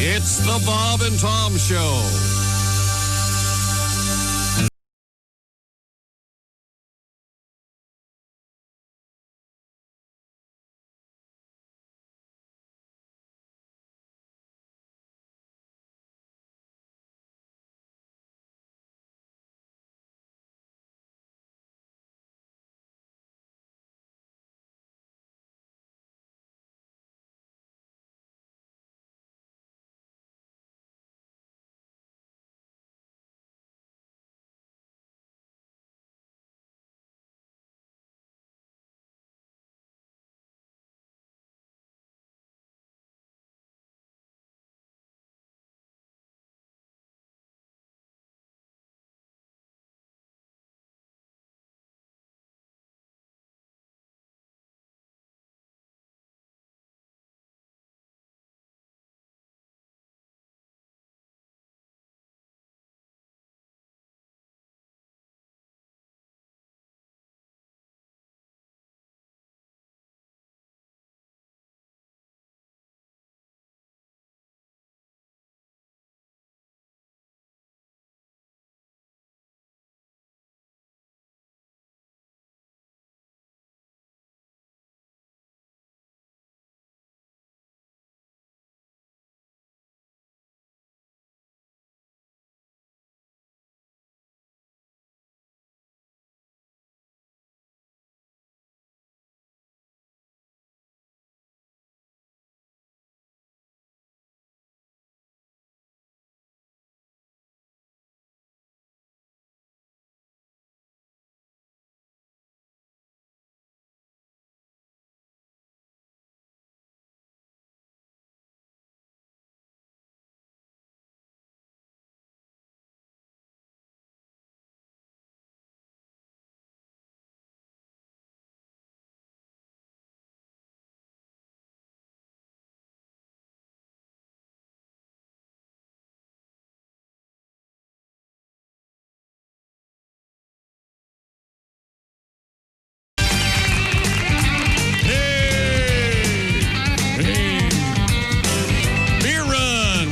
It's the Bob and Tom Show.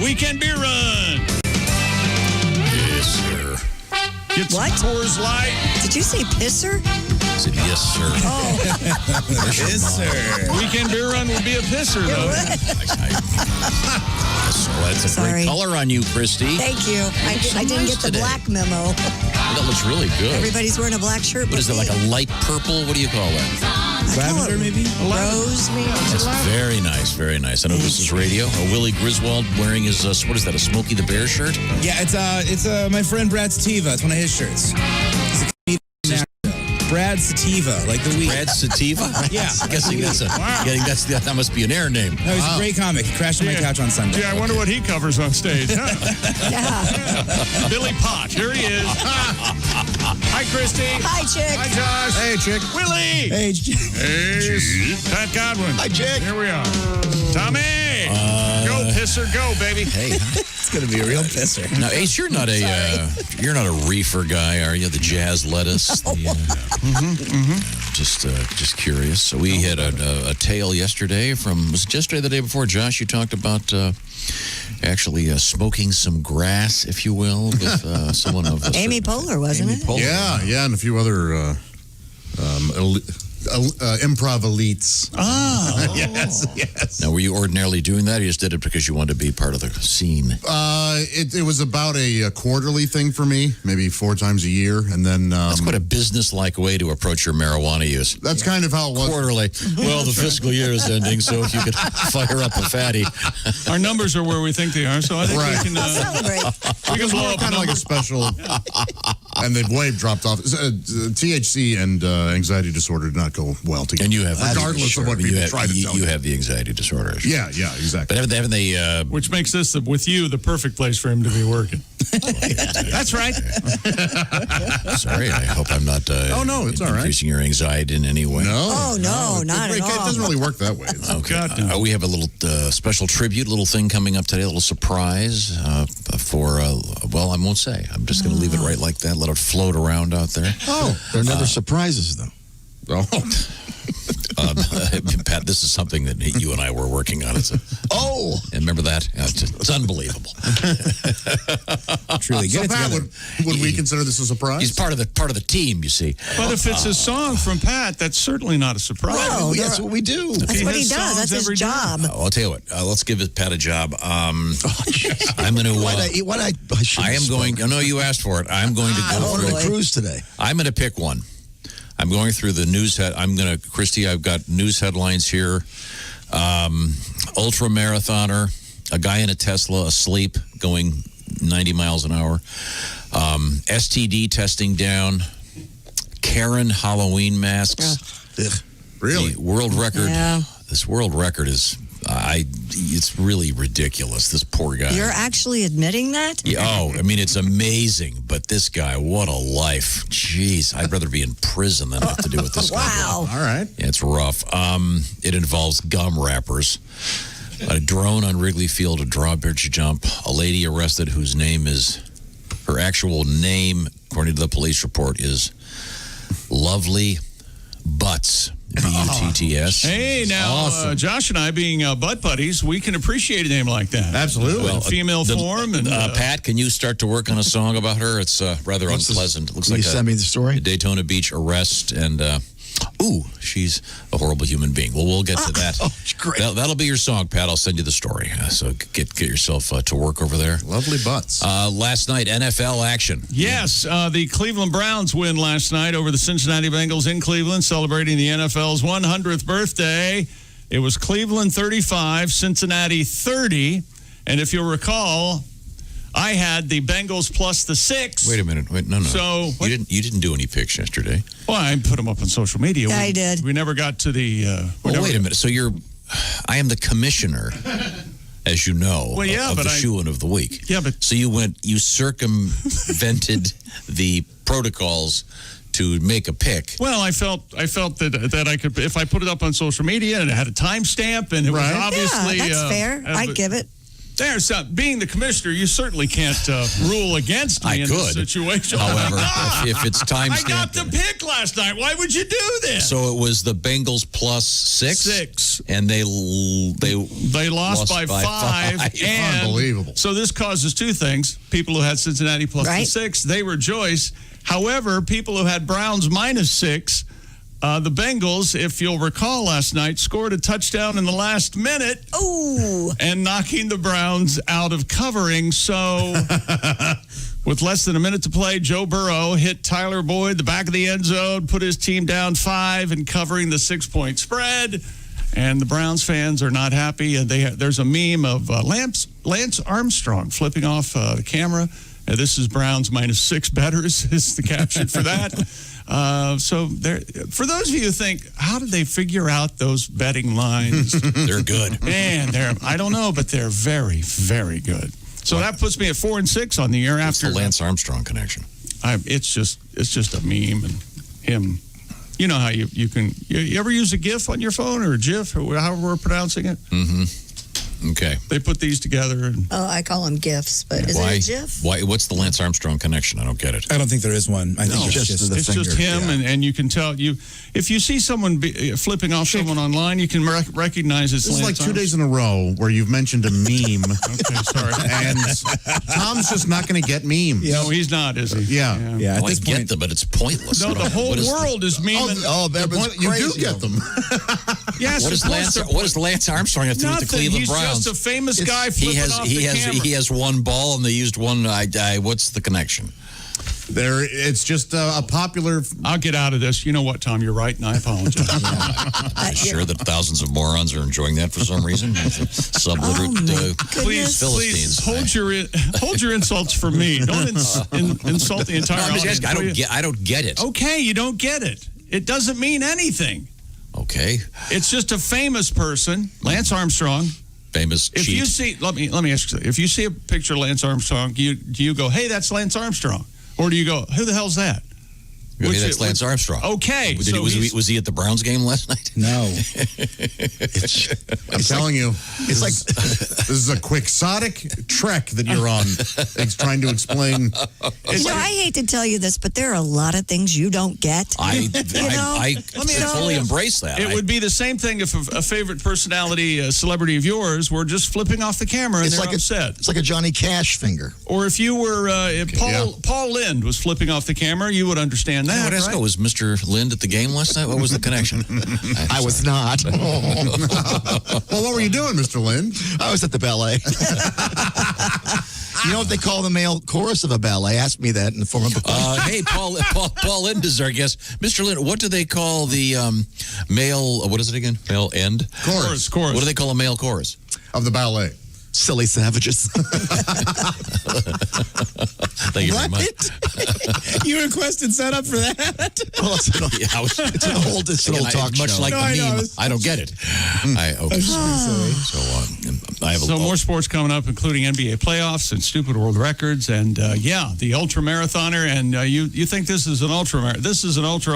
Weekend beer run. Yes, sir. Get What? some Coors Light. Did you say pisser? I said, yes, sir. Oh, Pisser. Weekend beer run would be a pisser, though. That's a Sorry. great color on you, Christy. thank you. I didn't get the today. black memo. That looks really good. Everybody's wearing a black shirt. What but is it, like me. a light purple? What do you call that? Lavender, maybe? Rose, maybe? That's very nice, very nice. I know this is radio. Willie Griswold wearing his, what is that, a Smokey the Bear shirt? Yeah, it's my friend Brad Sativa. It's one of his shirts. He's a comedian in Nashville. Brad Sativa, like the weed. Brad Sativa? Yeah. I'm guessing that must be an air name. No, he's a great comic. He crashed on my couch on Sunday. Yeah, I wonder what he covers on stage. Huh? Yeah. Billy Pot, here he is. Hi, Christy. Hi, chick. Hi, Josh. Hey, chick. Willie. Hey, Hey, Pat Godwin. Hi, Chick. Here we are. Tommy. Go, pisser, go, baby. Hey, it's gonna be a real pisser. now Ace, you're not a reefer guy, are you? The jazz lettuce. Just curious. So we had a tale yesterday was it yesterday, the day before? Josh, you talked about actually smoking some grass, if you will, with someone of Amy Poehler, wasn't it? Poehler. Yeah, and a few other improv elites. Oh. Yes. Now, were you ordinarily doing that, or you just did it because you wanted to be part of the scene? It was about a quarterly thing for me, maybe 4 times a year, and then That's quite a business-like way to approach your marijuana use. that's kind of how it was. Quarterly. Well, the fiscal year is ending, so if you could fire up a fatty. Our numbers are where we think they are, so I think Right. we can Celebrate. we can blow up Kind of like a special, and the wave dropped off. THC and anxiety disorder do not go well together. And you have, regardless of what people try to tell you you. have the anxiety disorder. Yeah, exactly. But haven't they which makes this, with you, the perfect place for him to be working. That's right. sorry, I hope I'm not Oh, no, it's all right. increasing your anxiety in any way. No. Oh, no, not at It all. doesn't really work that way. Okay. We have a little special tribute, little thing coming up today, a little surprise for, well, I won't say. I'm just going to leave it right like that, let it float around out there. Oh, There are never surprises, though. oh. Pat, this is something that you and I were working on. And remember that? It's unbelievable. Truly. So, Get it Pat, together. would we consider this a surprise? He's part of the team, you see. But if it's a song from Pat, that's certainly not a surprise. No, That's what we do. that's what he has does. songs That's his every day. job. I'll tell you what. Let's give Pat a job. I'm going to. I am going. I know you asked for it. I'm going to I'm go on through. a cruise today. I'm going to pick one. I'm going through the news. Christy, I've got news headlines here. Ultra marathoner, a guy in a Tesla asleep going 90 miles an hour. STD testing down. Karen Halloween masks. Really? The world record. Yeah. This world record is. It's really ridiculous. This poor guy. You're actually admitting that? Yeah, I mean, it's amazing. But this guy, what a life. Jeez, I'd rather be in prison than have to do with this guy. Wow. All right. Yeah, it's rough. It involves gum wrappers. A drone on Wrigley Field, a drawbridge jump. A lady arrested whose name is, her actual name, according to the police report, is Lovely Butts. B-U-T-T-S. Hey, now, Awesome. Josh and I being butt buddies, we can appreciate a name like that. Absolutely. Well, female form. And Pat, can you start to work on a song about her? It's rather unpleasant. It looks Can like you send me the story? a Daytona Beach arrest, and she's a horrible human being. Well, we'll get to that. Great. That'll be your song, Pat. I'll send you the story. So get yourself to work over there. Lovely butts. Last night, NFL action. yes, the Cleveland Browns win last night over the Cincinnati Bengals in Cleveland, celebrating the NFL's 100th birthday. It was Cleveland 35, Cincinnati 30. And if you'll recall, I had the Bengals plus the 6. Wait a minute. No. So you didn't do any picks yesterday. Well, I put them up on social media. Yeah, I did. We never got to the. Wait a minute. So I am the commissioner, as you know, Well, yeah, of but the shoe-in of the week. Yeah, but So you circumvented the protocols to make a pick. Well, I felt that I could, if I put it up on social media and it had a timestamp and it was Right. obviously Yeah, that's fair. I'd give it. There's being the commissioner, you certainly can't rule against me I in this could. situation. However, if it's I got timestamped. the pick last night. Why would you do this? So it was the Bengals plus 6? 6. And they lost by 5. And Unbelievable. So this causes two things. People who had Cincinnati plus the Right. 6, they rejoice. However, people who had Browns minus 6, the Bengals, if you'll recall last night, scored a touchdown in the last minute. Ooh. And knocking the Browns out of covering. So with less than a minute to play, Joe Burrow hit Tyler Boyd, the back of the end zone, put his team down 5 and covering the 6-point spread. And the Browns fans are not happy. And there's a meme of Lance Armstrong flipping off the camera. This is Browns minus 6 bettors is the caption for that. So for those of you who think, how did they figure out those betting lines? they're good. Man, I don't know, but they're very, very good. So that puts me at 4 and 6 on the year It's after. the Lance Armstrong connection. It's just a meme and him. You know how you ever use a GIF on your phone or a GIF or however we're pronouncing it? Mm-hmm. Okay. They put these together and. Oh, I call them gifts, but is Why? it a GIF? Why? What's the Lance Armstrong connection? I don't get it. I don't think there is one. I think it's just the It's just finger, him, yeah. and you can tell if you see someone flipping off someone online, you can recognize it's This is like Lance 2 days in a row where you've mentioned a meme, Okay, sorry. and Tom's just not going to get memes. No, he's not, is he? Yeah. Yeah, at Well, I this get point, them, but it's pointless. No, the whole world is memeing. Oh, everyone's You do crazy get over them. Yes, What does Lance Armstrong have to do with the Nothing. Cleveland He's Browns? just a famous guy he flipping has off the camera. he has one ball and they used one. What's the connection? It's just a popular. I'll get out of this. You know what, Tom? You're right, and I apologize. I'm sure that thousands of morons are enjoying that for some reason. Subliterate Please Philistines. hold your insults for me. Don't insult the entire I'm just audience. asking, I don't get it. Okay, you don't get it. It doesn't mean anything. Okay, It's just a famous person, Lance Armstrong. famous If cheat. you see, let me ask you, if you see a picture of Lance Armstrong, do you go, hey, that's Lance Armstrong? Or do you go, who the hell's that? Maybe that's Lance Armstrong. Okay. Was he at the Browns game last night? No. I'm telling you, it's like this is a quixotic trek that you're on. It's trying to explain. I hate to tell you this, but there are a lot of things you don't get. I fully embrace that. It would be the same thing if a favorite personality, a celebrity of yours, were just flipping off the camera and they're upset. It's like a Johnny Cash finger. Or if you were, if Paul Lind was flipping off the camera, you would understand that. Right? Was Mr. Lind at the game last night? What was the connection? I was not. Well, what were you doing, Mr. Lind? I was at the ballet. You know what they call the male chorus of a ballet? Ask me that in the form of a hey, Paul Lind is our guest. Mr. Lind, what do they call the male, what is it again? Male end? Chorus. What do they call a male chorus? Of the ballet. Silly savages. Thank you very much. You requested setup for that? Well, it's an old talk much show. Like the meme. I don't get it. Okay. So more sports coming up, including NBA playoffs and stupid world records, and the ultra marathoner. And you think this is an ultra marathon? This is an ultra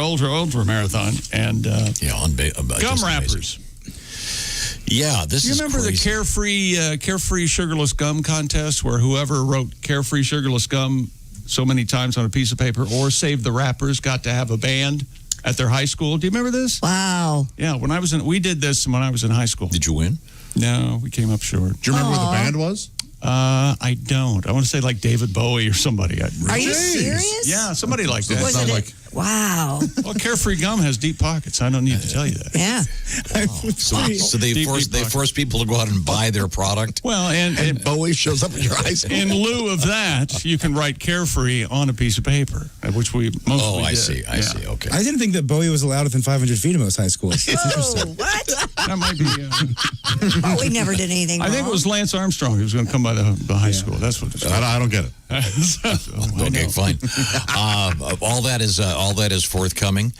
marathon, and gum wrappers. Yeah, this is. You remember the carefree sugarless gum contest, where whoever wrote carefree sugarless gum so many times on a piece of paper or saved the wrappers got to have a band at their high school? Do you remember this? Wow. Yeah, we did this when I was in high school. Did you win? No, we came up short. Do you remember what the band was? I don't. I want to say like David Bowie or somebody. Are you serious? Yeah, somebody like that. Was it? Wow. Well, Carefree Gum has deep pockets. I don't need to tell you that. Yeah. So they force people to go out and buy their product. Well, and Bowie shows up in your eyes. In lieu of that, you can write Carefree on a piece of paper, which we mostly did. I see. Okay. I didn't think that Bowie was allowed within 500 feet of most high schools. Oh, what? That might be. We never did anything I think it was Lance Armstrong who was going to come by the high school. That's what it was. I don't get it. Okay, fine. All that is forthcoming,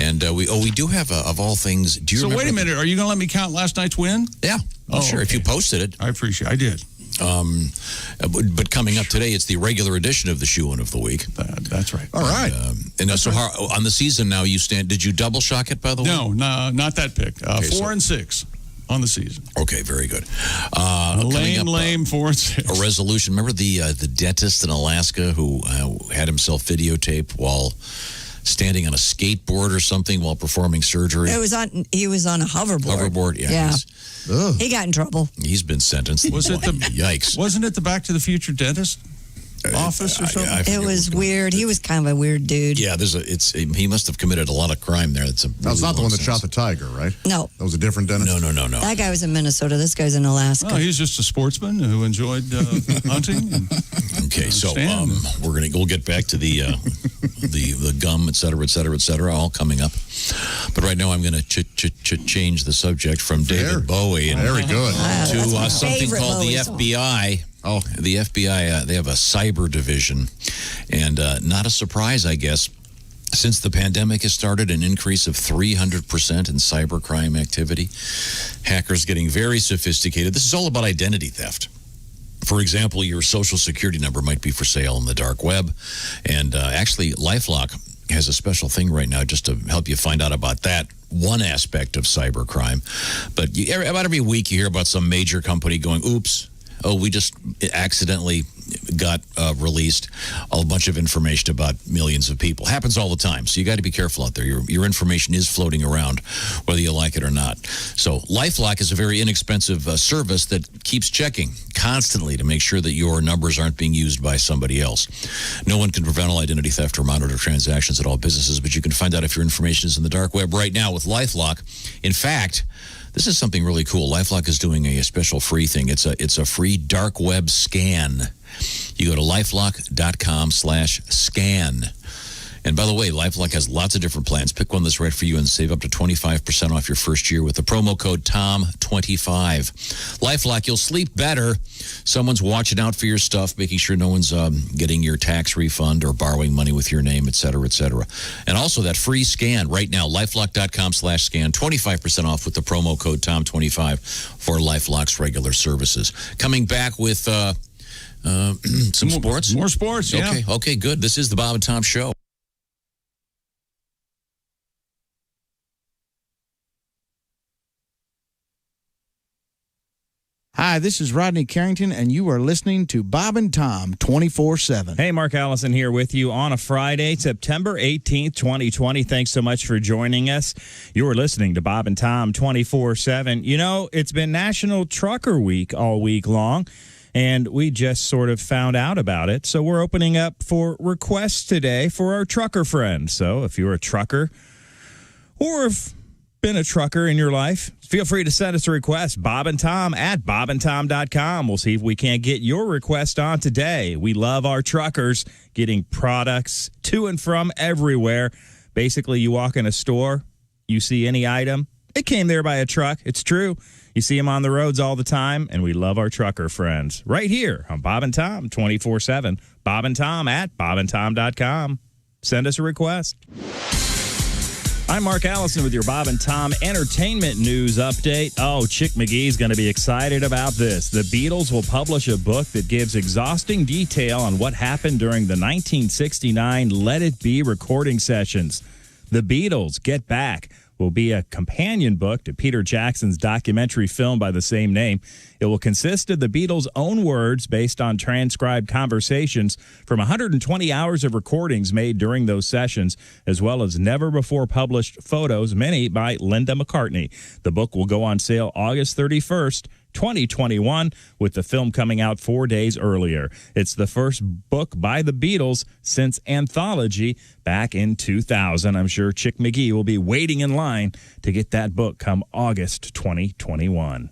and we do have of all things. Do you? So remember wait a minute. Are you going to let me count last night's win? Yeah. Sure. Okay. If you posted it, I appreciate. I did. But coming up today, it's the regular edition of the Shoe-In of the Week. That's right. All right. On the season now, you stand. Did you double shock it, by the way? No, not that pick. 4 and 6 on the season. Okay, very good. Lame 4 and 6. A resolution. Remember the dentist in Alaska who had himself videotaped while standing on a skateboard or something while performing surgery? He was on a hoverboard. Hoverboard, yeah. He got in trouble. He's been sentenced. Yikes. Wasn't it the Back to the Future dentist office or something? It was weird. He was kind of a weird dude. Yeah, he must have committed a lot of crime there. That's That's not the one that shot the tiger, right? No. That was a different dentist? No. That guy was in Minnesota. This guy's in Alaska. No, he's just a sportsman who enjoyed hunting. Okay, so we'll get back to the gum, et cetera, all coming up. But right now I'm going to change the subject from David Bowie very good to something called the FBI. Oh, the FBI, they have a cyber division. And not a surprise, I guess. Since the pandemic has started, an increase of 300% in cybercrime activity. Hackers getting very sophisticated. This is all about identity theft. For example, your social security number might be for sale on the dark web. And actually, LifeLock has a special thing right now just to help you find out about that one aspect of cybercrime. But about every week you hear about some major company going, oops, we just accidentally got released a bunch of information about millions of people. Happens all the time. So you got to be careful out there. Your information is floating around, whether you like it or not. So LifeLock is a very inexpensive service that keeps checking constantly to make sure that your numbers aren't being used by somebody else. No one can prevent all identity theft or monitor transactions at all businesses, but you can find out if your information is in the dark web right now with LifeLock. In fact, this is something really cool. LifeLock is doing a special free thing. It's a free dark web scan. You go to lifelock.com/scan. And by the way, LifeLock has lots of different plans. Pick one that's right for you and save up to 25% off your first year with the promo code TOM25. LifeLock, you'll sleep better. Someone's watching out for your stuff, making sure no one's getting your tax refund or borrowing money with your name, et cetera, et cetera. And also that free scan right now, lifelock.com/scan, 25% off with the promo code TOM25 for LifeLock's regular services. Coming back with some sports. More sports, yeah. Okay, good. This is the Bob and Tom Show. Hi, this is Rodney Carrington, and you are listening to Bob and Tom 24/7. Hey, Mark Allison here with you on a Friday, September 18th, 2020. Thanks so much for joining us. You're listening to Bob and Tom 24/7. You know, it's been National Trucker Week all week long, and we just sort of found out about it. So we're opening up for requests today for our trucker friends. So if you're a trucker or if been a trucker in your life, feel free to send us a request. Bob and Tom at bobandtom.com. We'll see if we can't get your request on today. We love our truckers getting products to and from everywhere. Basically, you walk in a store, you see any item, it came there by a truck. It's true. You see them on the roads all the time, and we love our trucker friends. Right here on Bob and Tom 24/7. Bob and Tom at bobandtom.com. Send us a request. I'm Mark Allison with your Bob and Tom Entertainment News Update. Oh, Chick McGee's going to be excited about this. The Beatles will publish a book that gives exhausting detail on what happened during the 1969 Let It Be recording sessions. The Beatles Get Back will be a companion book to Peter Jackson's documentary film by the same name. It will consist of the Beatles' own words based on transcribed conversations from 120 hours of recordings made during those sessions, as well as never-before-published photos, many by Linda McCartney. The book will go on sale August 31st, 2021, with the film coming out 4 days earlier. It's the first book by the Beatles since Anthology back in 2000. I'm sure Chick McGee will be waiting in line to get that book come August 2021.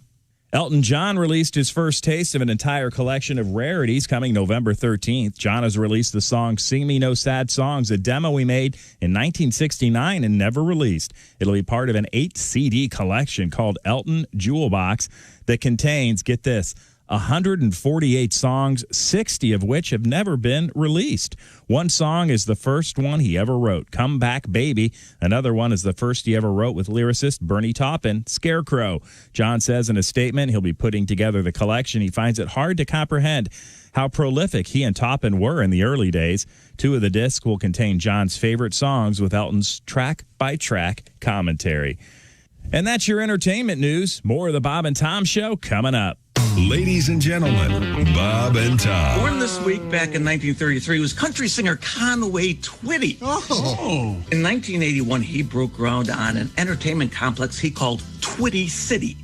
Elton John released his first taste of an entire collection of rarities coming November 13th. John has released the song Sing Me No Sad Songs, a demo he made in 1969 and never released. It'll be part of an 8-CD collection called Elton Jewel Box that contains, get this, 148 songs, 60 of which have never been released. One song is the first one he ever wrote, Come Back Baby. Another one is the first he ever wrote with lyricist Bernie Taupin, Scarecrow. John says in a statement he'll be putting together the collection. He finds it hard to comprehend how prolific he and Taupin were in the early days. 2 of the discs will contain John's favorite songs with Elton's track-by-track commentary. And that's your entertainment news. More of the Bob and Tom Show coming up. Ladies and gentlemen, Bob and Tom. Born this week back in 1933 was country singer Conway Twitty. In 1981, he broke ground on an entertainment complex he called Twitty City.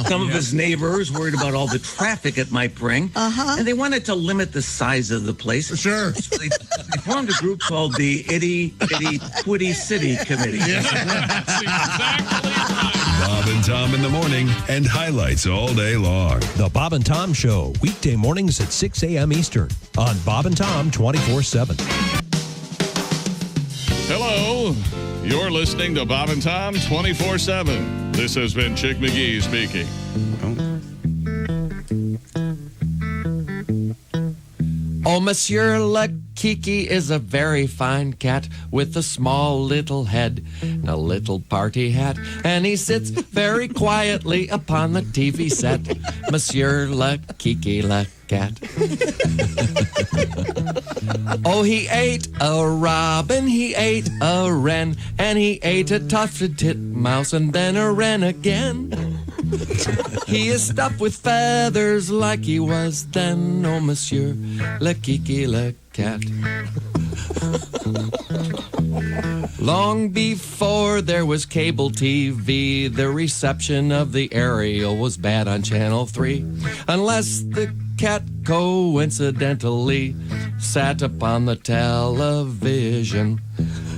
Some of his neighbors worried about all the traffic it might bring, and they wanted to limit the size of the place. Sure. So they formed a group called the Itty Bitty Twitty City Committee. That's exactly right. Bob and Tom in the morning and highlights all day long. The Bob and Tom Show, weekday mornings at 6 a.m. Eastern on Bob and Tom 24/7. Hello. You're listening to Bob and Tom 24/7. This has been Chick McGee speaking. Oh, Monsieur Le Kiki is a very fine cat with a small little head and a little party hat, and he sits very quietly upon the TV set. Monsieur Le Kiki Le Cat. Oh, he ate a robin, he ate a wren, and he ate a tufted titmouse and then a wren again. He is stuffed with feathers like he was then. Oh, Monsieur Le Kiki Le Cat. Long before there was cable TV, the reception of the aerial was bad on Channel 3, unless the cat coincidentally sat upon the television.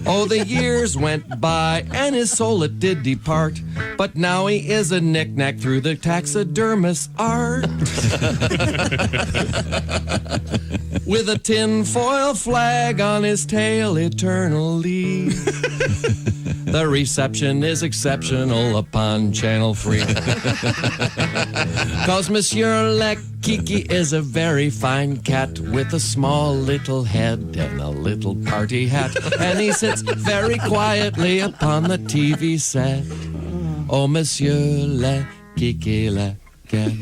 Oh, the years went by, and his soul it did depart, but now he is a knick-knack through the taxidermist's art. With a tinfoil flag on his tail eternally. The reception is exceptional upon Channel 3. 'Cause Monsieur Le Kiki is a very fine cat with a small little head and a little party hat, and he sits very quietly upon the TV set. Oh, Monsieur Le Kiki Le Cat.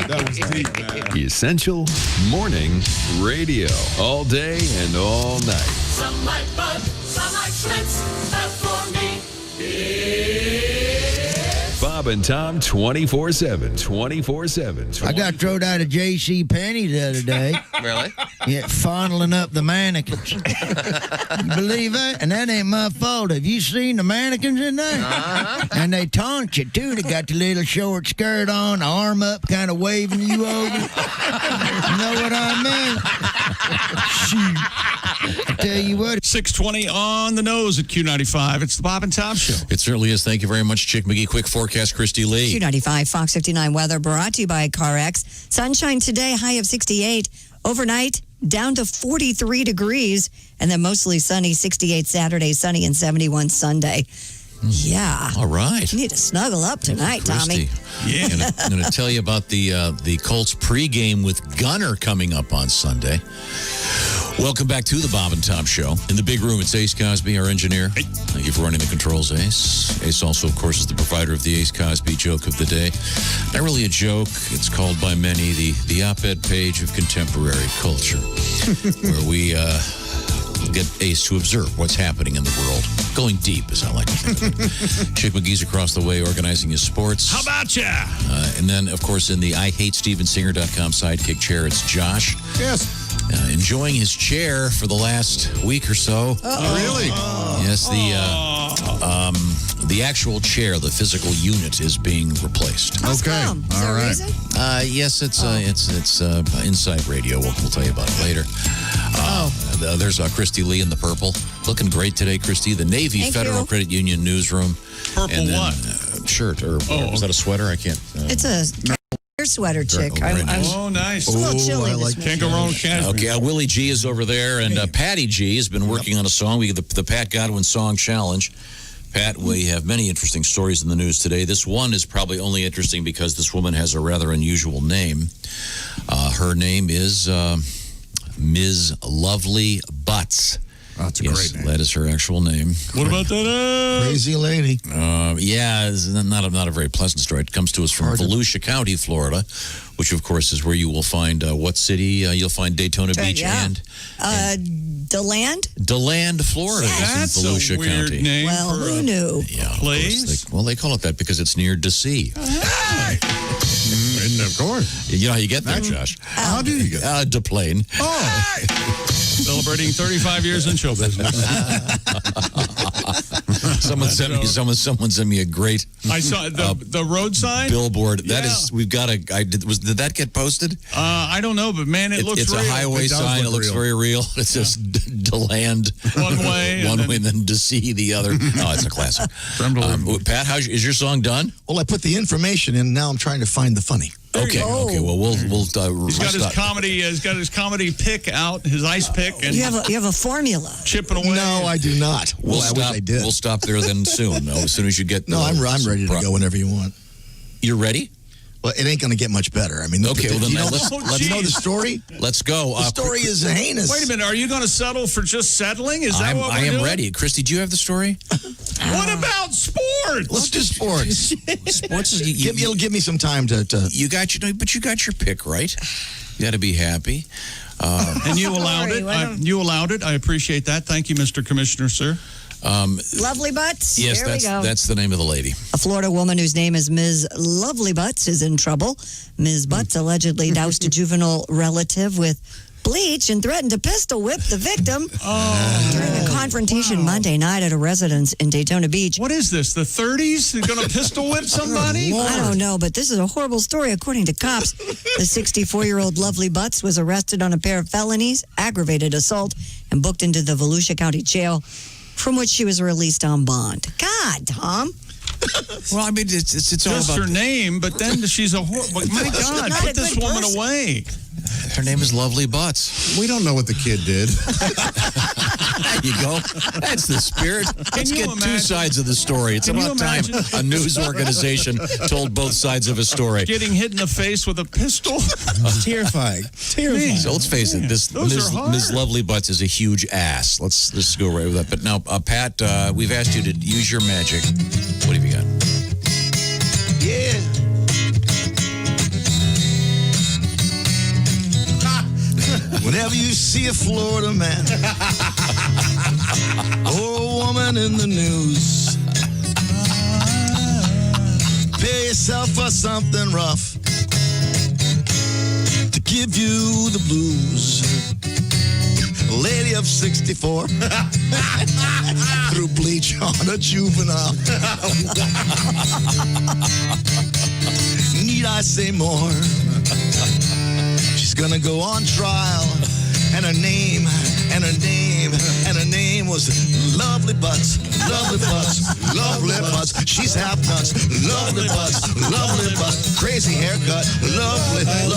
That was deep, man. Essential Morning Radio. All day and all night. Some like Bud, some like Schlitz, but for me, Bob and Tom 24/7. 24/7. I got thrown out of J.C. Penney the other day. Really? Yeah, fondling up the mannequins. You believe that? And that ain't my fault. Have you seen the mannequins in there? Uh-huh. And they taunt you, too. They got the little short skirt on, arm up, kind of waving you over. You know what I mean? Shoot. I tell you what. 6:20 on the nose at Q95. It's the Bob and Tom Show. It certainly is. Thank you very much, Chick McGee. Quick forecast, Christy Lee. Q95 Fox 59 weather brought to you by CarX. Sunshine today, high of 68. Overnight, down to 43 degrees. And then mostly sunny, 68 Saturday, sunny and 71 Sunday. Yeah. All right. You need to snuggle up tonight, Tommy. Yeah. I'm going to tell you about the Colts pregame with Gunner coming up on Sunday. Welcome back to the Bob and Tom Show. In the big room, it's Ace Cosby, our engineer. Hey. Thank you for running the controls, Ace. Ace also, of course, is the provider of the Ace Cosby joke of the day. Not really a joke. It's called by many the op-ed page of contemporary culture, where we get Ace to observe what's happening in the world. Going deep, as I like to think of it. Chick McGee's across the way organizing his sports. How about ya? And then, of course, in the IHateStevenSinger.com sidekick chair, it's Josh. Yes. Enjoying his chair for the last week or so. Really? Yes, the actual chair, the physical unit, is being replaced. How's come? Is there a reason? Yes, it's Inside Radio. We'll tell you about it later. There's Christy Lee in the purple, looking great today, Christy. The Navy Thank Federal you. Credit Union newsroom. Purple and then, what? Shirt or is that a sweater? I can't. It's a sweater, Chick. very I'm nice. Oh, nice. a little chilly I like this Can't morning. go wrong with cashmere. Okay, Willie G is over there, and Patty G has been working on a song. We the Pat Godwin Song Challenge. Pat, we have many interesting stories in the news today. This one is probably only interesting because this woman has a rather unusual name. Her name is Ms. Lovely Butts. Oh, that's a Yes, great name. that is her actual name. What about that? Crazy lady. Yeah, it's not a very pleasant story. It comes to us from Volusia County, Florida, which, of course, is where you will find what city? You'll find Daytona Beach and DeLand? DeLand, Florida. That's is in Volusia a weird County. name Well, for who a knew? Yeah, of place. course. They call it that because it's near DC. And of course. You know how you get there, Josh? How do you get that? DePlane. Celebrating 35 years in show business. Someone sent me a great I saw the road sign. billboard. Yeah. That is, we've got a. Did that get posted? I don't know, but man, it looks It's real. a highway It does sign. It look looks real. very real. It says DeLand One way, and one then- way, and then to see the other. Oh, it's a classic. Pat, is your song done? Well, I put the information in. Now I'm trying to find the funny. Okay. go. Okay. Well, we'll. He's got his comedy. He's got his comedy pick out, his ice pick, and You have a formula. chipping away. No, I do not. We'll I stop. wish I did. We'll stop there then soon. As soon as you get. No, I'm ready to go whenever you want. You're ready? Well, it ain't going to get much better. I mean, Okay, well, then you know, let's- you know the story? Let's go. The story is heinous. Wait a minute. Are you going to settle for just settling? Is that what we're I am doing? ready. Christy, do you have the story? What about sports? Let's do sports. Sports is You'll give me some time to. You got your pick right. You got to be happy. And you allowed Sorry, it. why don't- You allowed it. I appreciate that. Thank you, Mr. Commissioner, sir. Lovely Butts. Yes, Here we go. that's the name of the lady. A Florida woman whose name is Ms. Lovely Butts is in trouble. Ms. Butts allegedly doused a juvenile relative with bleach and threatened to pistol whip the victim during a confrontation Monday night at a residence in Daytona Beach. What is this? The 30s? They're going to pistol whip somebody? I don't know, but this is a horrible story. According to cops, the 64-year-old Lovely Butts was arrested on a pair of felonies, aggravated assault, and booked into the Volusia County Jail, from which she was released on bond. God, Tom. Well, I mean, it's all Just about her name, but then she's a horrible. My God, not put a this good woman person. away. her name is Lovely Butts. We don't know what the kid did. There you go. That's the spirit. Let's you get two imagine- sides of the story. It's Can you about time imagine- a news organization told both sides of a story. Getting hit in the face with a pistol? Terrifying. Terrifying. So let's face it, this Those are hard. Ms. Lovely Butts is a huge ass. Let's go right with that. But now, Pat, we've asked you to use your magic. What have you got? Yeah. Whenever you see a Florida man or a woman in the news, pay myself for something rough to give you the blues. Lady of 64 threw bleach on a juvenile. Need I say more? She's gonna go on trial, and her name was Lovely Butts, Lovely Butts, Lovely Butts. She's half nuts, Lovely Butts, Lovely Butts. Crazy haircut, Lovely Butts,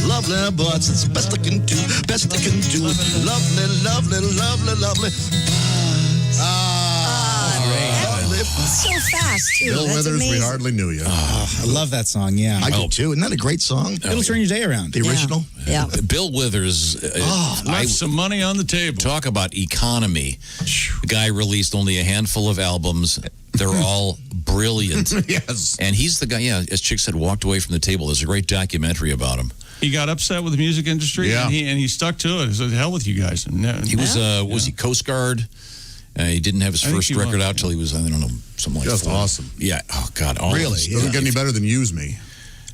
Lovely Butts. It's the best I can do, best I can do. Lovely Butts. So fast, too. Bill That's Withers, amazing. we hardly knew you. I love that song, yeah. I do too. Isn't that a great song? It'll turn your day around. The original? Yeah. Bill Withers. Left some money on the table. Talk about economy. The guy released only a handful of albums. They're all brilliant. Yes. And he's the guy, as Chick said, walked away from the table. There's a great documentary about him. He got upset with the music industry, Yeah. and he stuck to it. He said, hell with you guys. And, He was he Coast Guard? He didn't have his I think first he record was, out till he was, I don't know, something like Just 40. awesome. Yeah. Oh, God. All Really? this- Doesn't get any better than Use Me.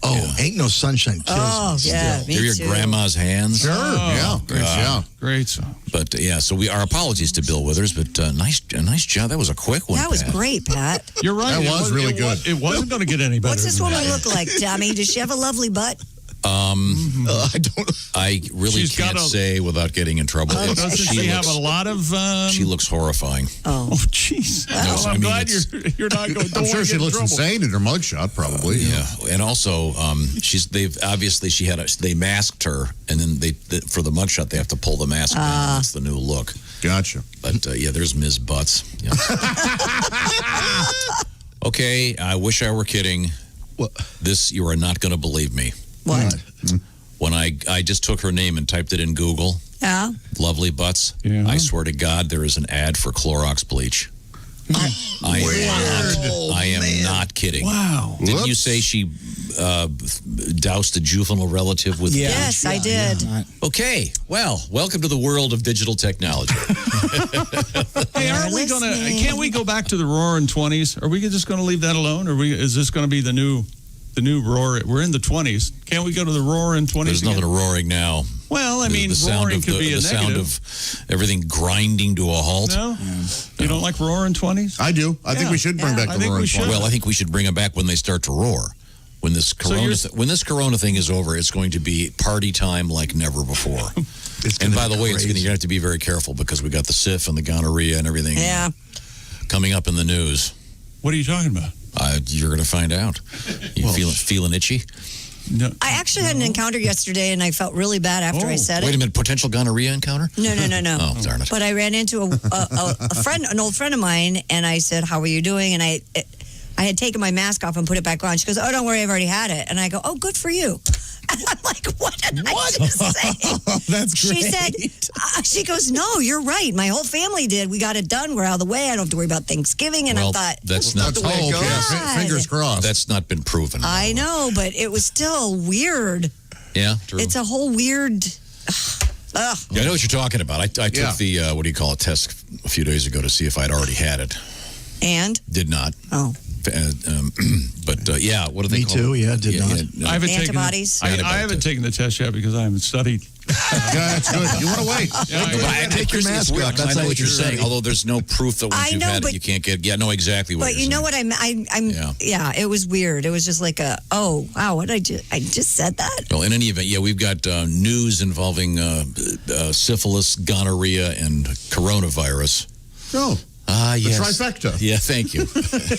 Oh, Ain't No Sunshine Kills Oh, Me. yeah, Still. me They're your too. grandma's hands. Sure. Yeah. Great song. But so our apologies to Bill Withers, but nice job. That was a quick one. That was Pat. great, Pat. You're right. That was really good. It wasn't going to get any better. What's this than woman that. look like, Tommy? Does she have a lovely butt? I don't. I really She's got can't a- say without getting in trouble. Doesn't she have a lot of... She looks horrifying. Oh, jeez. No, Well, I I'm mean, glad it's- you're not going. I'm sure she looks insane in her mugshot, probably. Yeah, and also they masked her, and then for the mugshot they have to pull the mask down. That's the new look. Gotcha. But there's Ms. Butts. Yeah. Okay, I wish I were kidding. What? This you are not going to believe me. what? When I just took her name and typed it in Google, Yeah. Lovely Butts. Yeah. I swear to God, there is an ad for Clorox bleach. I am not kidding. Wow. Didn't you say she doused a juvenile relative with bleach? Yes, I did. Okay, well, welcome to the world of digital technology. Hey, aren't we going to? listening. Can't we go back to the roaring 20s? Are we just going to leave that alone? Or is this going to be the new roar? We're in the 20s. Can't we go to the roaring 20s? There's nothing roaring now. Well, I mean, the sound roaring of could be a the sound negative. of everything grinding to a halt. No, you don't like roaring 20s? I do. I think we should bring back I the think roaring we should. 20s. Well, I think we should bring them back when they start to roar. When this corona thing is over, it's going to be party time like never before. And by the way, you're going to have to be very careful because we got the syph and the gonorrhea and everything Yeah. coming up in the news. What are you talking about? You're going to find out. You feeling itchy? No. I actually had an encounter yesterday, and I felt really bad after I said Wait a it. minute, potential gonorrhea encounter? No. Oh, darn it. But I ran into a friend, an old friend of mine, and I said, "How are you doing?" And I had taken my mask off and put it back on. She goes, "Oh, don't worry, I've already had it." And I go, "Oh, good for you." And I'm like, "What did I just say?" That's great. She said, "She goes, no, you're right. My whole family did. We got it done. We're out of the way. I don't have to worry about Thanksgiving." And Well, I thought, that's not Let's hope. Yeah, fingers crossed. That's not been proven. I know, but it was still weird. Yeah, true. It's a whole weird. Ugh. Yeah, I know what you're talking about. I took the test a few days ago to see if I'd already had it. And? Did not. Oh. But yeah, what do they Me call too, it? yeah, did not. I haven't Antibodies? taken I haven't taken the test yet because I haven't studied. Yeah, that's good. You want to wait. Take your mask weird, off. 'cause That's I know how what you're you're saying. ready. Although there's no proof that once I you've know, had but- it, you can't get. Yeah, know exactly what But you're you know saying. what yeah, it was weird. It was just like oh, wow, what did I just said that? Well, in any event, yeah, we've got news involving syphilis, gonorrhea, and coronavirus. Oh, yes. trifecta. Yeah, thank you.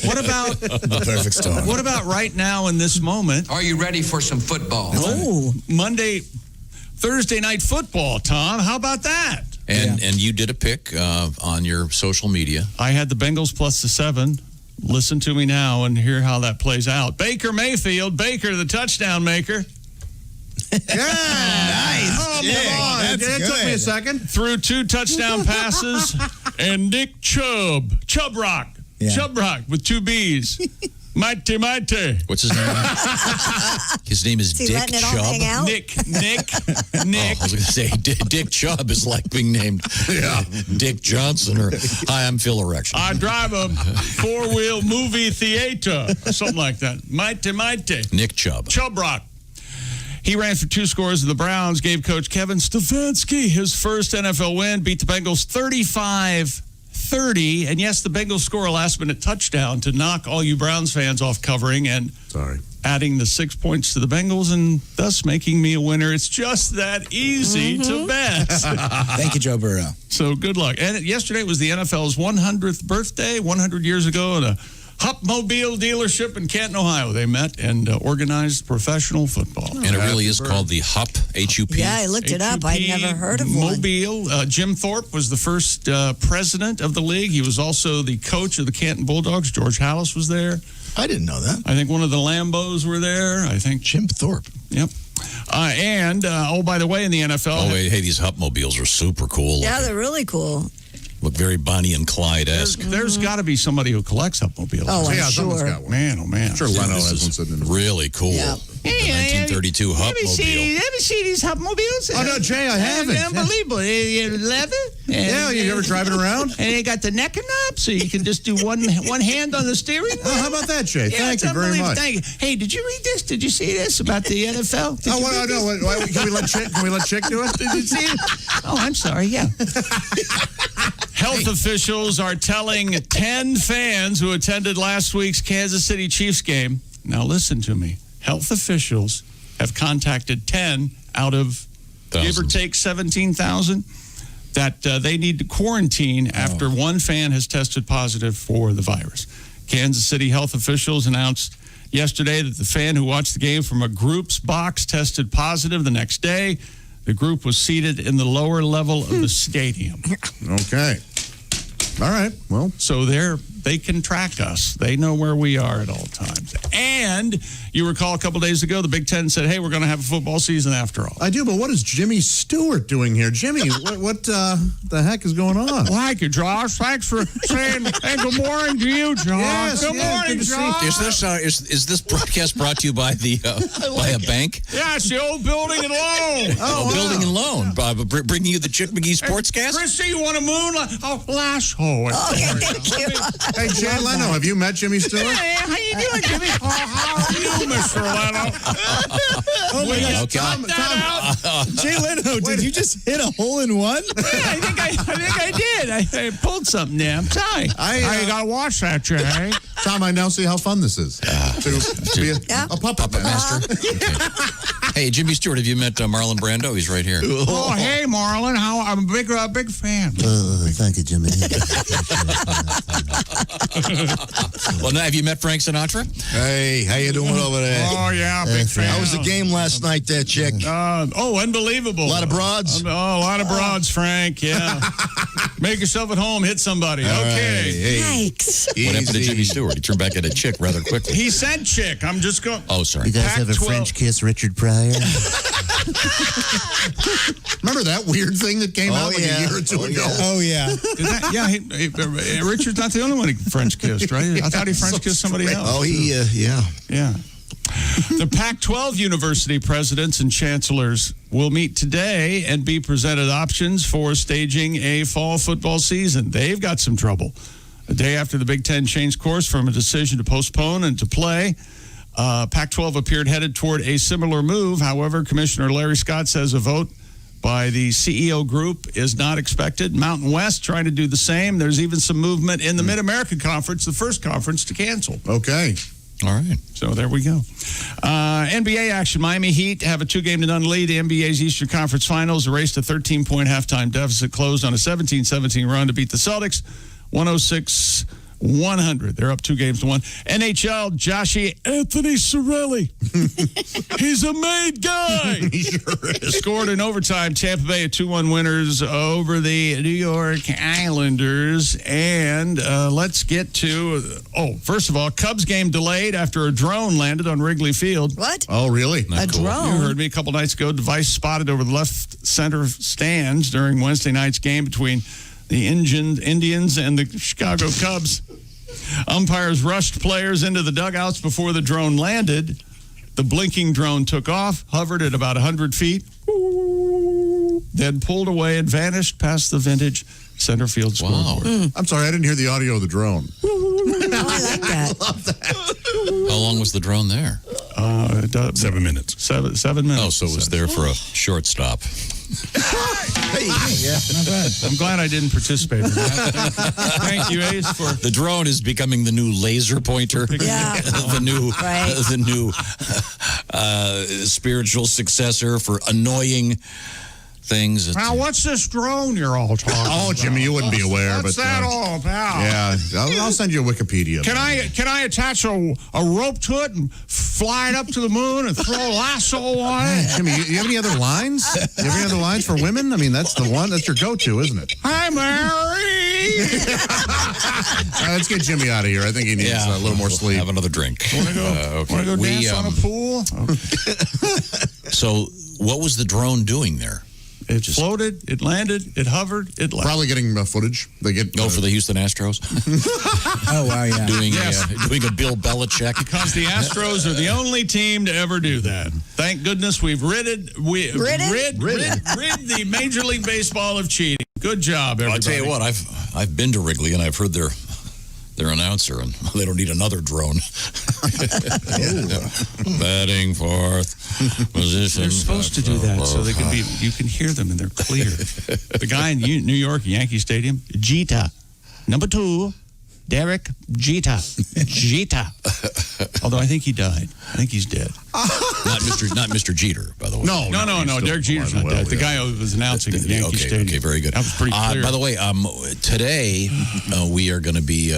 What about The perfect storm. what about right now in this moment? Are you ready for some football? Oh, Thursday night football, Tom. How about that? And you did a pick on your social media. I had the Bengals plus the 7. Listen to me now and hear how that plays out. Baker Mayfield, the touchdown maker. Nice. Oh, come on. It took me a second. Threw 2 touchdown passes, and Nick Chubb Rock with 2 B's, Mighty. What's his name? His name is he Dick letting it all hang Chubb. out? Nick. Oh, I was going to say Dick Chubb is like being named Dick Johnson or Hi, I'm Phil Erection. I drive a four-wheel movie theater, something like that. Mighty. Nick Chubb. Chubb Rock. He ran for 2 scores of the Browns, gave Coach Kevin Stefanski his first NFL win, beat the Bengals 35-30. And yes, the Bengals score a last-minute touchdown to knock all you Browns fans off covering and adding the 6 points to the Bengals and thus making me a winner. It's just that easy to bet. Thank you, Joe Burrow. So good luck. And yesterday was the NFL's 100th birthday, 100 years ago, at a Hupmobile dealership in Canton, Ohio. They met and organized professional football. And it really is called the HUP, H-U-P. Yeah, I looked it up. I'd never heard of one. Mobile. Jim Thorpe was the first president of the league. He was also the coach of the Canton Bulldogs. George Hallis was there. I didn't know that. I think one of the Lambos were there. I think Jim Thorpe. Yep. And by the way, in the NFL. Oh, wait, hey, these Hupmobiles are super cool. Yeah, they're really cool. Look very Bonnie and Clyde-esque. There's got to be somebody who collects Hupmobiles. Oh, I'm someone's sure. got one. Man, oh man. I'm sure Leno has one sitting in the Really cool. Yeah. The 1932 Hupmobile. Ever see these Hupmobiles? Oh, no, Jay, I haven't. Unbelievable. They're leather. Yeah, you ever driving around? And they got the neck knob, so you can just do one hand on the steering wheel. Oh, how about that, Jay? Yeah, Thank it's you very unbelievable. much. Thank you. Hey, did you read this? Did you see this about the NFL? Did you read this? Can we let Chick do it? Did you see it? Oh, I'm sorry. Yeah. Health officials are telling 10 fans who attended last week's Kansas City Chiefs game. Now listen to me. Health officials have contacted 10 out of give or take 17,000 that they need to quarantine after one fan has tested positive for the virus. Kansas City health officials announced yesterday that the fan who watched the game from a group's box tested positive the next day. The group was seated in the lower level of the stadium. Okay. All right. Well, so they can track us. They know where we are at all times. And you recall a couple days ago, the Big Ten said, hey, we're going to have a football season after all. I do, but what is Jimmy Stewart doing here? Jimmy, what the heck is going on? Thank you, Josh. Thanks for saying, hey, good morning to you, Josh. Yes, good morning, Josh. Is this broadcast brought to you by by a bank? Yeah, it's the old building and loan. Building and loan. Bringing you the Chick McGee Sportscast? Christy, you want a moonlight? Oh, flash hole. Okay, thank you. Hey, Jay Leno, have you met Jimmy Stewart? Hey, how you doing, Jimmy? How are you, Mr. Leno? Oh, my God. Tom, Jay Leno, did you just hit a hole-in-one? Yeah, I think I did. I pulled something there. I'm sorry. I got to watch that, Jay. Tom, I now see how fun this is. To be a puppet master. Okay. Hey, Jimmy Stewart, have you met Marlon Brando? He's right here. Oh, hey, Marlon. I'm a big fan. Thank you, Jimmy. Well, now, have you met Frank Sinatra? Hey, how you doing over there? Oh, yeah, big fan. How was the game last night there, Chick? Unbelievable. A lot of broads? A lot of broads, Frank, yeah. Make yourself at home, hit somebody. Okay. Yikes. What happened to Jimmy Stewart? He turned back into Chick rather quickly. He said Chick. I'm just going. Oh, sorry. You guys have a Pac-12. French kiss, Richard Pryor? Remember that weird thing that came out like a year or two ago? Oh, yeah. Richard's not the only one he French kissed, right? I thought he French kissed somebody else. Oh, yeah. Yeah. The Pac-12 university presidents and chancellors will meet today and be presented options for staging a fall football season. They've got some trouble. A day after the Big Ten changed course from a decision to postpone and to play, Pac-12 appeared headed toward a similar move. However, Commissioner Larry Scott says a vote by the CEO group is not expected. Mountain West trying to do the same. There's even some movement in the Mid-America Conference, the first conference to cancel. Okay. All right. So there we go. NBA action. Miami Heat have a 2-0 lead. The NBA's Eastern Conference Finals erased a 13-point halftime deficit, closed on a 17-17 run to beat the Celtics, 106-100. They're up 2-1. NHL, Joshy Anthony Cirelli. He's a made guy. He sure is. Scored in overtime. Tampa Bay a 2-1 winners over the New York Islanders. And let's get to, first of all, Cubs game delayed after a drone landed on Wrigley Field. What? Oh, really? A drone? You heard me a couple nights ago. Device spotted over the left center stands during Wednesday night's game between the Indians and the Chicago Cubs. Umpires rushed players into the dugouts before the drone landed. The blinking drone took off, hovered at about 100 feet, then pulled away and vanished past the vintage center field scoreboard. I'm sorry, I didn't hear the audio of the drone. I like that. How long was the drone there? 7 minutes. 7 minutes. Oh, so it was there for a short stop. Hey, yeah, not bad. I'm glad I didn't participate in that. Thank you, Ace, for... The drone is becoming the new laser pointer. Yeah. the new spiritual successor for annoying things. Now, what's this drone you're all talking about? Jimmy, you wouldn't be aware. What's that all about? Yeah, I'll send you a Wikipedia. Can I attach a rope to it and fly it up to the moon and throw a lasso on it? Jimmy, you have any other lines? You have any other lines for women? I mean, that's the one. That's your go-to, isn't it? Hi, Mary. Let's get Jimmy out of here. I think he needs a little more sleep. Have another drink. Want to go dance on a pool? So, what was the drone doing there? It floated, it landed, it hovered, it left. Probably getting footage. They get for the Houston Astros. Oh wow, yeah. Doing a Bill Belichick. Because the Astros are the only team to ever do that. Thank goodness we've rid the Major League Baseball of cheating. Good job, everybody. I'll tell you what, I've been to Wrigley and I've heard their announcer, and they don't need another drone. Batting fourth position. They're supposed to do that so they can you can hear them and they're clear. The guy in New York, Yankee Stadium, Jeter. Number 2, Derek Jeter. Jeter. Although I think he died. I think he's dead. Not Mr. Jeter, by the way. No. Derek Jeter's not dead. The guy who was announcing at Yankee Stadium. Okay, very good. That was pretty clear. By the way, today we are going to be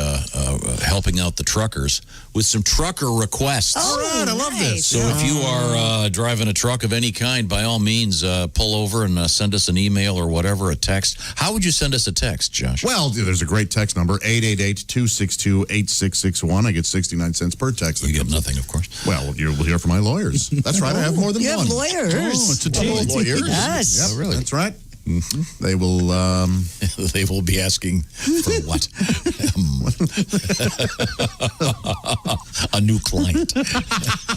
helping out the truckers with some trucker requests. Oh, right, I love this. So if you are driving a truck of any kind, by all means, pull over and send us an email or whatever, a text. How would you send us a text, Josh? Well, there's a great text number, 888-262-8661. I get 69 cents per text. You get nothing, of course. Well, you'll hear from my lawyers. That's right, I have more than You one. have lawyers. Oh, it's a team. Lawyers? Yes. Yep, really. That's right. Mm-hmm. They will... They will be asking for what? A new client.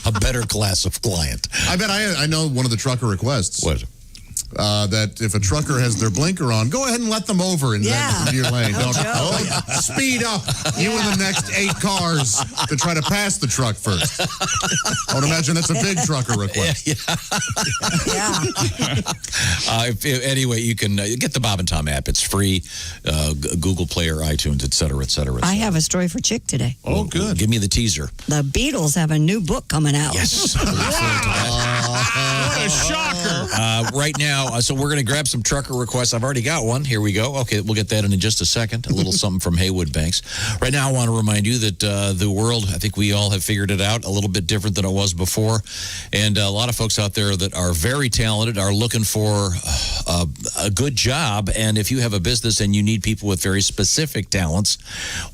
A better class of client. I bet I know one of the trucker requests. What? That if a trucker has their blinker on, go ahead and let them over in your lane. Don't speed up, you and the next 8 cars to try to pass the truck first. I would imagine that's a big trucker request. Anyway, you can get the Bob and Tom app. It's free. Google Play or iTunes, et cetera, et cetera, et cetera. I have a story for Chick today. Oh, good. Give me the teaser. The Beatles have a new book coming out. Yes. What a shocker. Right now, so we're going to grab some trucker requests. I've already got one. Here we go. Okay, we'll get that in just a second. A little something from Haywood Banks. Right now, I want to remind you that the world, I think we all have figured it out, a little bit different than it was before. And a lot of folks out there that are very talented are looking for a good job. And if you have a business and you need people with very specific talents,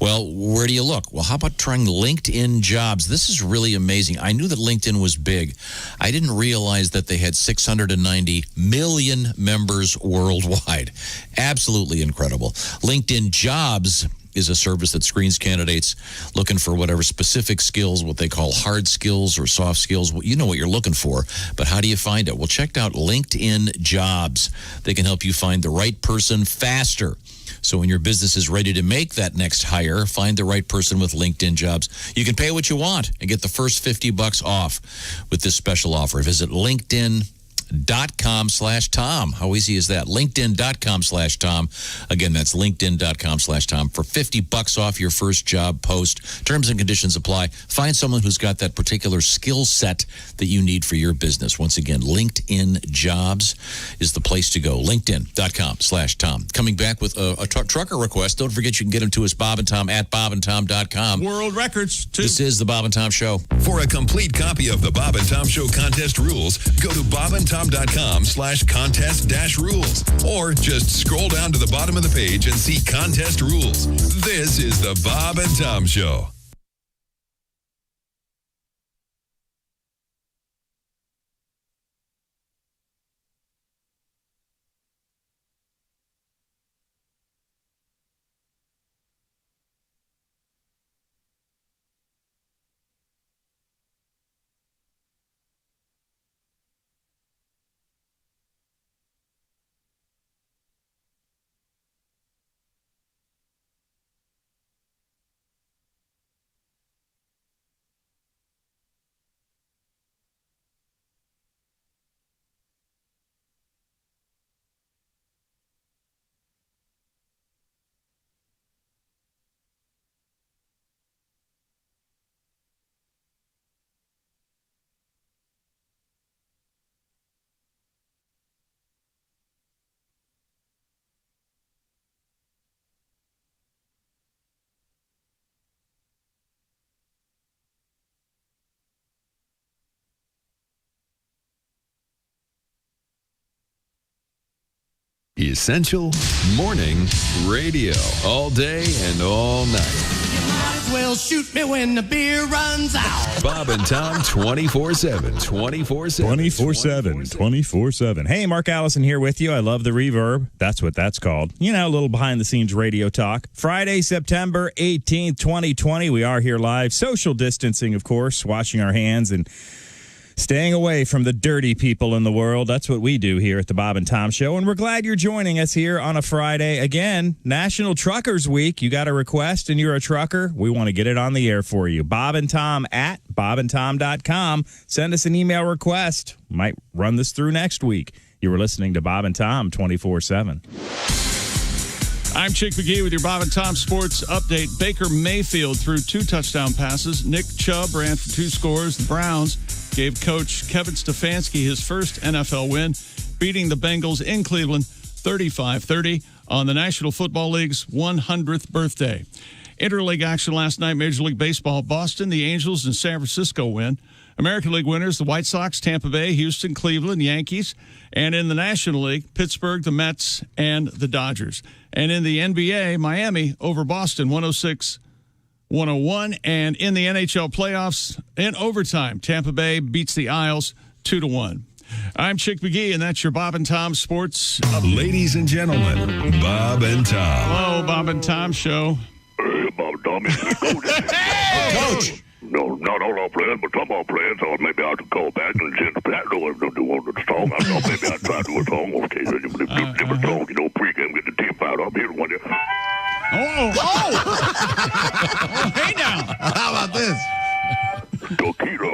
well, where do you look? Well, how about trying LinkedIn Jobs? This is really amazing. I knew that LinkedIn was big. I didn't realize that they had 690 million members worldwide. Absolutely incredible. LinkedIn Jobs is a service that screens candidates looking for whatever specific skills, what they call hard skills or soft skills. You know what you're looking for, but how do you find it? Well, check out LinkedIn Jobs. They can help you find the right person faster. So when your business is ready to make that next hire, find the right person with LinkedIn Jobs. You can pay what you want and get the first $50 off with this special offer. Visit LinkedIn.com/Tom. How easy is that? LinkedIn.com/Tom. Again, that's LinkedIn.com/Tom for $50 off your first job post. Terms and conditions apply. Find someone who's got that particular skill set that you need for your business. Once again, LinkedIn Jobs is the place to go. LinkedIn.com/Tom. Coming back with a trucker request. Don't forget you can get them to us, Bob and Tom at bobandtom.com. World records, too. This is the Bob and Tom Show. For a complete copy of the Bob and Tom Show contest rules, go to bobandtom.com/contest-rules. Or just scroll down to the bottom of the page and see contest rules. This is the Bob and Tom Show. Essential Morning Radio. All day and all night. Might as well shoot me when the beer runs out. Bob and Tom 24/7. 24/7. 24/7. Hey, Mark Allison here with you. I love the reverb. That's what that's called. You know, a little behind-the-scenes radio talk. Friday, September 18th, 2020. We are here live. Social distancing, of course, washing our hands and staying away from the dirty people in the world. That's what we do here at the Bob and Tom Show. And we're glad you're joining us here on a Friday. Again, National Truckers Week. You got a request and you're a trucker. We want to get it on the air for you. Bob and Tom at bobandtom.com. Send us an email request. Might run this through next week. You were listening to Bob and Tom 24/7. I'm Chick McGee with your Bob and Tom Sports Update. Baker Mayfield threw 2 touchdown passes. Nick Chubb ran for 2 scores. The Browns gave coach Kevin Stefanski his first NFL win, beating the Bengals in Cleveland 35-30 on the National Football League's 100th birthday. Interleague action last night, Major League Baseball, Boston, the Angels, and San Francisco win. American League winners, the White Sox, Tampa Bay, Houston, Cleveland, Yankees. And in the National League, Pittsburgh, the Mets, and the Dodgers. And in the NBA, Miami over Boston, 106-101. And in the NHL playoffs, in overtime, Tampa Bay beats the Isles 2-1. I'm Chick McGee, and that's your Bob and Tom Sports Update. Ladies and gentlemen, Bob and Tom. Hello, Bob and Tom Show. Hey, Bob and Tom. Hey! Coach! No, not all our players, but some of our players. Or maybe I should call back and send that. No, I don't do one of the song. I know maybe I'll try to do a song. Okay, different song. You know, pregame, get the team fired up here one day. Oh, hey now. How about this? Tequila.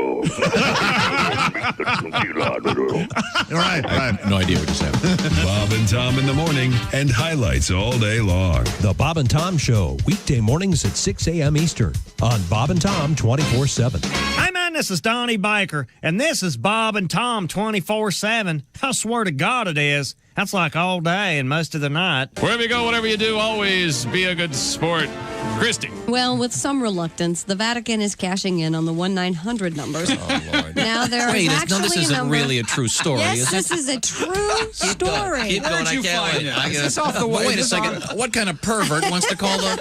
All right. I have no idea what just happened. Bob and Tom in the morning and highlights all day long. The Bob and Tom Show, weekday mornings at 6 a.m. Eastern on Bob and Tom 24/7. Hey, man, this is Donnie Baker, and this is Bob and Tom 24/7. I swear to God it is. That's like all day and most of the night. Wherever you go, whatever you do, always be a good sport. Christy. Well, with some reluctance, the Vatican is cashing in on the 1-900 numbers. Oh, Lord. Now there is actually this isn't a number. really a true story, Yes, is it? this is a true story. Keep going. I can't wait. Is this off the way? Wait a second. What kind of pervert wants to call the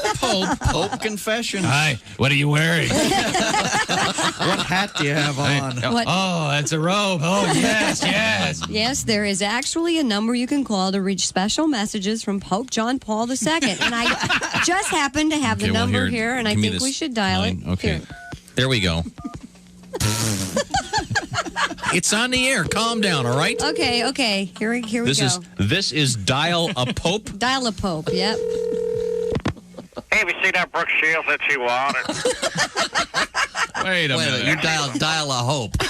Pope confession? Hi. What are you wearing? What hat do you have on? What? Oh, that's a robe. Oh, yes. Yes, there is actually a number you can call to reach special messages from Pope John Paul II. And I just happen to have the number here, and I think we should dial it. Okay. Here. There we go. It's on the air. Calm down, all right? Okay. Here we go. This is Dial a Pope? Dial a Pope, yep. Hey, have you seen that Brooke Shields that she wanted? Wait a minute. You dial a hope.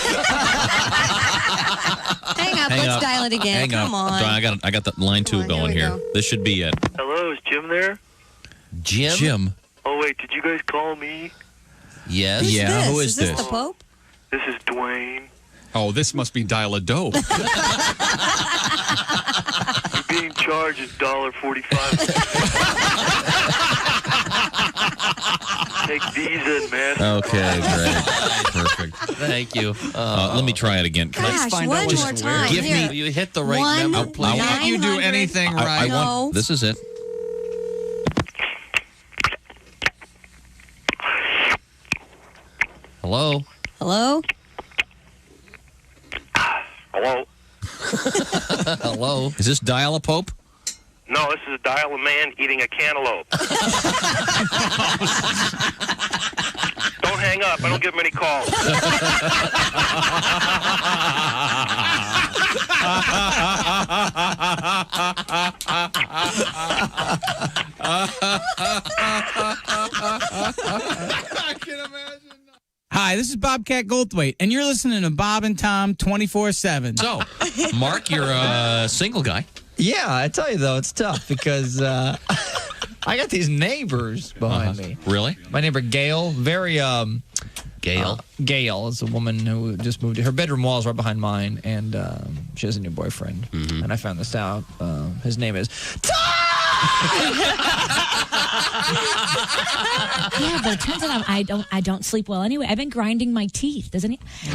Hang up. Let's dial it again. Come on. I got the line 2 going here. This should be it. Hello, is Jim there? Jim? Oh, wait, did you guys call me? Yes. Who's Yeah, this? who Is this the Pope? This is Dwayne. Oh, this must be Dial a Dope. Being charged is $1.45. Take Visa and MasterCard. Okay, great. Perfect. Thank you. Let me try it again. Gosh, one more time. Give Here. me. You hit the right number, please. Can't you do anything right? No. This is it. Hello? Hello? Hello? Hello? Is this Dial a Pope? No, this is Dial a Man eating a cantaloupe. Don't hang up. I don't give him any calls. I can imagine. Hi, this is Bobcat Goldthwait, and you're listening to Bob and Tom 24/7. So, Mark, you're a single guy. Yeah, I tell you, though, it's tough because I got these neighbors behind me. Really? My neighbor, Gail, very... Gail? Gail is a woman who just moved. Her bedroom wall is right behind mine, and she has a new boyfriend. And I found this out. His name is Tom! Yeah, but it turns out I don't sleep well anyway. I've been grinding my teeth.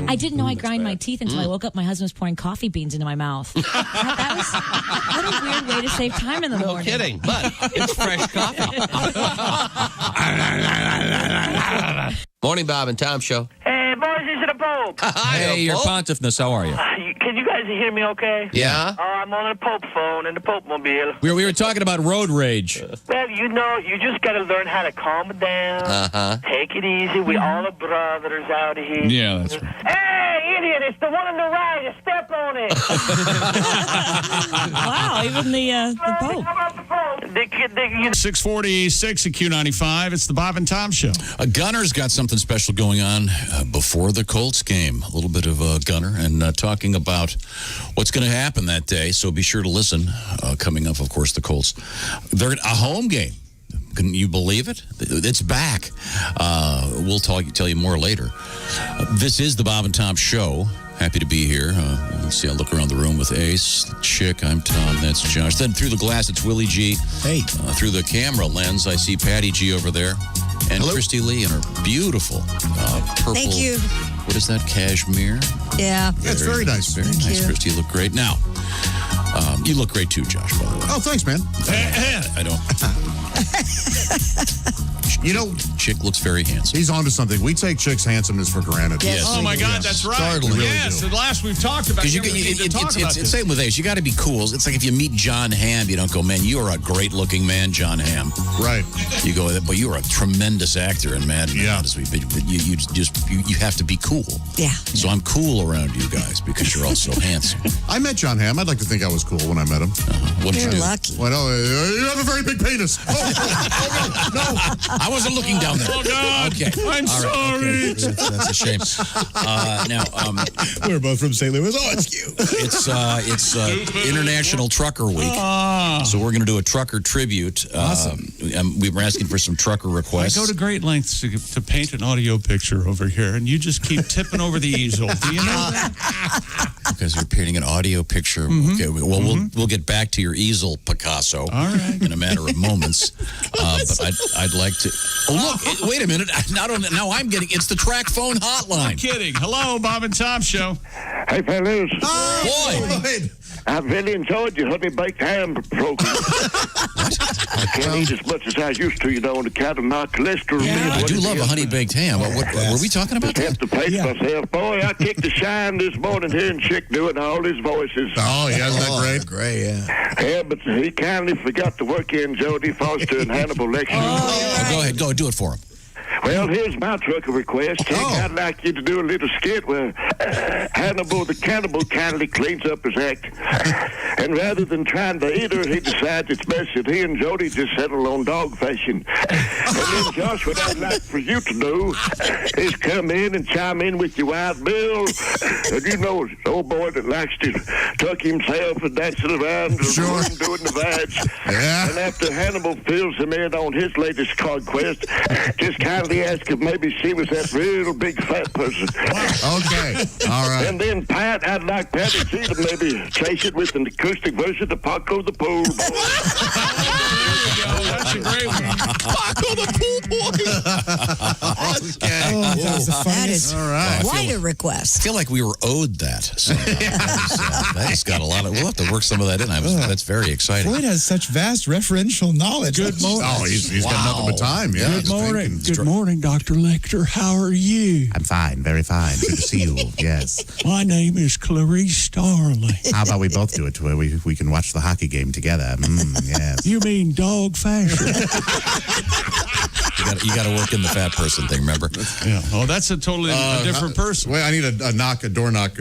I didn't know I grind my teeth until I woke up. My husband was pouring coffee beans into my mouth. What a weird way to save time in the morning. No kidding, but it's fresh coffee. Morning, Bob and Tom Show. Hey, boys, this is the Pope. Hey, your pontiffness, how are you? Can you guys hear me okay? Yeah. Oh, I'm on the Pope phone in the Pope mobile. We were talking about road rage. Well, you just got to learn how to calm it down. Uh-huh. Take it easy. We all are brothers out here. Yeah, that's right. Hey, idiot, it's the one on the right. You step on it. Wow, even the Pope. 646 at Q95. It's the Bob and Tom Show. Gunner's got something special going on before the Colts game. A little bit of Gunner and talking about what's going to happen that day. So be sure to listen. Coming up, of course, the Colts. They're a home game. Can you believe it? It's back. We'll tell you more later. This is the Bob and Tom Show. Happy to be here. Let's see, I look around the room with Ace, Chick, I'm Tom, that's Josh. Then through the glass, it's Willie G. Hey. Through the camera lens, I see Patty G over there. And Hello. Christy Lee in her beautiful purple. Thank you. What is that, cashmere? Yeah. It's very nice. Very Thank nice, you. Christy. You look great. Now, you look great too, Josh, by the way. Oh, thanks, man. I don't. You know, Chick looks very handsome. he's onto something. We take Chick's handsomeness for granted. Yes. Oh, my God, that's right. Startling. Yes, at last we've talked about it. It's the same with Ace. You got to be cool. It's like if you meet John Hamm, you don't go, man, you are a great-looking man, John Hamm. Right. You go, but you are a tremendous actor in Mad Men. Yeah. But you have to be cool. Yeah. So I'm cool around you guys because you're all so handsome. I met John Hamm. I'd like to think I was cool when I met him. What did You're you do? lucky. Well, you have a very big penis. Oh, no. I wasn't looking down there. Oh, God. Okay. I'm All right. sorry. Okay. That's a shame. Now, We're both from St. Louis. Oh, it's you. it's International Trucker Week. So we're going to do a trucker tribute. Awesome. We were asking for some trucker I requests. go to great lengths to paint an audio picture over here, and you just keep tipping over the easel. Do you know that? Because you're painting an audio picture. Okay. Well, we'll get back to your easel, Picasso. All right. In a matter of moments. But I'd like to. Oh, look! Wait a minute. Now I'm getting. It's the track phone hotline. I'm kidding. Hello, Bob and Tom Show. Hey, fellas. Boy. I've really enjoyed your honey baked ham program. I can't eat as much as I used to, on account of my cholesterol. I do love a honey baked ham. What were we talking about? Have to pace myself. Boy, I kicked the shine this morning hearing Chick doing all his voices. Oh, yeah, isn't that great? Great, yeah. Yeah, but he kindly forgot to work in Jodie Foster and Hannibal Lecter. Go ahead. Go do it for him. Well, here's my trucker request. Chick, I'd like you to do a little skit where Hannibal the cannibal kindly cleans up his act. And rather than trying to eat her, he decides it's best that he and Jody just settle on dog fashion. And then, Josh, what I'd like for you to do is come in and chime in with your wild bill. And this old boy that likes to tuck himself and dancing around the room doing the vibes. Yeah. And after Hannibal fills him in on his latest conquest, just kindly ask if maybe she was that real big fat person. Okay. All right. And then, Pat, I'd like Patty C to maybe chase it with an acoustic version of Paco the Pool Boy. That's a great one. Paco the Pool Boy. Okay. That is All right. quite a I request. feel like we were owed that. That has got a lot of. We'll have to work some of that in. That's very exciting. Floyd has such vast referential knowledge. Good morning. Oh, he's got nothing but time. Yeah. Good morning. Good morning, Dr. Lecter. How are you? I'm fine. Very fine. Good to see you. Yes. My name is Clarice Starling. How about we both do it to where we can watch the hockey game together? Yes. You mean dog fashion? You got to work in the fat person thing, remember? Yeah. Oh, that's a totally different person. Wait, I need a door knock.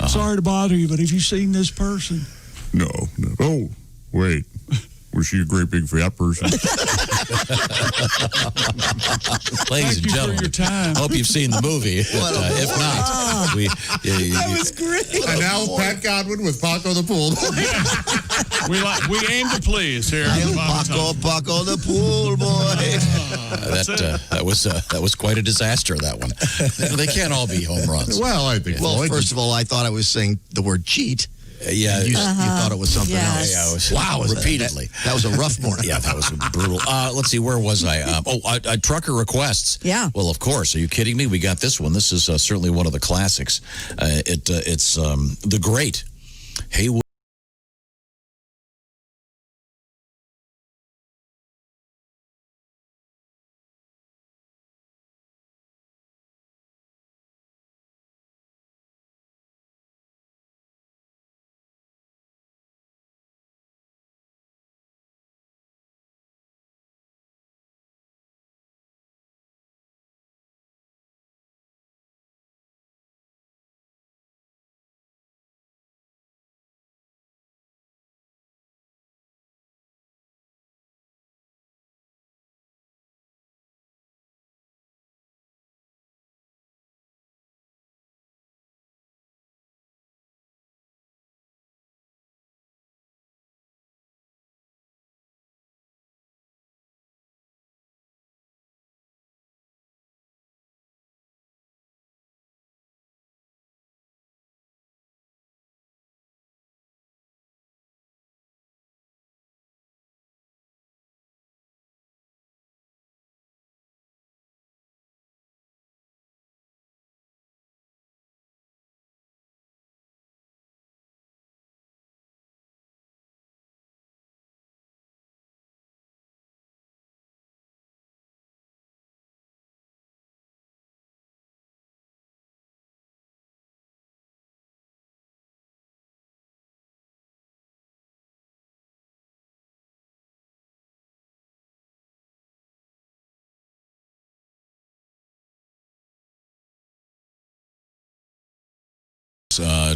Sorry to bother you, but have you seen this person? No. Oh, wait. Was she a great big fat person? Ladies and gentlemen, for your time. hope you've seen the movie. If not, That was great. And now Pat Godwin with Paco the Pool Boy. We aim to please here. Paco the Pool Boy. that was quite a disaster. That one. They can't all be home runs. Well, I think. Well, first of all, I thought I was saying the word cheat. Yeah. You thought it was something else. Yeah, it was, wow. Repeatedly. That was a rough morning. Yeah, that was brutal. Let's see, where was I? Trucker requests. Yeah. Well, of course. Are you kidding me? We got this one. This is certainly one of the classics. It's the great Haywood.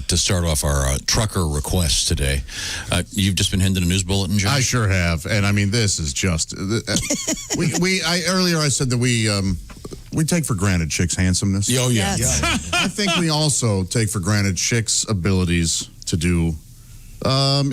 To start off our trucker requests today. You've just been handed a news bulletin, Josh? I sure have. And I mean, this is just, earlier I said that we take for granted Chick's handsomeness. Oh, yeah. Yes. Yeah. I think we also take for granted Chick's abilities to do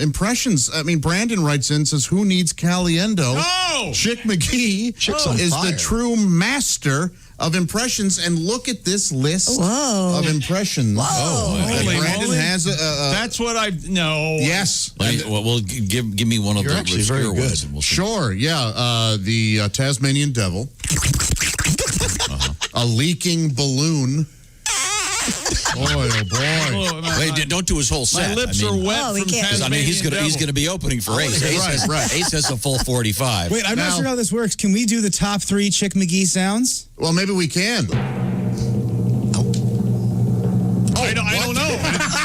impressions. I mean, Brandon writes in and says, who needs Caliendo? Oh! Chick McGee is the true master of impressions, and look at this list of impressions. Holy Brandon moly. has That's what I know. Yes. Well, give me one of the obscure ones. We'll sure, yeah. The Tasmanian Devil. A leaking balloon. Boy, oh boy! Wait, don't do his whole set. My lips are wet from Tasmanian I mean, he's going to be opening for Ace. Ace has a full 45. Wait, I'm not sure how this works. Can we do the top 3 Chick McGee sounds? Well, maybe we can. I don't know.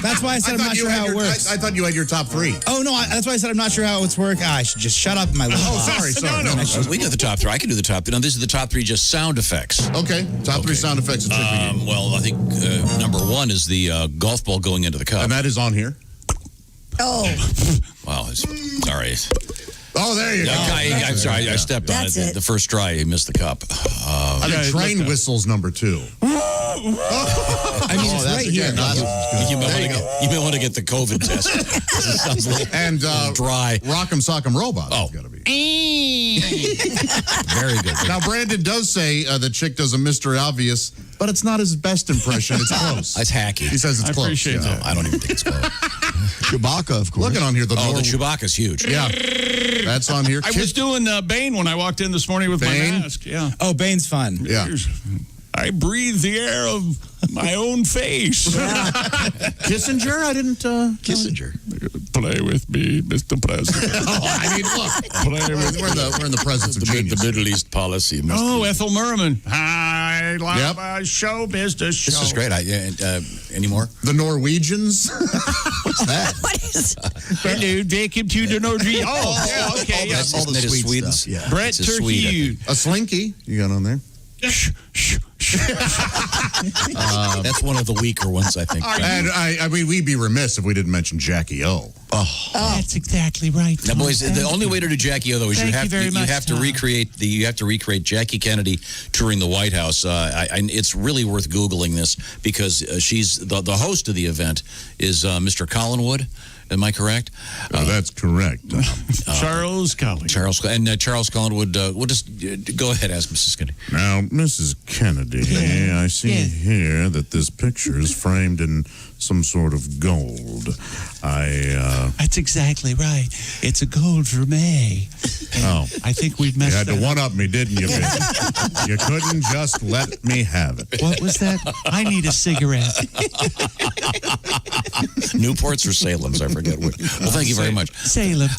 That's why I said I'm not sure how it works. I thought you had your top 3. Oh, no, that's why I said I'm not sure how it's work. I should just shut up in my little box. Sorry. We do the top 3. I can do the top 3. Now, these are the top 3 just sound effects. Okay, top 3 sound effects of Chick McGee. Well, I think number 1 is the golf ball going into the cup. And that is on here. Oh. Wow, sorry. Oh, there you go. I'm sorry, I stepped on it. The first try, he missed the cup. Train whistles number 2. I mean, it's right here. You may want to get the COVID test. It sounds and dry. Rock'em Sock'em Robot. Oh, gotta be. Very good. Now, Brandon does say that Chick does a Mr. Obvious, but it's not his best impression. It's close. It's hacky. He says it's close. I appreciate that. No, I don't even think it's close. Chewbacca, of course. Looking on here, the Chewbacca's huge. Yeah, that's on here. I was doing Bane when I walked in this morning with my mask. Yeah. Oh, Bane's fun. Yeah. I breathe the air of my own face. Kissinger? I didn't... Kissinger. Play with me, Mr. President. I mean, look. We're in the presence of genius. The Middle East policy. Ethel Merman. I love a show business show. This is great. Any more? The Norwegians? What's that? What is... Hello, welcome to the Norwegians. Oh, yeah, okay. Yeah. All the sweet stuff. Yeah. Brett Turkey. A Slinky you got on there. That's one of the weaker ones, I think. And I mean, we'd be remiss if we didn't mention Jackie O. Oh, that's exactly right. Now, boys, the only way to do Jackie O, though, is you have to Tom. recreate Jackie Kennedy touring the White House. It's really worth Googling this because she's the host of the event is Mr. Collinwood. Am I correct? That's correct. Charles Collins. Charles Collins would. We'll just go ahead, ask Mrs. Kennedy. Now, Mrs. Kennedy, I see here that this picture is framed in some sort of gold. That's exactly right. It's a gold vermeil. Oh. I think we've messed You had to up. one-up me, didn't you, Vince? You couldn't just let me have it. What was that? I need a cigarette. Newports or Salem's, I forget which. Well, thank you very much. Salem.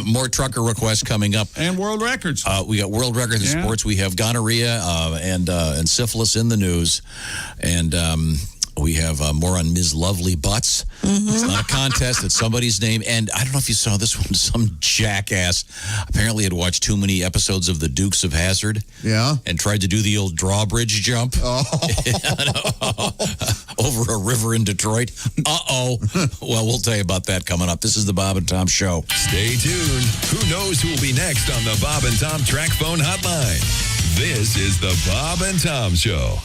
More trucker requests coming up. And world records. We got world records in sports. We have gonorrhea and syphilis in the news. And we have more on Ms. Lovely Butts. It's not a contest. It's somebody's name. And I don't know if you saw this one. Some jackass apparently had watched too many episodes of The Dukes of Hazzard. Yeah. And tried to do the old drawbridge jump. Over a river in Detroit. Well, we'll tell you about that coming up. This is the Bob and Tom Show. Stay tuned. Who knows who will be next on the Bob and Tom Track Phone Hotline? This is the Bob and Tom Show.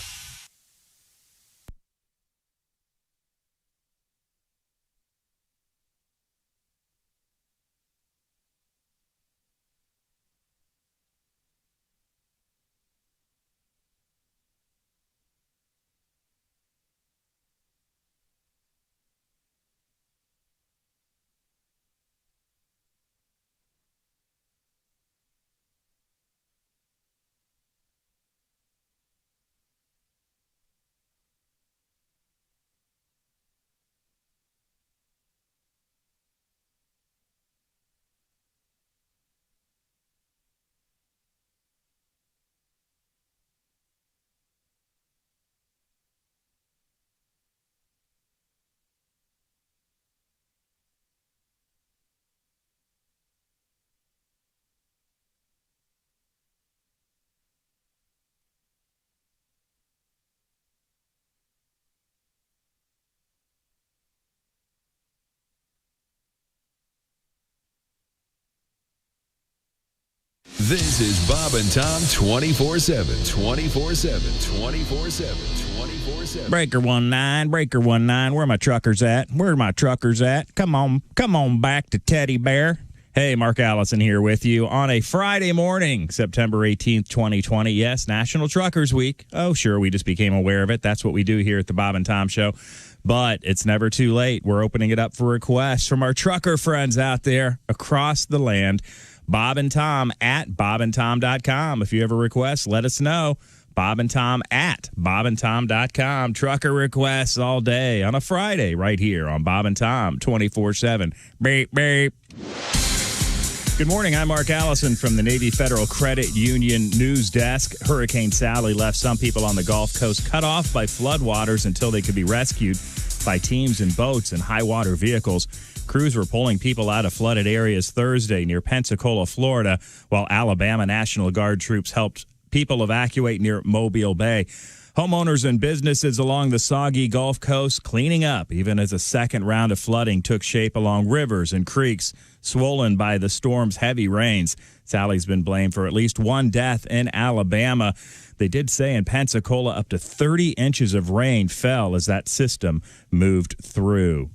This is Bob and Tom 24/7, 24/7, 24/7, 24/7. Breaker 19, Breaker 19. Where are my truckers at? Where are my truckers at? Come on back to Teddy Bear. Hey, Mark Allison here with you on a Friday morning, September 18th, 2020. Yes, National Truckers Week. Oh, sure, we just became aware of it. That's what we do here at the Bob and Tom Show. But it's never too late. We're opening it up for requests from our trucker friends out there across the land. Bob and Tom at bobandtom.com. If you have a request, let us know. Bob and Tom at bobandtom.com. Trucker requests all day on a Friday right here on Bob and Tom 24/7. Beep, beep. Good morning. I'm Mark Allison from the Navy Federal Credit Union News Desk. Hurricane Sally left some people on the Gulf Coast cut off by floodwaters until they could be rescued by teams in boats and high water vehicles. Crews were pulling people out of flooded areas Thursday near Pensacola, Florida, while Alabama National Guard troops helped people evacuate near Mobile Bay. Homeowners and businesses along the soggy Gulf Coast cleaning up, even as a second round of flooding took shape along rivers and creeks swollen by the storm's heavy rains. Sally's been blamed for at least one death in Alabama. They did say in Pensacola up to 30 inches of rain fell as that system moved through.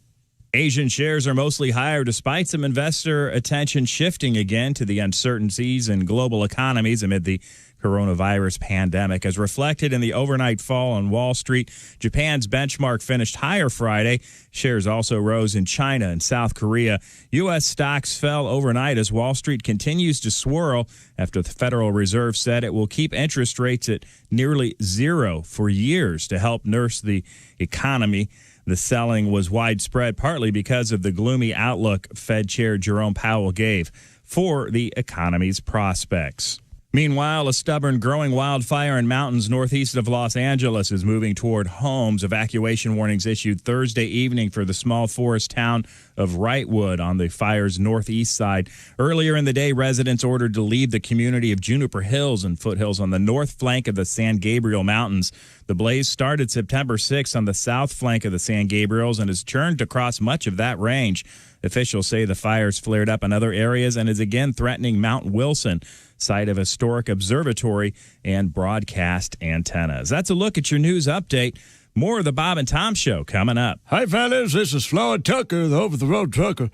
Asian shares are mostly higher despite some investor attention shifting again to the uncertainties in global economies amid the coronavirus pandemic. As reflected in the overnight fall on Wall Street, Japan's benchmark finished higher Friday. Shares also rose in China and South Korea. U.S. stocks fell overnight as Wall Street continues to swirl after the Federal Reserve said it will keep interest rates at nearly zero for years to help nurse the economy. The selling was widespread, partly because of the gloomy outlook Fed Chair Jerome Powell gave for the economy's prospects. Meanwhile, a stubborn growing wildfire in mountains northeast of Los Angeles is moving toward homes. Evacuation warnings issued Thursday evening for the small forest town of Wrightwood on the fire's northeast side. Earlier in the day, residents ordered to leave the community of Juniper Hills and foothills on the north flank of the San Gabriel Mountains. The blaze started September 6th on the south flank of the San Gabriels and has churned across much of that range. Officials say the fire's flared up in other areas and is again threatening Mount Wilson, site of historic observatory and broadcast antennas. That's a look at your news update. More of the Bob and Tom Show coming up. Hi, fellas. This is Floyd Tucker, the over-the-road trucker.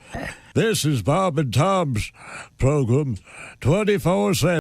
This is Bob and Tom's program, 24/7.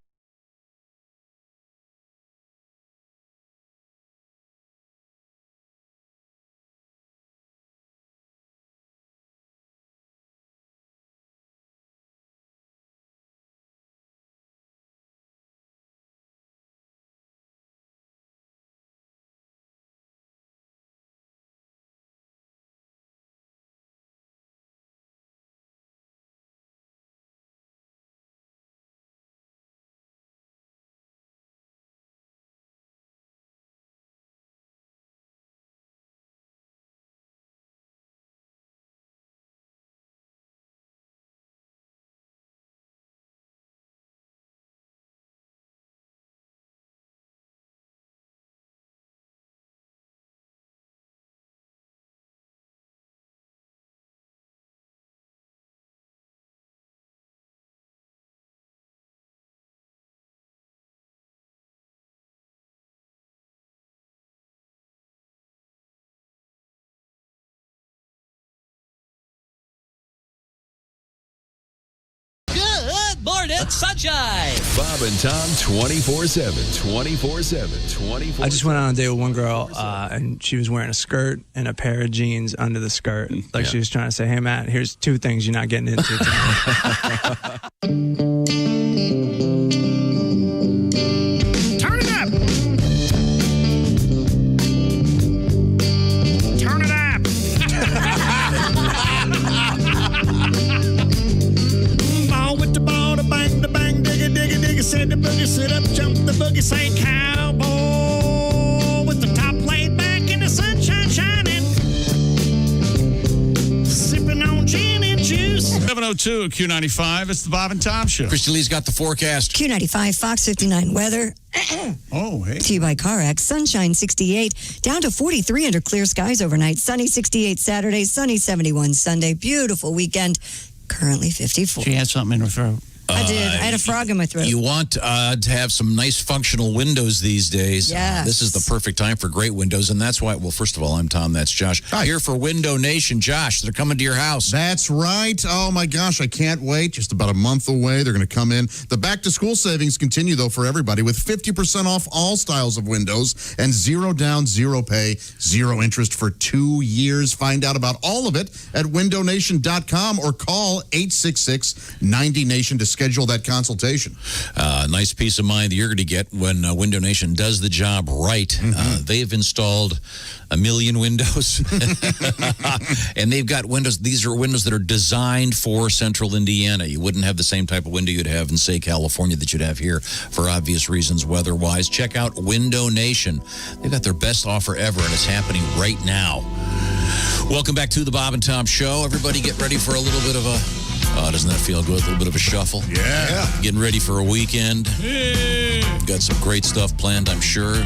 Jive. Bob and Tom 24/7. 24/7. I just went on a date with one girl, and she was wearing a skirt and a pair of jeans under the skirt. Like she was trying to say, hey, Matt, here's 2 things you're not getting into tonight. Turn it up. Turn it up. Ball with the ball, the bang, digga, digga, digga, said the boogie, sit up, jump the boogie, say cowboy with the top laid back in the sunshine shining, sipping on gin and juice. 7:02 at Q95. It's the Bob and Tom Show. Christy Lee's got the forecast. Q95, Fox 59 weather. Oh, hey. To you by CarX. Sunshine 68, down to 43 under clear skies overnight. Sunny 68 Saturday, sunny 71 Sunday. Beautiful weekend. Currently 54. She had something in her throat. I did. I had a frog in my throat. You want to have some nice functional windows these days. Yes. This is the perfect time for great windows, and that's why, well, first of all, I'm Tom, that's Josh. Hi. Here for Window Nation. Josh, they're coming to your house. That's right. Oh, my gosh, I can't wait. Just about a month away. They're going to come in. The back-to-school savings continue, though, for everybody with 50% off all styles of windows and 0 down, 0 pay, 0 interest for 2 years. Find out about all of it at windownation.com or call 866-90-NATION to schedule that consultation. Nice peace of mind that you're going to get when Window Nation does the job right. They've installed 1 million windows, and they've got windows. These are windows that are designed for Central Indiana. You wouldn't have the same type of window you'd have in, say, California that you'd have here for obvious reasons, weather-wise. Check out Window Nation. They've got their best offer ever, and it's happening right now. Welcome back to the Bob and Tom Show. Everybody get ready for a little bit of a... doesn't that feel good? A little bit of a shuffle. Yeah. Getting ready for a weekend. Got some great stuff planned, I'm sure.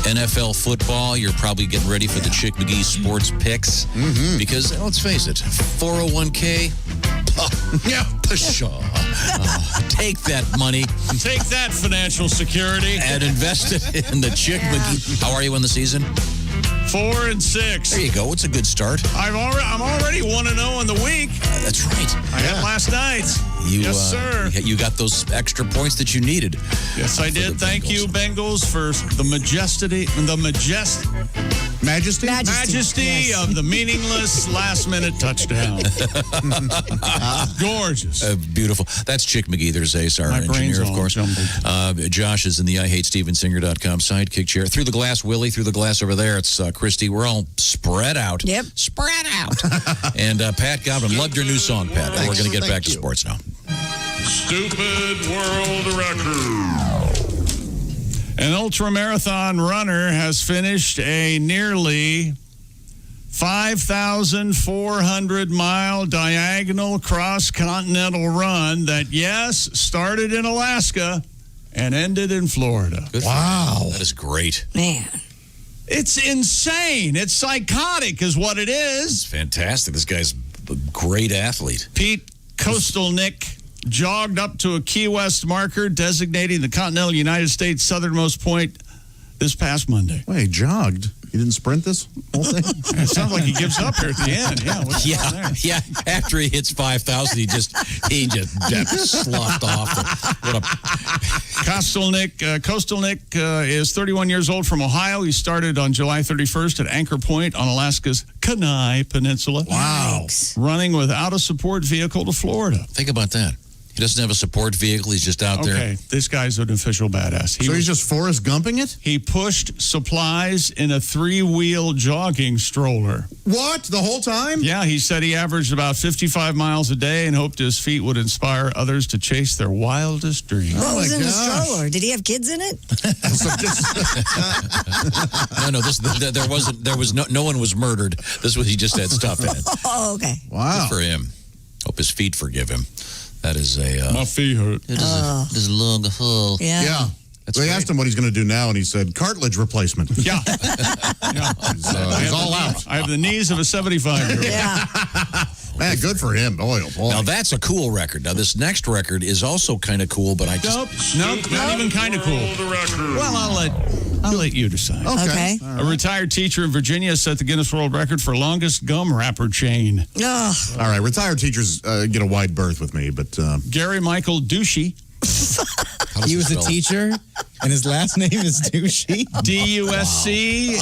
NFL football. You're probably getting ready for the Chick McGee sports picks. Because, let's face it, 401k. Yeah. Pshaw. Take that money. Take that financial security. And invest it in the Chick McGee. How are you in the season? 4-6. There you go. It's a good start. I'm already 1-0 in the week. That's right. I had last night. Yes, sir. You got those extra points that you needed. Yes, I did. Thank you, Bengals, for the majesty Yes. of the meaningless last-minute touchdown. Gorgeous. Beautiful. That's Chick McGee. There's Ace, our My brain's engineer, of all course. jumbled. Josh is in the IHateStevensinger.com sidekick chair. Through the glass, Willie. Through the glass over there, it's Christy. We're all spread out. Yep. Spread out. And Pat Godwin, loved your new song, Pat. And we're going to get back to sports now. Stupid world record. An ultramarathon runner has finished a nearly 5,400-mile diagonal cross-continental run that, yes, started in Alaska and ended in Florida. Wow. That is great. Man. It's insane. It's psychotic is what it is. It's fantastic. This guy's a great athlete. Pete Kostelnick jogged up to a Key West marker designating the continental United States' southernmost point this past Monday. Wait, he jogged? He didn't sprint this whole thing? It sounds like he gives up here at the end. Yeah, what's going on there? Yeah. After he hits 5,000, he just sloughed off. Kostelnick is 31 years old from Ohio. He started on July 31st at Anchor Point on Alaska's Kenai Peninsula. Wow. Running without a support vehicle to Florida. Think about that. He doesn't have a support vehicle. He's just out there. Okay, this guy's an official badass. He's just Forrest Gumping it? He pushed supplies in a 3-wheel jogging stroller. What? The whole time? Yeah, he said he averaged about 55 miles a day and hoped his feet would inspire others to chase their wildest dreams. What was in the stroller? Did he have kids in it? No one was murdered. He just had stuff in it. Oh, okay. Wow. Good for him. Hope his feet forgive him. That is my feet hurt. It is a long hole. Yeah. They asked him what he's going to do now, and he said, cartilage replacement. Yeah. He's all out. I have the knees of a 75-year-old. Yeah. Man, good for him. Boy, oh boy. Now, that's a cool record. Now, this next record is also kind of cool, but I just... Nope, not even kind of cool. Well, I'll let you decide. Okay. A retired teacher in Virginia set the Guinness World Record for longest gum wrapper chain. Oh. All right, retired teachers get a wide berth with me, but... Gary Michael Ducey He was a teacher, and his last name is Douchey. D-U-S-C-H-I.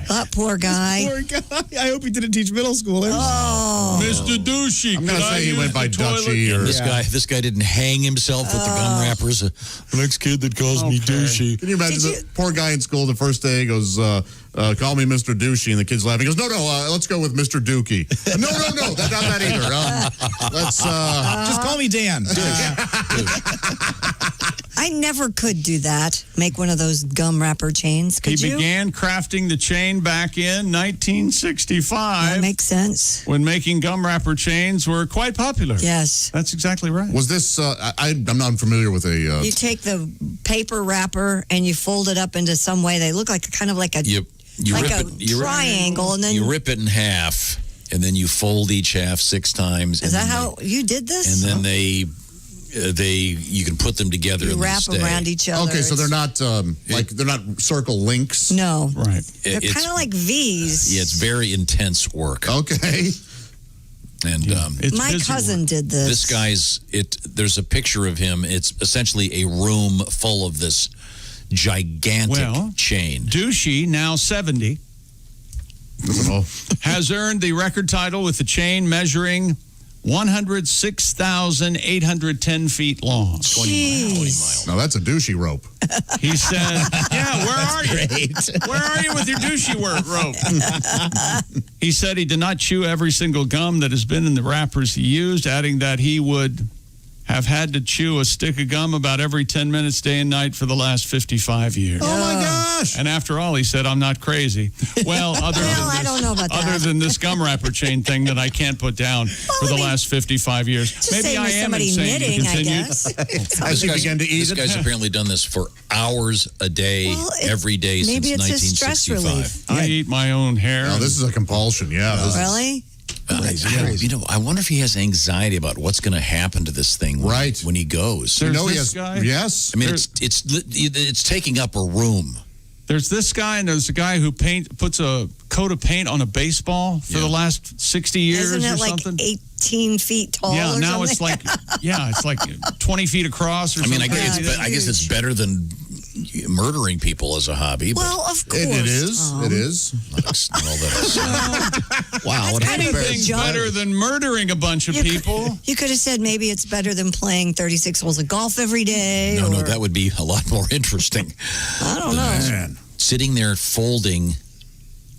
That poor guy. Poor guy. I hope he didn't teach middle schoolers. Oh. Mr. Douchey. I'm going to say he went by Dutchy. Or... This guy didn't hang himself with the gum wrappers. The next kid that calls me Douchey. Can you imagine the poor guy in school the first day goes, call me Mr. Douchey, and the kid's laughing. He goes, no, let's go with Mr. Dookie. No, that's not that either. Let's just call me Dan. I never could do that. Make one of those gum wrapper chains. Could he you? began crafting the chain back in 1965. That makes sense. When making gum wrapper chains were quite popular. Yes. That's exactly right. Was this, I'm not familiar with a... You take the paper wrapper and you fold it up into some way. They look like kind of like a triangle. And then you rip it in half, and then you fold each half 6 times. Is that how you did this? And then you can put them together. You and wrap them around each other. Okay, so they're not they're not circle links. No, right? They're kind of like V's. Yeah, it's very intense work. Okay, and my cousin did this. This guy's There's a picture of him. It's essentially a room full of this gigantic chain. Douchey, now 70, has earned the record title with the chain measuring 106,810 feet long. 20 miles. Now that's a douchey rope. He said, where are you? Where are you with your douchey rope? He said he did not chew every single gum that has been in the wrappers he used, adding that he would have had to chew a stick of gum about every 10 minutes, day and night, for the last 55 years. Oh, my gosh. And after all, he said, I'm not crazy. Well, I don't know about that. Other than this gum wrapper chain thing that I can't put down for the last 55 years. Maybe I am insane to continue. This guy's apparently done this for hours a day, every day since 1965. I eat my own hair. No, this is a compulsion, Really? I wonder if he has anxiety about what's going to happen to this thing when he goes. Guy. Yes. I mean, it's taking up a room. There's this guy, and there's a guy who puts a coat of paint on a baseball for the last 60 years Isn't it or like something. 18 feet tall? Yeah, or now something? it's like 20 feet across or something. I guess it's better than murdering people as a hobby. Well, of course. It is. It is. Wow. What anything's better than murdering a bunch of people. You could have said maybe it's better than playing 36 holes of golf every day. No, that would be a lot more interesting. I don't know. Man. Sitting there folding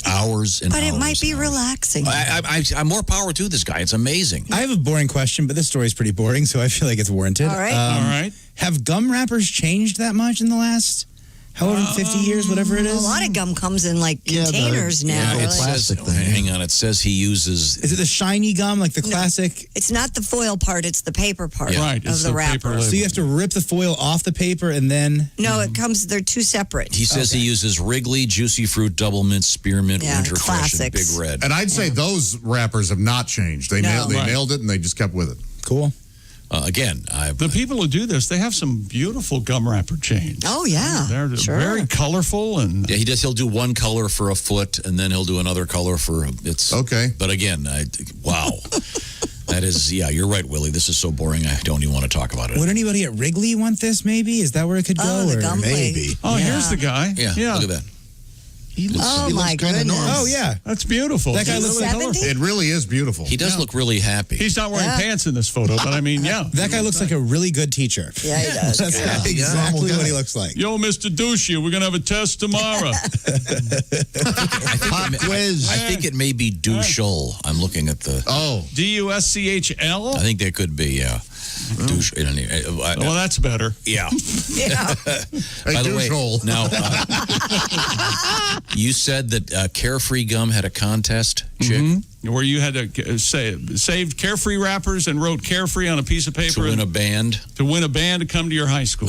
hours and But hours it might be relaxing. I'm more power to this guy. It's amazing. I have a boring question, but this story is pretty boring, so I feel like it's warranted. All right. All right. Have gum wrappers changed that much in the last however 50 years, whatever it is? A lot of gum comes in like containers now. It plastic thing. Hang on. It says he uses... Is it the shiny gum, like the classic? It's not the foil part, it's the paper part Right, of the wrapper. So you have to rip the foil off the paper and then... No, they're two separate. He says he uses Wrigley, Juicy Fruit, Double Mint, Spearmint, Winter Fresh, and Big Red. And I'd say those wrappers have not changed. They nailed it, and they just kept with it. Cool. The people who do this, they have some beautiful gum wrapper chains. Oh, yeah. They're very colorful. And He'll do one color for a foot, and then he'll do another color for... Okay. But again, wow. That is, you're right, Willie. This is so boring, I don't even want to talk about it. Would anybody at Wrigley want this, maybe? Is that where it could go? The gum maybe. Here's the guy. Yeah, look at that. He looks my goodness. normal. Oh, yeah. That's beautiful. That guy looks like It really is beautiful. He does look really happy. He's not wearing pants in this photo, but I mean, That guy looks like a really good teacher. Yeah, he does. That's exactly what he looks like. Yo, Mr. Douchey, we're going to have a test tomorrow. I think it may be Douchel. I'm looking at the... D-U-S-C-H-L? I think that could be, Douche. Well, that's better. Yeah. By the way, now, you said that Carefree Gum had a contest, Chick? Where you had to saved Carefree wrappers and wrote Carefree on a piece of paper. To win a band. To win a band to come to your high school.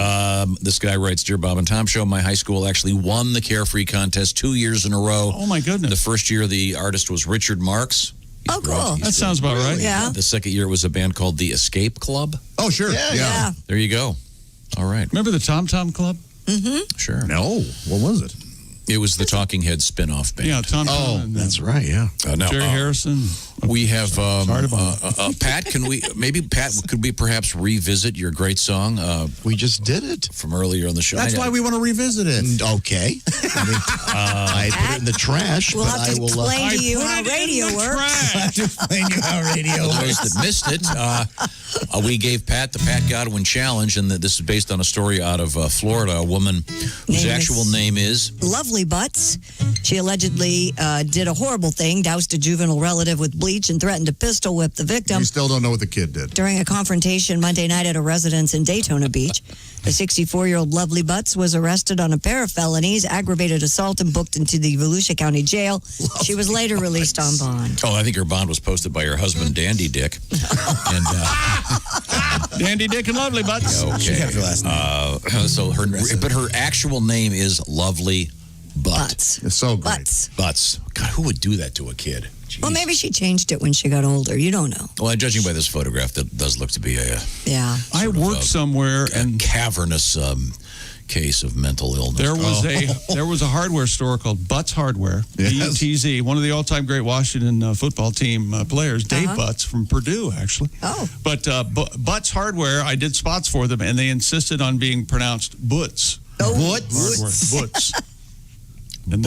This guy writes, Dear Bob and Tom Show, my high school actually won the Carefree contest 2 years in a row. Oh, my goodness. The first year, the artist was Richard Marx. Oh, cool. That sounds about right. Yeah. The second year was a band called the Escape Club. Oh, sure. Yeah. There you go. All right. Remember the Tom Tom Club? Mm-hmm. Sure. No. What was it? It was the Talking Heads spin-off band. Yeah, Tom. That's right. Yeah. Now, Jerry Harrison. We have Pat. Could we perhaps revisit your great song? We just did it from earlier on the show. That's why we want to revisit it. Okay. I put it in the trash. We'll have to explain to you how radio works. I'll have to explain to you how radio For works. those that missed it, we gave Pat the Pat Godwin Challenge, and this is based on a story out of Florida. A woman whose actual name is Lovely Butts. She allegedly did a horrible thing, doused a juvenile relative with bleach and threatened to pistol whip the victim. You still don't know what the kid did. During a confrontation Monday night at a residence in Daytona Beach, the 64-year-old Lovely Butts was arrested on a pair of felonies, aggravated assault, and booked into the Volusia County Jail. She was later released on bond. Oh, I think her bond was posted by her husband, Dandy Dick. And Dandy Dick and Lovely Butts. Okay. She kept her last name. But her actual name is Lovely Butts. It's so great. Butts. God, who would do that to a kid? Jeez. Well, maybe she changed it when she got older. You don't know. Well, judging by this photograph, that does look to be a I worked somewhere and cavernous case of mental illness. There was a hardware store called Butts Hardware, BUTZ, one of the all-time great Washington football team players, Dave Butts from Purdue, actually. Oh. But Butts Hardware, I did spots for them, and they insisted on being pronounced Butts. Oh, Butts. And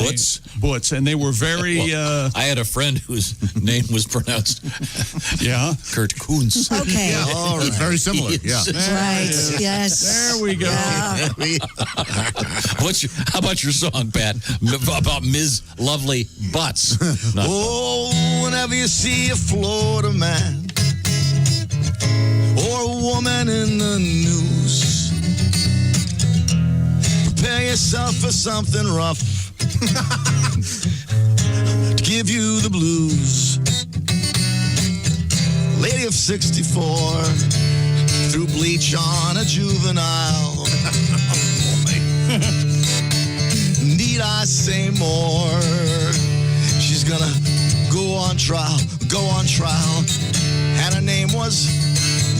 Butts, and they were very. I had a friend whose name was pronounced. Kurt Kuntz. Okay. Yeah, all right. Very similar. Yeah. Right. Yes. There we go. Yeah. How about your song, Pat? About Ms. Lovely Butts. Whenever you see a Florida man or a woman in the news, prepare yourself for something rough to give you the blues. Lady of 64 threw bleach on a juvenile. Need I say more? She's gonna go on trial. And her name was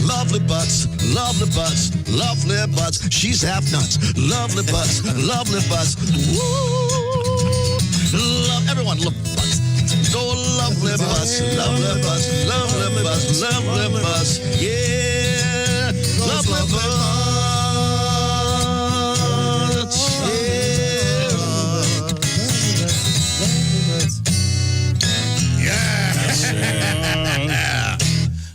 Lovely Butts, Lovely Butts, Lovely Butts. She's half nuts. Lovely Butts, Lovely Butts. Woo! Everyone, love Butts. Oh, Lovely Butts, Lovely Butts, Lovely Butts, Lovely Butts. Yeah, Lovely Butts. Yeah.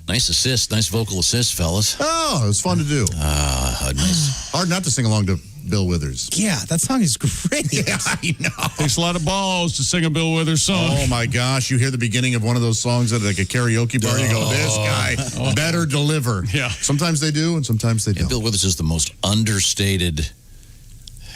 Nice assist, nice vocal assist, fellas. Oh, it was fun to do. Nice. Hard not to sing along to Bill Withers. Yeah, that song is great. Yeah, I know. Takes a lot of balls to sing a Bill Withers song. Oh my gosh, you hear the beginning of one of those songs at like a karaoke bar, you go, this guy better deliver. Yeah. Sometimes they do and sometimes they don't. Bill Withers is the most understated.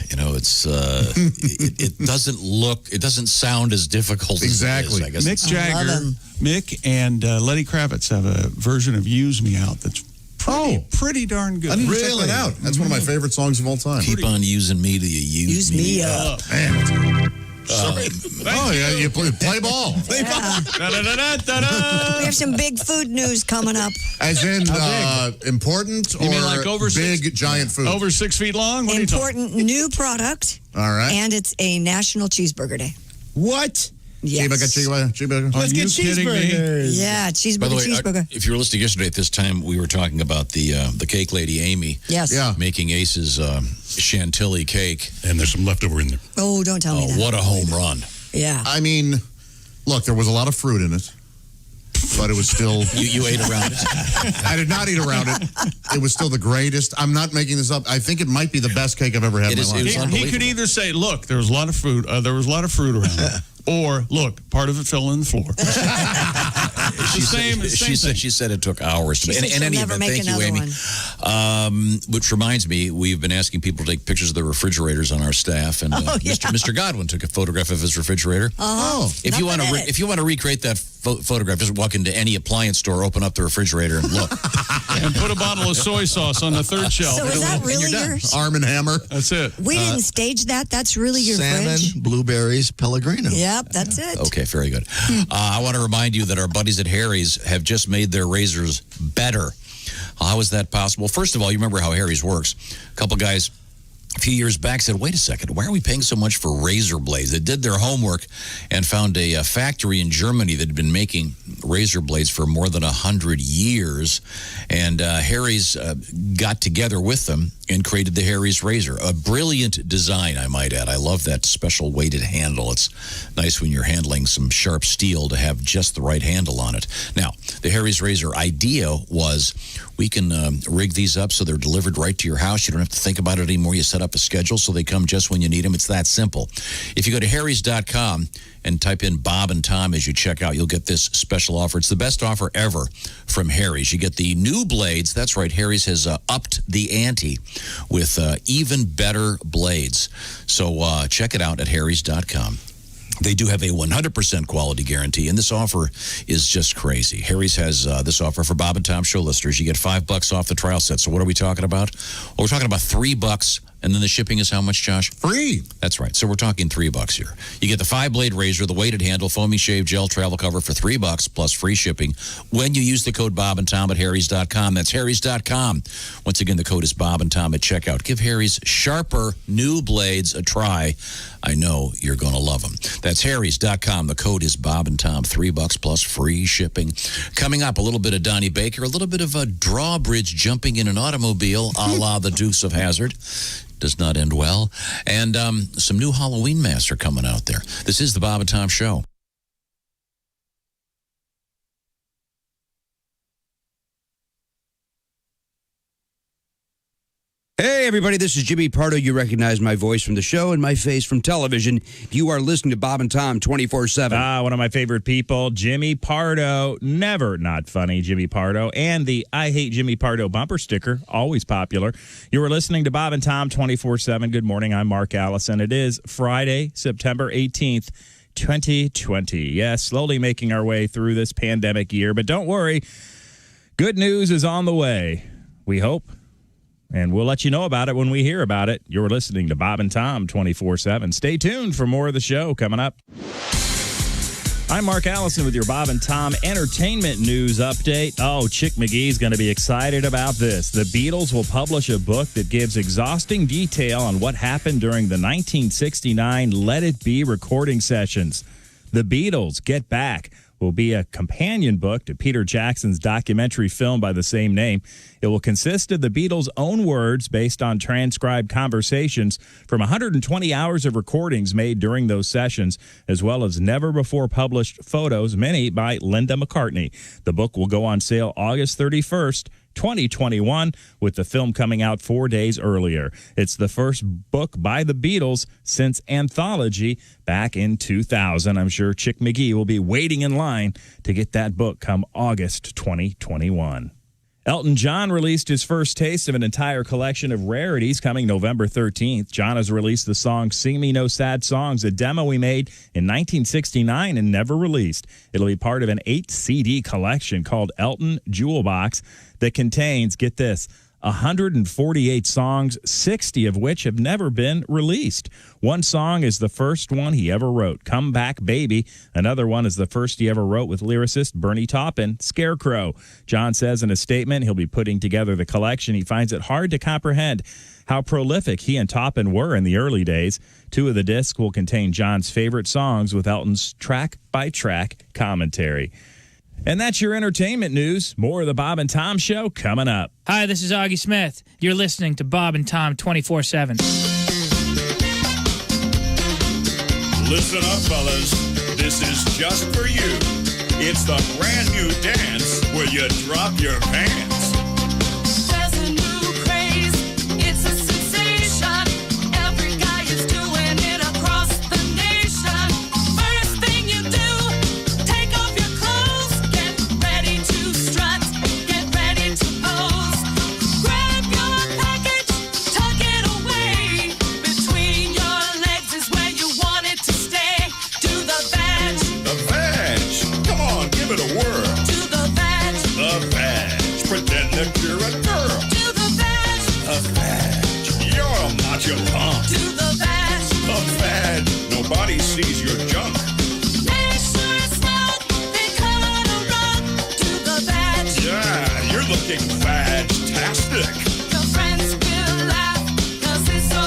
You know, it's it doesn't sound as difficult exactly. as it is, I guess. Mick Jagger, Mick and Lenny Kravitz have a version of Use Me Out that's pretty darn good. I didn't check that out. That's one of my favorite songs of all time. Keep on using me till you use me up. Man. You play ball. We have some big food news coming up. As in important or You mean like over big giant food? Over 6 feet long? What Important new product. All right. And it's a National Cheeseburger Day. What? Yes. Cheeseburger. Let's get chanceburgers. Yeah, By the way, cheeseburger. if you were listening yesterday at this time, we were talking about the cake lady, Amy. Yes. Yeah. Making Ace's chantilly cake. And there's some leftover in there. Oh, don't tell me that. What a home run. Yeah. I mean, look, there was a lot of fruit in it, but it was still... You ate around it? I did not eat around it. It was still the greatest. I'm not making this up. I think it might be the best cake I've ever had in my life. He could either say, look, there was a lot of fruit. There was a lot of fruit around it. Or, look, part of it fell on the floor. She said it took hours to make. In any event, thank you, Amy. Which reminds me, we've been asking people to take pictures of their refrigerators on our staff, and Mr. Godwin took a photograph of his refrigerator. If you want to recreate that photograph, just walk into any appliance store, open up the refrigerator, and look. And put a bottle of soy sauce on the third shelf. So is that really yours? Arm and Hammer. That's it. We didn't stage that. That's really your salmon, fridge? blueberries, Pellegrino. Yep, that's it. Okay, very good. I want to remind you that our buddies at Harry's have just made their razors better. How is that possible? First of all, you remember how Harry's works. A couple guys a few years back said, wait a second, why are we paying so much for razor blades? They did their homework and found a factory in Germany that had been making razor blades for more than 100 years. And Harry's got together with them and created the Harry's razor. A brilliant design, I might add. I love that special weighted handle. It's nice when you're handling some sharp steel to have just the right handle on it. Now, the Harry's razor idea was we can rig these up so they're delivered right to your house. You don't have to think about it anymore. You set up a schedule so they come just when you need them. It's that simple. If you go to harrys.com and type in Bob and Tom as you check out, you'll get this special offer. It's the best offer ever from Harry's. You get the new blades. That's right. Harry's has upped the ante with even better blades. So check it out at harrys.com. They do have a 100% quality guarantee, and this offer is just crazy. Harry's has this offer for Bob and Tom Show listeners. You get $5 off the trial set. So what are we talking about? Well, we're talking about $3, and then the shipping is how much, Josh? Free. That's right. So we're talking $3 here. You get the 5-blade razor, the weighted handle, foamy shave gel travel cover for $3 plus free shipping when you use the code Bob and Tom at harrys.com. That's harrys.com. Once again, the code is Bob and Tom at checkout. Give Harry's sharper new blades a try. I know you're going to love them. That's harrys.com. The code is Bob and Tom. $3 plus free shipping. Coming up, a little bit of Donnie Baker, a little bit of a drawbridge jumping in an automobile a la the Dukes of Hazzard. Does not end well. And some new Halloween masks are coming out there. This is the Bob and Tom Show. Hey, everybody, this is Jimmy Pardo. You recognize my voice from the show and my face from television. You are listening to Bob and Tom 24/7. One of my favorite people, Jimmy Pardo. Never not funny, Jimmy Pardo. And the I Hate Jimmy Pardo bumper sticker, always popular. You are listening to Bob and Tom 24/7. Good morning. I'm Mark Allison. It is Friday, September 18th, 2020. Yes, slowly making our way through this pandemic year. But don't worry, good news is on the way, we hope. And we'll let you know about it when we hear about it. You're listening to Bob and Tom 24/7. Stay tuned for more of the show coming up. I'm Mark Allison with your Bob and Tom entertainment news update. Oh, Chick McGee's going to be excited about this. The Beatles will publish a book that gives exhausting detail on what happened during the 1969 Let It Be recording sessions. The Beatles Get Back will be a companion book to Peter Jackson's documentary film by the same name. It will consist of the Beatles' own words based on transcribed conversations from 120 hours of recordings made during those sessions, as well as never-before-published photos, many by Linda McCartney. The book will go on sale August 31st, 2021, with the film coming out 4 days earlier. It's the first book by the Beatles since Anthology back in 2000. I'm sure Chick McGee will be waiting in line to get that book come August 2021. Elton John released his first taste of an entire collection of rarities coming November 13th. John has released the song Sing Me No Sad Songs, a demo he made in 1969 and never released. It'll be part of an 8-CD collection called Elton Jewel Box that contains, get this, 148 songs, 60 of which have never been released. One song is the first one he ever wrote, Come Back Baby. Another one is the first he ever wrote with lyricist Bernie Taupin, Scarecrow. John says in a statement he'll be putting together the collection. He finds it hard to comprehend how prolific he and Taupin were in the early days. 2 of the discs will contain John's favorite songs with Elton's track-by-track commentary. And that's your entertainment news. More of the Bob and Tom Show coming up. Hi, this is Augie Smith. You're listening to Bob and Tom 24/7. Listen up, fellas. This is just for you. It's the brand new dance where you drop your pants. There's a new craze. It's a sensation. Every guy is doing it across the nation. First thing you do, take off your clothes. Get ready to strut. Get ready to pose. Grab your package, tuck it away. Between your legs is where you want it to stay. Do the vag. The vag. Come on, give it a whirl. Do the vag. The vag. Pretend that you're a girl. Do the vag. The vag. You're a macho punk. Do the vag. The vag. Nobody sees your junk. Make sure it's snug. They cut a rug. Do the vag. Yeah, you're looking fantastic. Your friends will laugh, 'cause it's so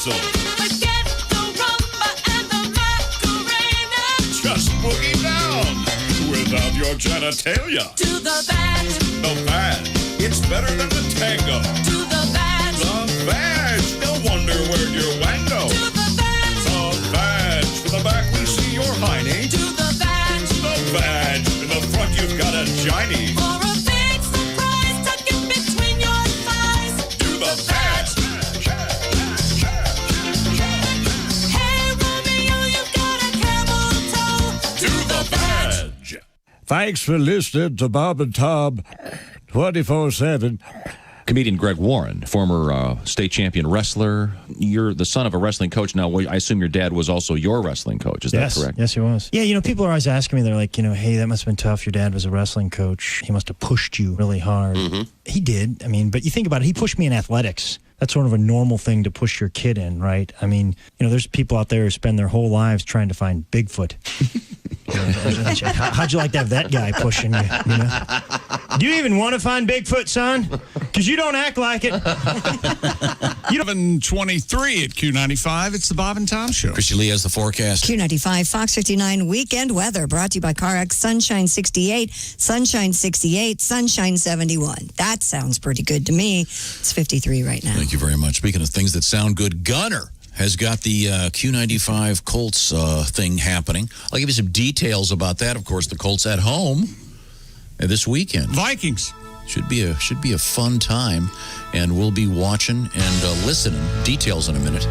razzle. Forget the rumba and the Macarena. Just boogie down without your genitalia. To the vag. The vag, it's better than the tango. To the vag. The vag, no wonder where your wango. To the vag. The vag, to the back we see your hiney. To the vag. The vag, in the front you've got a giny. For a big surprise, tuck it between your thighs. To the vag. Hey Romeo, you've got a camel toe. To the vag. Thanks for listening to Bob and Tom 24/7. Comedian Greg Warren, former state champion wrestler. You're the son of a wrestling coach. Now, I assume your dad was also your wrestling coach. Is that correct? Yes, he was. Yeah, people are always asking me, they're like, hey, that must have been tough. Your dad was a wrestling coach. He must have pushed you really hard. He did. But you think about it, he pushed me in athletics. That's sort of a normal thing to push your kid in, right? There's people out there who spend their whole lives trying to find Bigfoot. How'd you like to have that guy pushing you? Do you even want to find Bigfoot, son? Because you don't act like it. 7:23 at Q95. It's the Bob and Tom Show. Christy Lee has the forecast. Q95 Fox 59 weekend weather brought to you by CarX. Sunshine 68, Sunshine 68, Sunshine 71. That sounds pretty good to me. It's 53 right now. Thank you very much. Speaking of things that sound good, Gunner has got the Q95 Colts thing happening. I'll give you some details about that. Of course, the Colts at home this weekend. Vikings. Should be a fun time, and we'll be watching and listening. Details in a minute.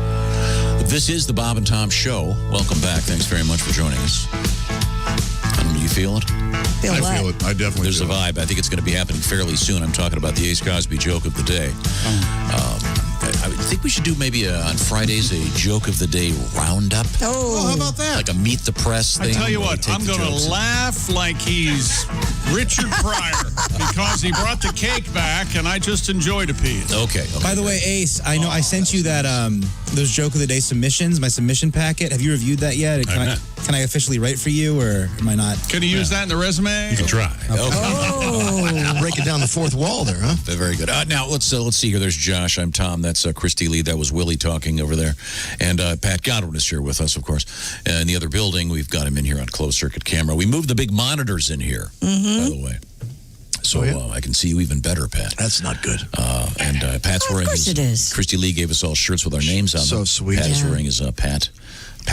This is the Bob and Tom Show. Welcome back. Thanks very much for joining us. I don't know, you feel it? I feel it. I definitely There's a vibe. I think it's going to be happening fairly soon. I'm talking about the Ace Cosby joke of the day. I think we should do maybe on Fridays a joke of the day roundup. Oh, how about that? Like a meet the press thing. I tell you what, I'm going to laugh like he's Richard Pryor because he brought the cake back and I just enjoyed a piece. Okay. By the way, Ace, I know I sent you that those joke of the day submissions, my submission packet. Have you reviewed that yet? Can I officially write for you, or am I not? Can you use that in the resume? You can try. Oh, breaking down the fourth wall there, huh? Very good. Now let's see here. There's Josh. I'm Tom. That's Christy Lee. That was Willie talking over there, and Pat Godwin is here with us, of course. In the other building, we've got him in here on closed circuit camera. We moved the big monitors in here, by the way. So I can see you even better, Pat. That's not good. And Pat's wearing his. It is. Christy Lee gave us all shirts with our names on them. So sweet. Pat is wearing his Pat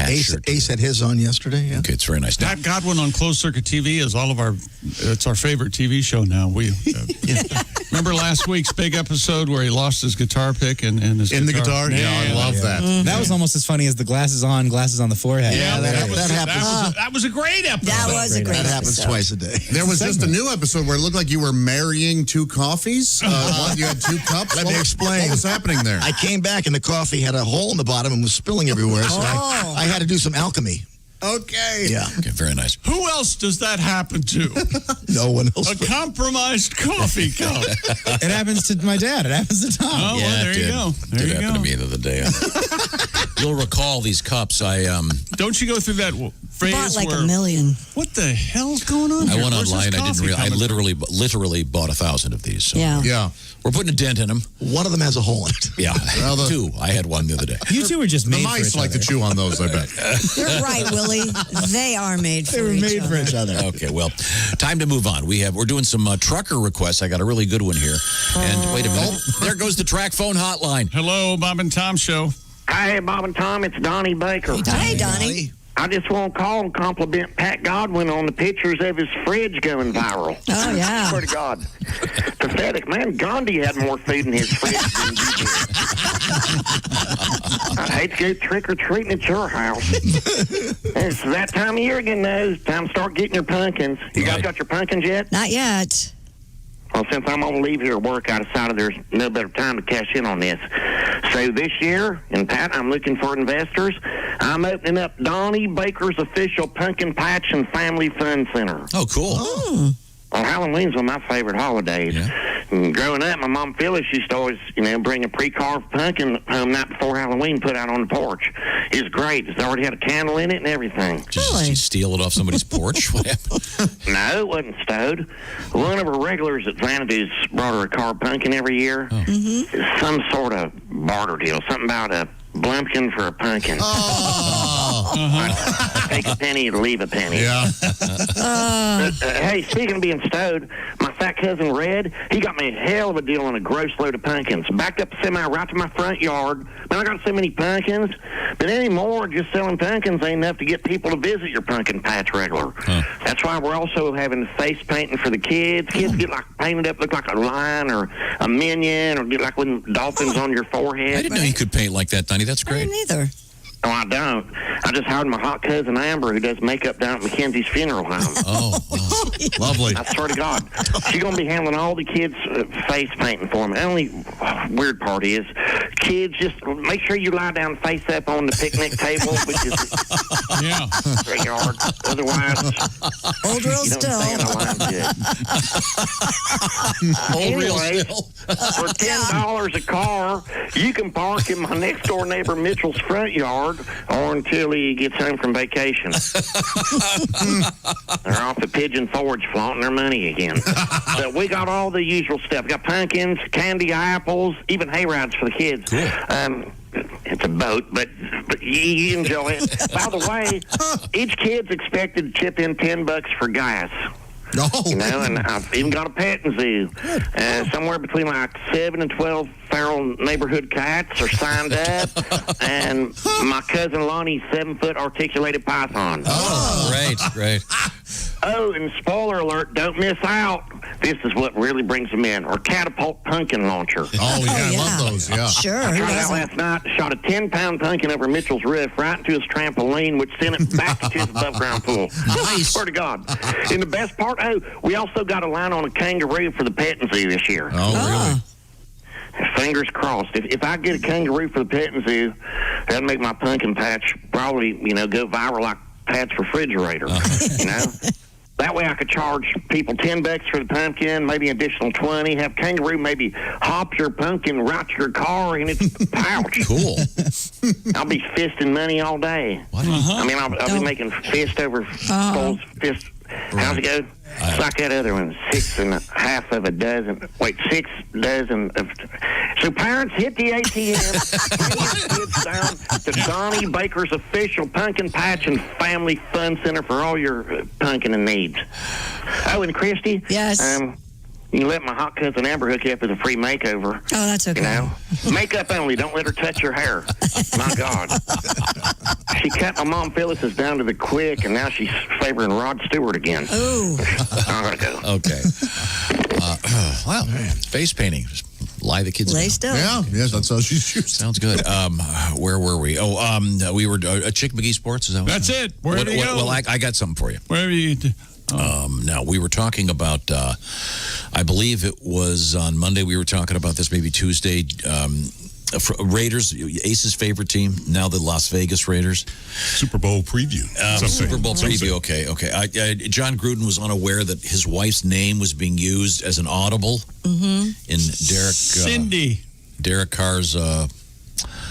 shirt. Ace had his on yesterday. Yeah. Okay, it's very nice. Pat Godwin on Closed Circuit TV is it's our favorite TV show now. Remember last week's big episode where he lost his guitar pick and his the guitar? Yeah, I love that. That was almost as funny as the glasses on the forehead. Yeah, that happens. That was a great episode. That was a great That happens episode. twice a day. There was just a new episode where it looked like you were marrying two coffees. You had two cups. Let me explain. What was happening there? I came back and the coffee had a hole in the bottom and was spilling everywhere, so I had to do some alchemy. Okay. Yeah. Okay, very nice. Who else does that happen to? No one else. A compromised coffee cup. It happens to my dad. It happens to Tom. Oh, well, there you go. There Did you happen go. to me the other day. You'll recall these cups. Don't you go through that phase Bought like where a million. what the hell's going on? I here? went Where's online. this I didn't coffee realize. I coming literally bought 1,000 of these. So. Yeah. We're putting a dent in them. One of them has a hole in it. Yeah, two. I had one the other day. You two were just The made mice for each like other. to chew on those, I bet. You're right, Willie. They are made for They were each made other. for each other. Okay, well, time to move on. We're doing some trucker requests. I got a really good one here. And wait a minute. There goes the track phone hotline. Hello, Bob and Tom Show. Hey, Bob and Tom, it's Donnie Baker. Hey, Donnie. I just want to call and compliment Pat Godwin on the pictures of his fridge going viral. Oh, yeah. Swear to God. Pathetic, man. Gandhi had more food in his fridge than you did. I'd hate to go trick-or-treating at your house. It's that time of year again, though. It's time to start getting your pumpkins. You guys got your pumpkins yet? Not yet. Well, since I'm going to leave here at work, I decided there's no better time to cash in on this. So this year, and Pat, I'm looking for investors. I'm opening up Donnie Baker's official Pumpkin Patch and Family Fun Center. Oh, cool. Well, Halloween's one of my favorite holidays. And growing up, my mom Phyllis used to always, bring a pre-carved pumpkin home night before Halloween, put out on the porch. It was great. It's already had a candle in it and everything. Did you steal it off somebody's porch? What happened? No, it wasn't stowed. One of her regulars at Xanadu's brought her a carved pumpkin every year. It's some sort of barter deal. Something about a Blumpkin for a pumpkin. Take a penny to leave a penny. Yeah. Hey, speaking of being stowed, my fat cousin Red, he got me a hell of a deal on a gross load of pumpkins. Backed up the semi right to my front yard. Man, I got so many pumpkins. But anymore, just selling pumpkins ain't enough to get people to visit your pumpkin patch regular. That's why we're also having face painting for the kids. Kids get like painted up, look like a lion or a minion, or get like with dolphins on your forehead. I didn't know you could paint like that, Donnie. That's great. I didn't either. Oh, I don't. I just hired my hot cousin Amber, who does makeup down at Mackenzie's funeral home. Oh, lovely. I swear to God. She's going to be handling all the kids' face painting for them. The only weird part is, kids, just make sure you lie down face up on the picnic table, which is very hard. Otherwise, old real you don't still. stay in the line good. Anyway, for $10 a car, you can park in my next door neighbor Mitchell's front yard, or until he gets home from vacation. They're off the Pigeon Forge flaunting their money again. But we got all the usual stuff. We got pumpkins, candy apples, even hay rides for the kids. Cool. It's a boat, but you enjoy it. By the way, each kid's expected to chip in $10 for gas. You know, and I've even got a petting zoo. Somewhere between like 7 and 12 feral neighborhood cats are signed up, and my cousin Lonnie's 7-foot articulated python. Oh, great. Oh, and spoiler alert, don't miss out. This is what really brings them in. Our catapult pumpkin launcher. Oh, yeah, I love those, yeah. Sure. I tried it out last night, shot a 10-pound pumpkin over Mitchell's roof right into his trampoline, which sent it back into his above-ground pool. I swear to God. And the best part, we also got a line on a kangaroo for the petting zoo this year. Oh, really? Fingers crossed. If I get a kangaroo for the petting zoo, that'd make my pumpkin patch probably, go viral like Pat's refrigerator. That way I could charge people $10 for the pumpkin, maybe an additional 20. Have kangaroo maybe hop your pumpkin right to your car in its pouch. Cool. I'll be fisting money all day. I mean, I'll be making fist over Cole's fist. How's it go? It's like that other one, 6.5 of a dozen. Wait, 6 dozen of. So parents, hit the ATM. Bring your kids down to Donnie Baker's official pumpkin patch and family fun center for all your pumpkin needs. Oh, and Christy. Yes. You can let my hot cousin Amber hook you up with a free makeover. Oh, that's okay. Makeup only. Don't let her touch your hair. My God. She cut my mom Phyllis's down to the quick, and now she's favoring Rod Stewart again. Ooh. I gotta go. Okay. Wow. Face painting. Just lie the kids Lay down. still. Yeah, yes, that's how she's used. Sounds good. Where were we? We were Chick McGee Sports. Is that what That's it. Where do you go? Well, I got something for you. Wherever you... Now, we were talking about, I believe it was on Monday, we were talking about this, maybe Tuesday. Raiders, Ace's favorite team, now the Las Vegas Raiders. Super Bowl preview. Super Bowl preview, okay. John Gruden was unaware that his wife's name was being used as an audible in Derek Carr's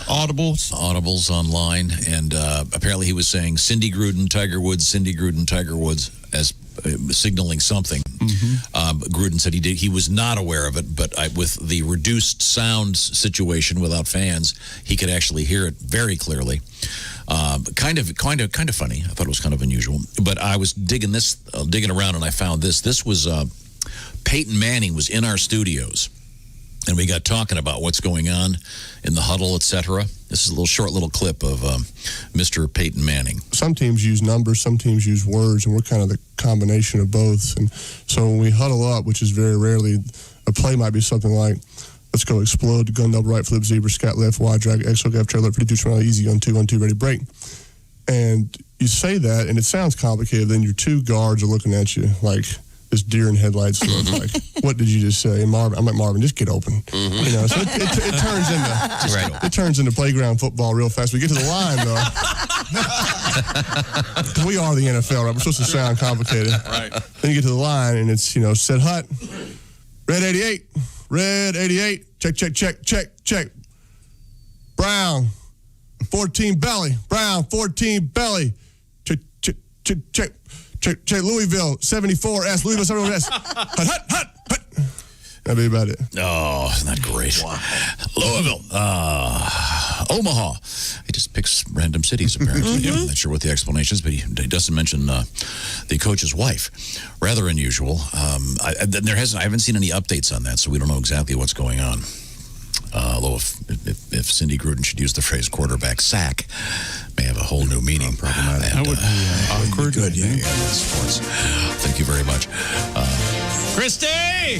audibles online, and apparently he was saying Cindy Gruden, Tiger Woods, as signaling something. Gruden said he was not aware of it, but with the reduced sound situation without fans, he could actually hear it very clearly. Kind of funny. I thought it was kind of unusual. But I was digging around, and I found this. This was Peyton Manning was in our studios, and we got talking about what's going on in the huddle, etc. This is a short little clip of Mr. Peyton Manning. Some teams use numbers, some teams use words, and we're kind of the combination of both. And so when we huddle up, which is very rarely, a play might be something like, let's go explode, gun double right, flip zebra, scat left, wide drag, exo gap, trailer, 52, 20, easy, 1-2, ready, break. And you say that, and it sounds complicated, then your two guards are looking at you like this deer in headlights look like, what did you just say? And Marvin, I'm like, Marvin, just get open. So it turns into playground football real fast. We get to the line, though. We are the NFL, right? We're supposed to sound complicated. Right. Then you get to the line, and it's, set hut. Red 88. Check. Brown, 14 belly. Brown, 14 belly. Check. Louisville, 74 S. Louisville, 74 S. Hut. That'd be about it. Oh, isn't that great? Wow. Louisville. Omaha. He just picks random cities, apparently. I'm not sure what the explanation is, but he doesn't mention the coach's wife. Rather unusual. I haven't seen any updates on that, so we don't know exactly what's going on. Although if Cindy Gruden should use the phrase quarterback sack, may have a whole new meaning. Problematic. That would be awkward. Good, yeah. Sports. Thank you very much. Christy!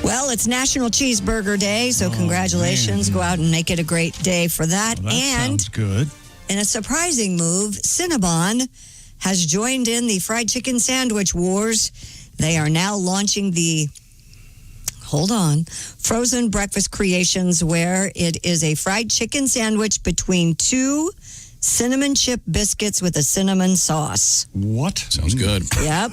Well, it's National Cheeseburger Day, so congratulations. Go out and make it a great day for that. Well, that and sounds good. in a surprising move, Cinnabon has joined in the fried chicken sandwich wars. They are now launching the frozen breakfast creations, where it is a fried chicken sandwich between 2 cinnamon chip biscuits with a cinnamon sauce. What? Sounds good. Yep.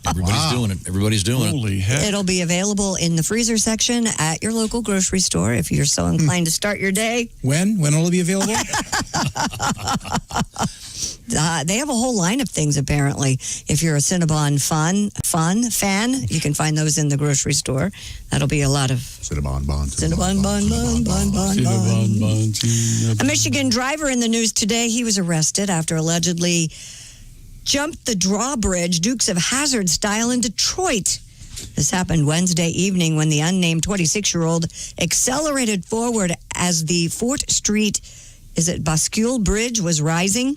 Everybody's doing it. Everybody's doing it. Holy heck. It'll be available in the freezer section at your local grocery store if you're so inclined to start your day. When will it be available? They have a whole line of things, apparently. If you're a Cinnabon fan, you can find those in the grocery store. That'll be a lot of Cinnabon bun. A Michigan driver in the news today. He was arrested after allegedly jumped the drawbridge, Dukes of Hazzard style, in Detroit. This happened Wednesday evening when the unnamed 26-year-old accelerated forward as the Fort Street, Bascule Bridge was rising.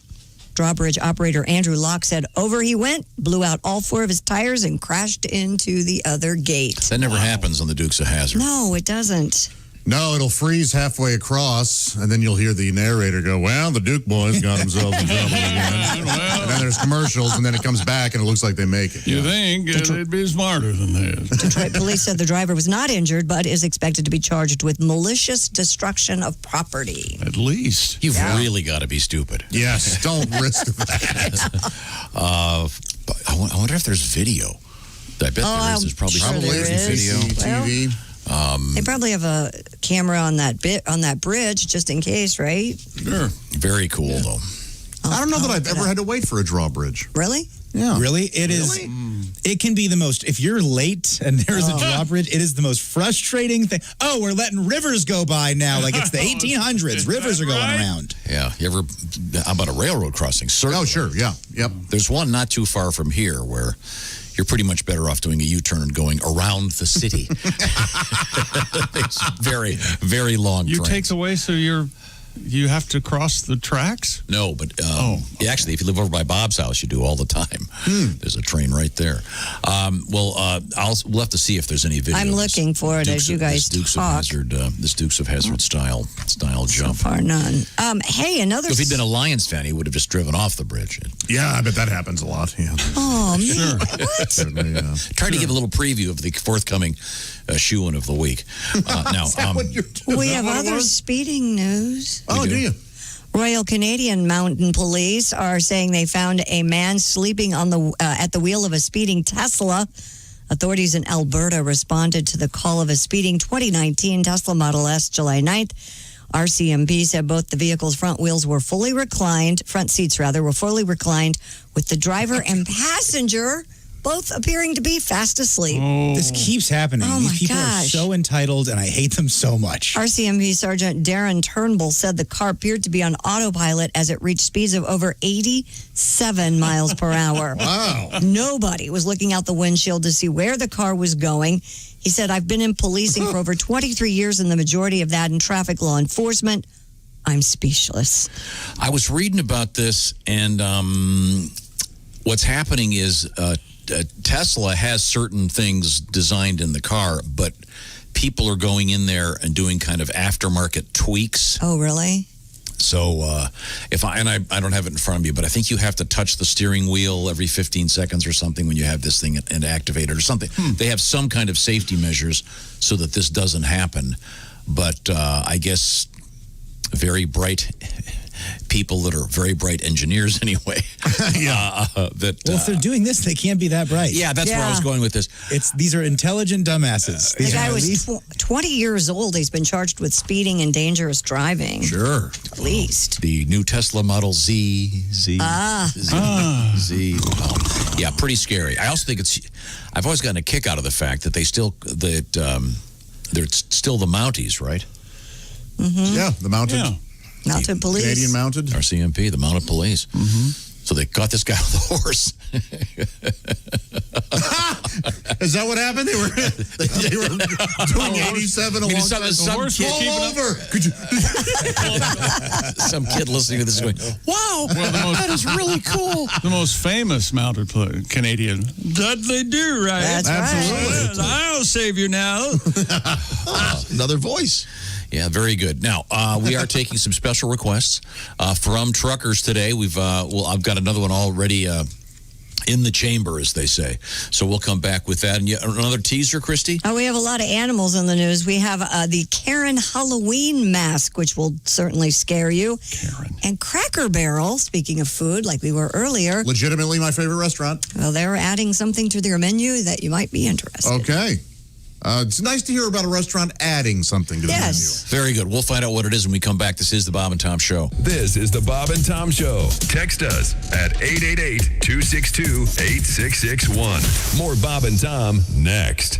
Drawbridge operator Andrew Locke said over he went, blew out all 4 of his tires, and crashed into the other gate. That never happens on the Dukes of Hazzard. No, it doesn't. No, it'll freeze halfway across, and then you'll hear the narrator go, well, the Duke boys got themselves in trouble again. And then there's commercials, and then it comes back, and it looks like they make it. You think they'd be smarter than this. Detroit police said the driver was not injured, but is expected to be charged with malicious destruction of property. At least. You've really got to be stupid. Yes, don't risk that. I wonder if there's video. I bet there is. There's probably some video. TV. They probably have a camera on that bridge just in case, right? Sure. Very cool, though. I don't know that I've ever had to wait for a drawbridge. Really? Yeah. Really? It is. It can be the most, if you're late and there's a drawbridge, it is the most frustrating thing. Oh, we're letting rivers go by now. Like it's the 1800s. Rivers are going around. Yeah. How about a railroad crossing? Certainly. Oh, sure. Yeah. Yep. There's one not too far from here where you're pretty much better off doing a U-turn going around the city. It's very, very long You trains. takes away, so you have to cross the tracks? No, but actually, if you live over by Bob's house, you do all the time. There's a train right there. We'll have to see if there's any video. I'm looking for it as you guys talk. This Dukes of Hazzard style jump. So far, none. Hey, another. If he'd been a Lions fan, he would have just driven off the bridge. Yeah, I bet that happens a lot. Yeah. Oh, man. Sure. What? Try to give a little preview of the forthcoming shoe-in of the week. Now, We have other speeding news. Oh, do you? Royal Canadian Mountain Police are saying they found a man sleeping on at the wheel of a speeding Tesla. Authorities in Alberta responded to the call of a speeding 2019 Tesla Model S July 9th. RCMP said both the vehicle's front seats were fully reclined, with the driver and passenger both appearing to be fast asleep. This keeps happening. Oh, These my people gosh. are so entitled, and I hate them so much. RCMP Sergeant Darren Turnbull said the car appeared to be on autopilot as it reached speeds of over 87 miles per hour. Wow. Nobody was looking out the windshield to see where the car was going. He said, I've been in policing for over 23 years, and the majority of that in traffic law enforcement. I'm speechless. I was reading about this, and what's happening is Tesla has certain things designed in the car, but people are going in there and doing kind of aftermarket tweaks. Oh, really? So I don't have it in front of me, but I think you have to touch the steering wheel every 15 seconds or something when you have this thing and activate it or something. They have some kind of safety measures so that this doesn't happen. But I guess very bright people that are very bright engineers anyway. Well, if they're doing this, they can't be that bright. Yeah, that's where I was going with this. These are intelligent dumbasses. The guy was 20 years old. He's been charged with speeding and dangerous driving. Sure. At least. The new Tesla Model Z. Yeah, pretty scary. I also think I've always gotten a kick out of the fact that they're still the Mounties, right? Yeah, the mounted. Yeah. Mounted police. Canadian mounted. RCMP, the mounted police. So they caught this guy with a horse. Is that what happened? They were doing 87 along some horse kid fall over. Could you? Some kid listening to this is going, wow, that is really cool. The most famous mounted Canadian. That they do, right? That's Absolutely. right. I'll save you now. Another voice. Yeah, very good. Now, we are taking some special requests from truckers today. I've got another one already in the chamber, as they say. So we'll come back with that. And another teaser, Christy? Oh, we have a lot of animals in the news. We have the Karen Halloween mask, which will certainly scare you. Karen. And Cracker Barrel, speaking of food, like we were earlier. Legitimately my favorite restaurant. Well, they're adding something to their menu that you might be interested in. Okay. It's nice to hear about a restaurant adding something to the menu. Very good. We'll find out what it is when we come back. This is the Bob and Tom Show. This is the Bob and Tom Show. Text us at 888-262-8661. More Bob and Tom next.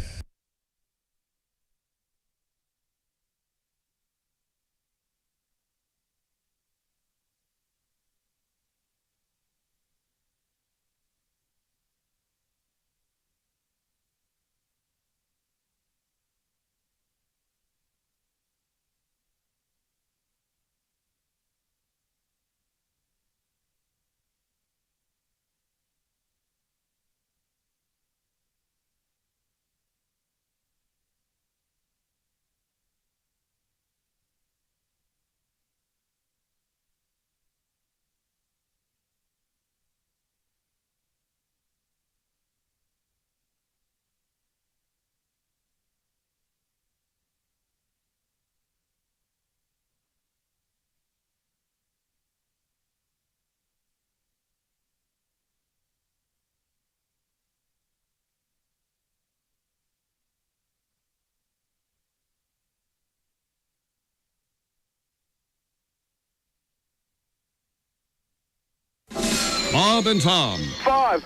Bob and Tom. 5,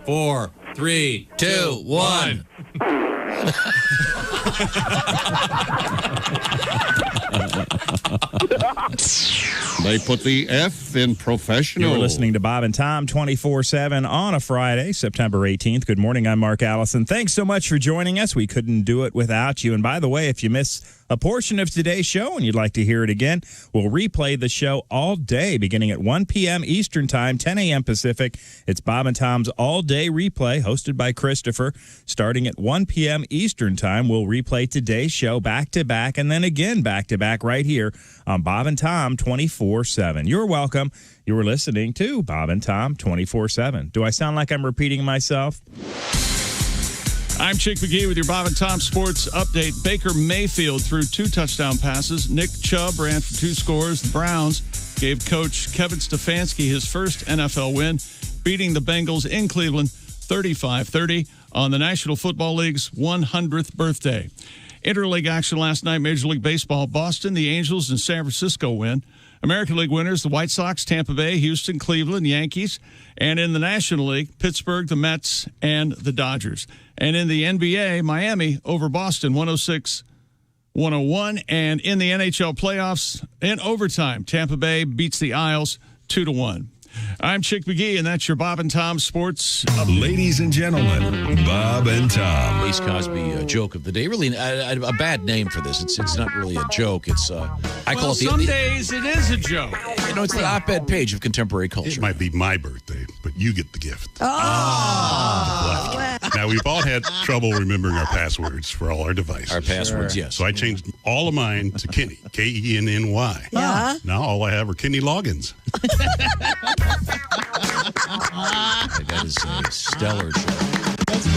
4, 3, 2, 1. They put the F in professional. You're listening to Bob and Tom 24/7 on a Friday, September 18th. Good morning. I'm Mark Allison. Thanks so much for joining us. We couldn't do it without you. And by the way, if you miss a portion of today's show and you'd like to hear it again, we'll replay the show all day beginning at 1 p.m. Eastern Time, 10 a.m. Pacific. It's Bob and Tom's all-day replay hosted by Christopher. Starting at 1 p.m. Eastern Time, we'll replay today's show back-to-back and then again back-to-back right here on Bob and Tom 24/7. You're welcome. You were listening to Bob and Tom 24/7. Do I sound like I'm repeating myself? I'm Chick McGee with your Bob and Tom Sports Update. Baker Mayfield threw 2 touchdown passes. Nick Chubb ran for 2 scores. The Browns gave coach Kevin Stefanski his first NFL win, beating the Bengals in Cleveland 35-30 on the National Football League's 100th birthday. Interleague action last night, Major League Baseball, Boston, the Angels, and San Francisco win. American League winners, the White Sox, Tampa Bay, Houston, Cleveland, Yankees. And in the National League, Pittsburgh, the Mets, and the Dodgers. And in the NBA, Miami over Boston, 106-101. And in the NHL playoffs, in overtime, Tampa Bay beats the Isles 2-1. I'm Chick McGee, and that's your Bob and Tom Sports Update. Ladies and gentlemen, Bob and Tom. Ace Cosby joke of the day. Really, a bad name for this. It's not really a joke. It's I call it the. Some days it is a joke. You know, it's the op-ed page of contemporary culture. It might be my birthday, but you get the gift. Oh. Now, we've all had trouble remembering our passwords for all our devices. Our passwords, yes. So I changed all of mine to Kenny, Kenny. Yeah. Now all I have are Kenny logins. That is a stellar show.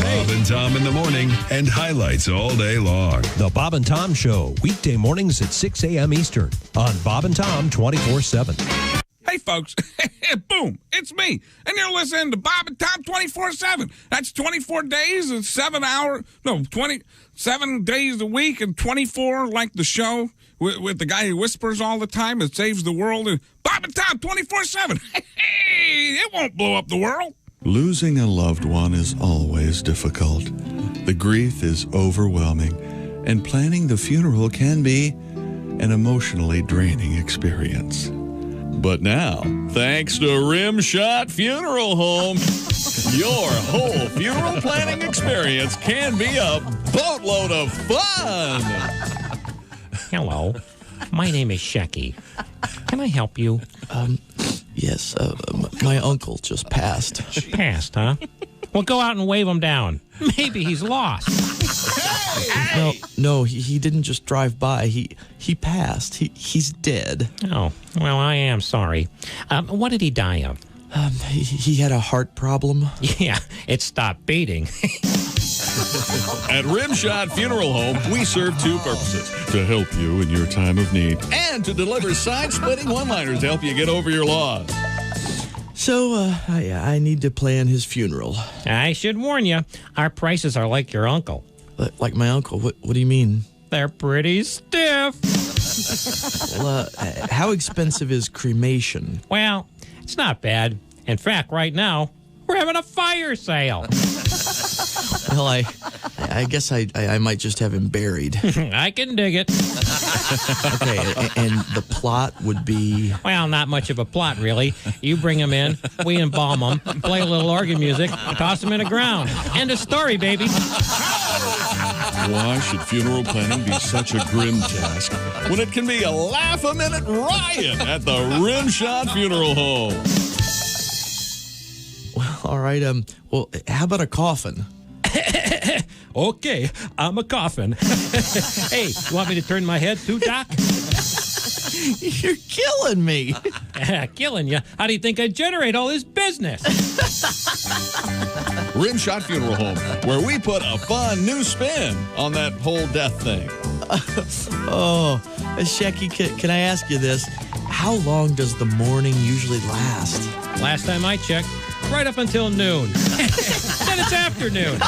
Bob and Tom in the morning and highlights all day long. The Bob and Tom Show, weekday mornings at 6 a.m. Eastern on Bob and Tom 24/7. Hey, folks. Boom. It's me. And you're listening to Bob and Tom 24/7. That's 24 days and 27 days a week and 24 like the show with the guy who whispers all the time and saves the world. And Bob and Tom 24/7. Hey, it won't blow up the world. Losing a loved one is always difficult. The grief is overwhelming, and planning the funeral can be an emotionally draining experience. But now, thanks to Rimshot Funeral Home, your whole funeral planning experience can be a boatload of fun. Hello, my name is Shecky. Can I help you? Yes, my uncle just passed. Passed, huh? Well, go out and wave him down. Maybe he's lost. No, he didn't just drive by. He passed. He's dead. Oh, well, I am sorry. What did he die of? He had a heart problem. Yeah, it stopped beating. At Rimshot Funeral Home, we serve two purposes: to help you in your time of need and to deliver side-splitting one-liners to help you get over your loss. So, I need to plan his funeral. I should warn you, our prices are like your uncle. Like my uncle? What do you mean? They're pretty stiff. Well, how expensive is cremation? Well, it's not bad. In fact, right now, we're having a fire sale. Well, I guess I might just have him buried. I can dig it. Okay, and the plot would be... Well, not much of a plot, really. You bring him in, we embalm him, play a little organ music, toss him in the ground. End of story, baby. Why should funeral planning be such a grim task when it can be a laugh-a-minute riot at the Rimshot Funeral Home? Well, all right, well, how about a coffin? Okay, I'm a coffin. Hey, you want me to turn my head too, Doc? You're killing me. Killing you? How do you think I generate all this business? Rimshot Funeral Home, where we put a fun new spin on that whole death thing. Shecky, can I ask you this? How long does the mourning usually last? Last time I checked, right up until noon. Then it's afternoon.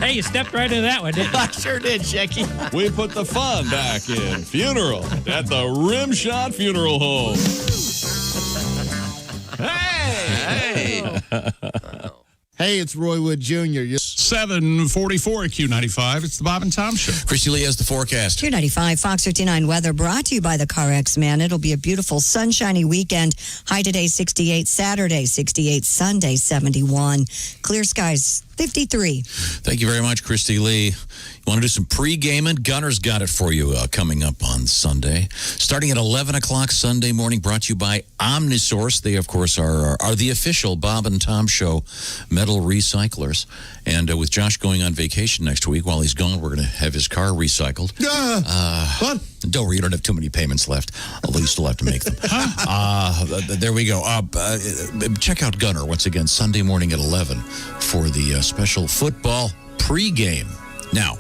Hey, you stepped right into that one, didn't you? I sure did, Shecky. We put the fun back in funeral at the Rimshot Funeral Home. Hey! Hey, it's Roy Wood Jr. 7:44 at Q95. It's the Bob and Tom Show. Christy Lee has the forecast. Q95 Fox 59 weather brought to you by the CarX Man. It'll be a beautiful sunshiny weekend. High today 68, Saturday 68, Sunday 71. Clear skies 53. Thank you very much, Christy Lee. You want to do some pre-gaming? Gunner's got it for you coming up on Sunday. Starting at 11 o'clock Sunday morning, brought to you by Omnisource. They, of course, are the official Bob and Tom Show metal recyclers. And with Josh going on vacation next week, while he's gone, we're going to have his car recycled. What? Don't worry, you don't have too many payments left, although you still have to make them. There we go. Check out Gunner once again Sunday morning at 11 for the special football pregame. Now,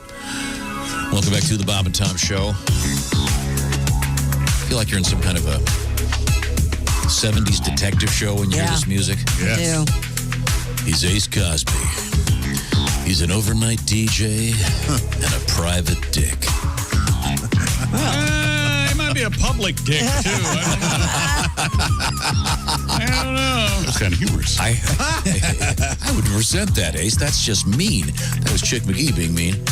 welcome back to the Bob and Tom Show. I feel like you're in some kind of a 70s detective show when you hear this music. I do. He's Ace Cosby. He's an overnight DJ and a private dick. He might be a public dick, too. I don't know. That's kind of humorous. I would resent that, Ace. That's just mean. That was Chick McGee being mean.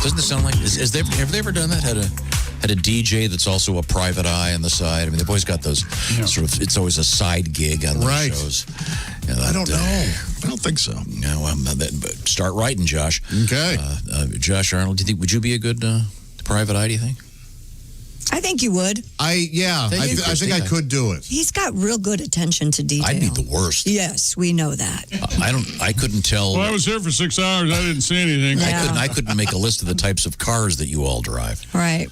Doesn't it sound like... have they ever done that? Had a DJ that's also a private eye on the side? I mean, they've always got those sort of... It's always a side gig on those shows. You know, I don't know. I don't think so. No, start writing, Josh. Okay. Josh Arnold, do you think... Would you be a good private eye, do you think? I think you would. I think I could do it. He's got real good attention to detail. I'd be the worst. Yes, we know that. I couldn't tell. Well, I was there for 6 hours. I didn't see anything. Yeah. I couldn't make a list of the types of cars that you all drive. Right.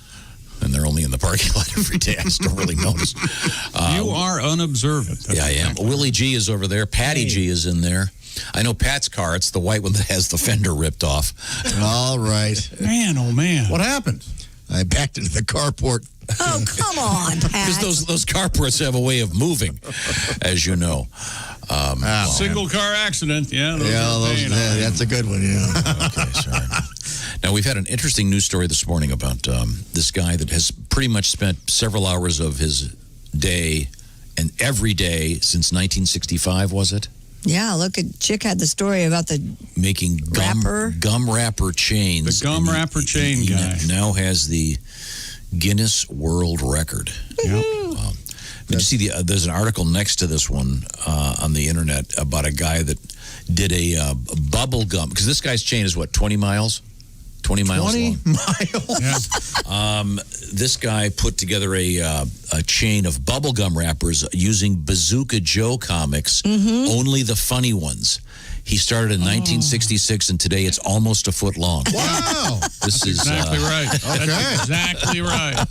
And they're only in the parking lot every day. I just don't really notice. You are unobservant. Yeah, I am. Willie G is over there. Patty G is in there. I know Pat's car. It's the white one that has the fender ripped off. All right. Man, oh, man. What happened? I backed into the carport. Oh, come on, Pat. Because those carports have a way of moving, as you know. Single car accident. Yeah. That's a good one, yeah. Okay, sorry. Now, we've had an interesting news story this morning about this guy that has pretty much spent several hours of his day and every day since 1965, was it? Yeah, look at Chick had the story about the making gum wrapper chains. The gum wrapper chain guy now has the Guinness World Record. Yep. Did you see there's an article next to this one on the internet about a guy that did a bubble gum, because this guy's chain is what, 20 miles? 20 miles 20 long. miles? This guy put together a chain of bubblegum wrappers using Bazooka Joe comics, only the funny ones. He started in 1966, and today it's almost a foot long. Wow. This is exactly right. Okay. That's exactly right.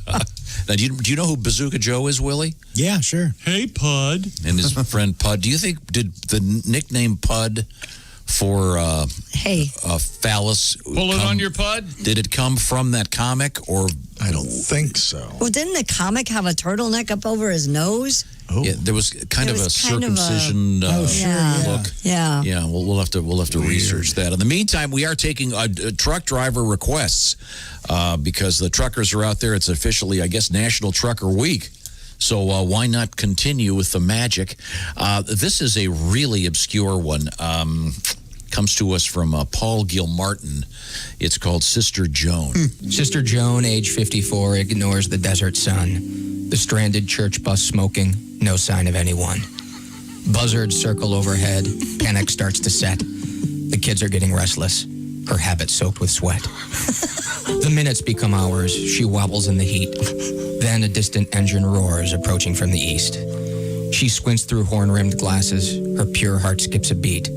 Now, do you know who Bazooka Joe is, Willie? Yeah, sure. Hey, Pud. And his friend Pud. Do you think, did the nickname Pud for phallus Pull it on your Pud? Did it come from that comic, or? I don't think so. Well, didn't the comic have a turtleneck up over his nose? Oh. Yeah, there was kind of a circumcision yeah. look. Yeah. Yeah, well, we'll have to research that. In the meantime, we are taking truck driver requests because the truckers are out there. It's officially, I guess, National Trucker Week. So why not continue with the magic? This is a really obscure one. Comes to us from Paul Gilmartin. It's called Sister Joan. Sister Joan, age 54, ignores the desert sun. The stranded church bus smoking, no sign of anyone. Buzzards circle overhead. Panic starts to set. The kids are getting restless. Her habit soaked with sweat. The minutes become hours. She wobbles in the heat. Then a distant engine roars, approaching from the east. She squints through horn-rimmed glasses. Her pure heart skips a beat.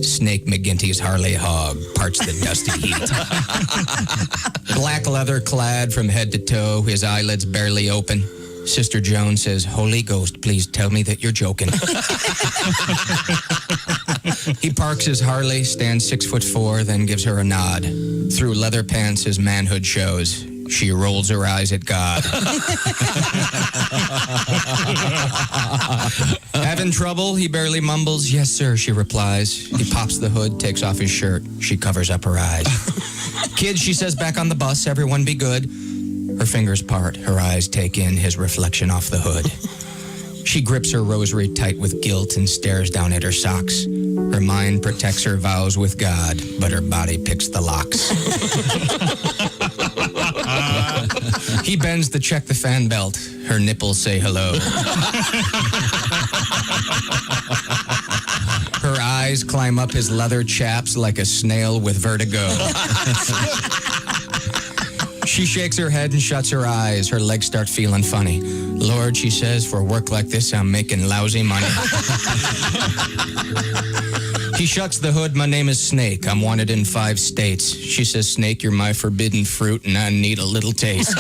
Snake McGinty's Harley hog parts the dusty heat. Black leather clad from head to toe, his eyelids barely open. Sister Joan says, "Holy Ghost, please tell me that you're joking." He parks his Harley, stands 6'4", then gives her a nod. Through leather pants, his manhood shows. She rolls her eyes at God. Having trouble? He barely mumbles. "Yes, sir," she replies. He pops the hood, takes off his shirt. She covers up her eyes. "Kids," she says, "back on the bus. Everyone be good." Her fingers part. Her eyes take in his reflection off the hood. She grips her rosary tight with guilt and stares down at her socks. Her mind protects her vows with God, but her body picks the locks. He bends to check the fan belt. Her nipples say hello. Her eyes climb up his leather chaps like a snail with vertigo. She shakes her head and shuts her eyes. Her legs start feeling funny. "Lord," she says, "for work like this, I'm making lousy money." He shuts the hood. "My name is Snake. I'm wanted in 5 states." She says, "Snake, you're my forbidden fruit, and I need a little taste."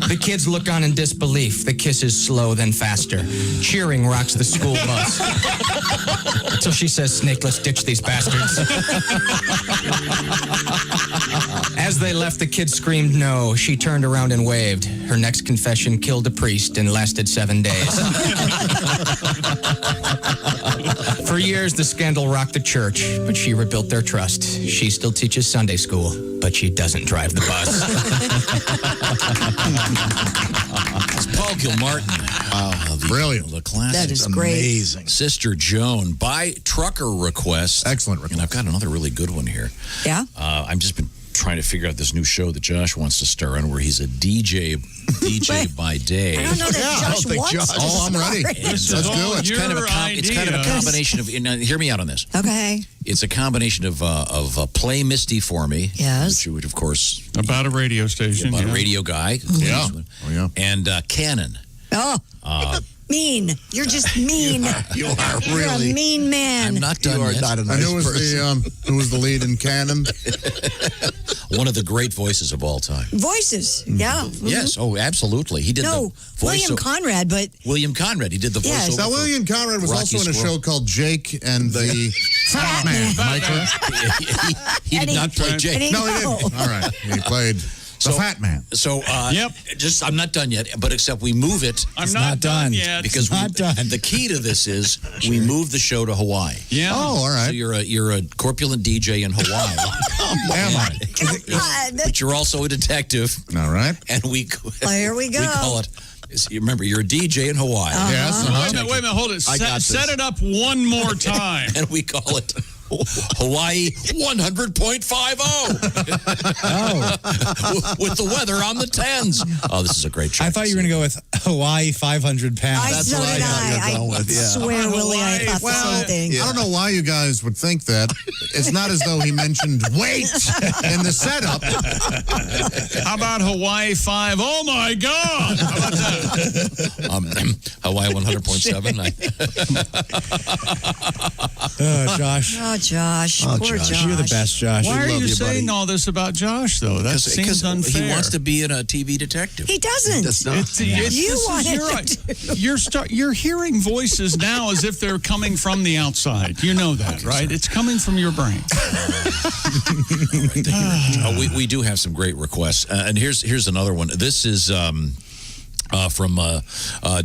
The kids look on in disbelief. The kiss is slow, then faster. Cheering rocks the school bus. Until she says, "Snake, let's ditch these bastards." As they left, the kids screamed no. She turned around and waved. Her next confession killed a priest and lasted 7 days. For years, the scandal rocked the church, but she rebuilt their trust. She still teaches Sunday school, but she doesn't drive the bus. It's Paul Gilmartin. Brilliant. The classic. That is great. Amazing. Sister Joan by trucker request. Excellent request. And I've got another really good one here. Yeah? I've just been trying to figure out this new show that Josh wants to star on, where he's a DJ by day. I don't know that Josh wants to. Oh, I'm ready. Let's do it. It's kind of a combination of. Now, hear me out on this. Okay. It's a combination of Play Misty for Me. Yes. Which of course, About a radio station. about a radio guy. Yeah. Oh, yeah. And Cannon. Oh, mean. You're just mean. You are You're really. a mean man. I'm not done You are yet. not a And nice who was person. who was the lead in Cannon? One of the great voices of all time. Voices. Yeah. Mhm. Yes. Oh, absolutely. He did No, the voice. William Conrad, but William Conrad. He did the Yes. voiceover. Now, for William Conrad was Rocky also in a Squirrel. show called Jake and the Fat Man. Am I correct? He did not play Jake. And he- No, he didn't. All right. He played the Fat Man. So, Yep. just I'm not done yet, but except we move it. I'm not done yet. Because not done. The key to this is we move the show to Hawaii. Yeah. Oh, all right. So you're a corpulent DJ in Hawaii, Am I? God. but you're also a detective. All right. And we Well, here we go. We call it You remember, you're a DJ in Hawaii. Yes. Wait a minute, hold it. I got Set this. it up one more time. And we call it Hawaii 100.50. With the weather on the 10s. Oh, this is a great track. I thought you were going to go with Hawaii 500 pounds. So did I swear, Willie, I thought the same thing. I don't know why you guys would think that. It's not as though he mentioned weight in the setup. How about Hawaii 5? Oh, my God. How about that? Hawaii 100.7. Josh. Oh, Josh. Oh, Poor Josh. Josh. You're the best, Josh. Why are love you you, saying buddy. all this about Josh, though? That seems unfair. He wants to be a TV detective. He doesn't. That's not. You wanted You're hearing voices now as if they're coming from the outside. You know that, right? It's coming from your brain. We do have some great requests. And here's another one. This is from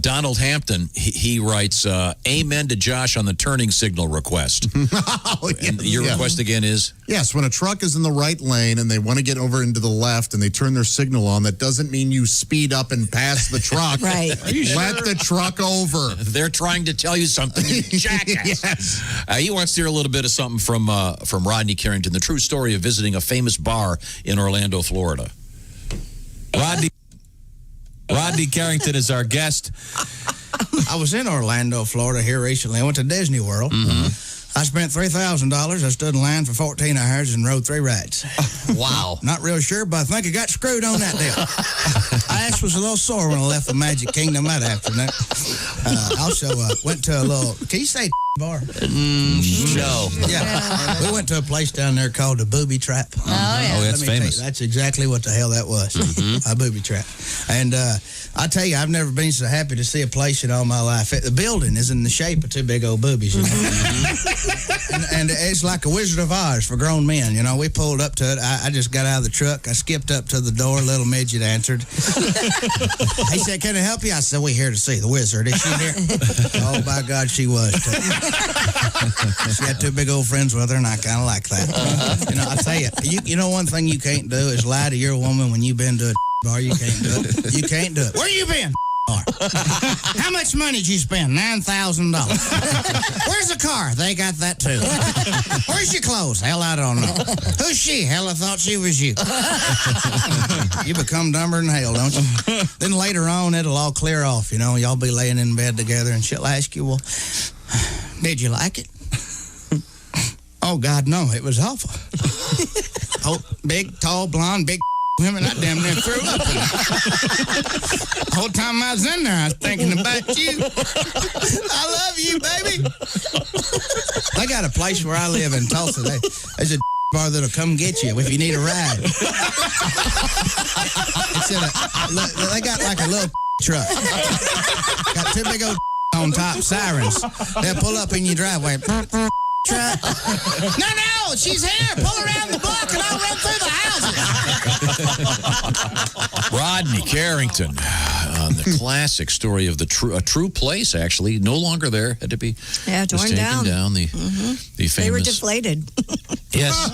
Donald Hampton. He writes, amen to Josh on the turning signal request. And your request again is? Yes, when a truck is in the right lane and they want to get over into the left and they turn their signal on, that doesn't mean you speed up and pass the truck. Right. Let the truck over. They're trying to tell you something, you jackass. Yes. He wants to hear a little bit of something from Rodney Carrington, the true story of visiting a famous bar in Orlando, Florida. Rodney Carrington is our guest. I was in Orlando, Florida here recently. I went to Disney World. I spent $3,000. I stood in line for 14 hours and rode 3 rides. Wow. Not real sure, but I think I got screwed on that deal. My ass was a little sore when I left the Magic Kingdom that afternoon. Also, went to a little, can you say bar? No. Yeah. We went to a place down there called the Booby Trap. Oh, yeah. Let that's me tell you, famous. that's exactly what the hell that was. A booby trap. And I tell you, I've never been so happy to see a place in all my life. The building is in the shape of 2 big old boobies. You know? and it's like a Wizard of Oz for grown men. You know, we pulled up to it. I just got out of the truck. I skipped up to the door. Little midget answered. He said, "Can I help you?" I said, "We're here to see the wizard. Is she here?" Oh, by God, she was. She had 2 big old friends with her, and I kind of like that. You know, I tell you, you know one thing you can't do is lie to your woman when you've been to a bar. You can't do it. You can't do it. Where you been? Bar. How much money did you spend? $9,000. Where's the car? They got that too. Where's your clothes? Hell, I don't know. Who's she? Hell, I thought she was you. You become dumber than hell, don't you? Then later on, it'll all clear off. You know, y'all be laying in bed together, and she'll ask you, "Well, did you like it?" Oh, God, no. It was awful. Oh, big, tall, blonde, big women. I damn near threw up. The whole time I was in there, I was thinking about you. I love you, baby. They got a place where I live in Tulsa. There's a bar that'll come get you if you need a ride. They got like a little truck. Got 2 big old on top, sirens. They'll pull up in your driveway. Truck. No, she's here. Pull around the block and I'll run through the houses. Rodney Carrington, the classic story of a true place, actually, no longer there, had to be torn taken down. The famous, they were deflated. Yes,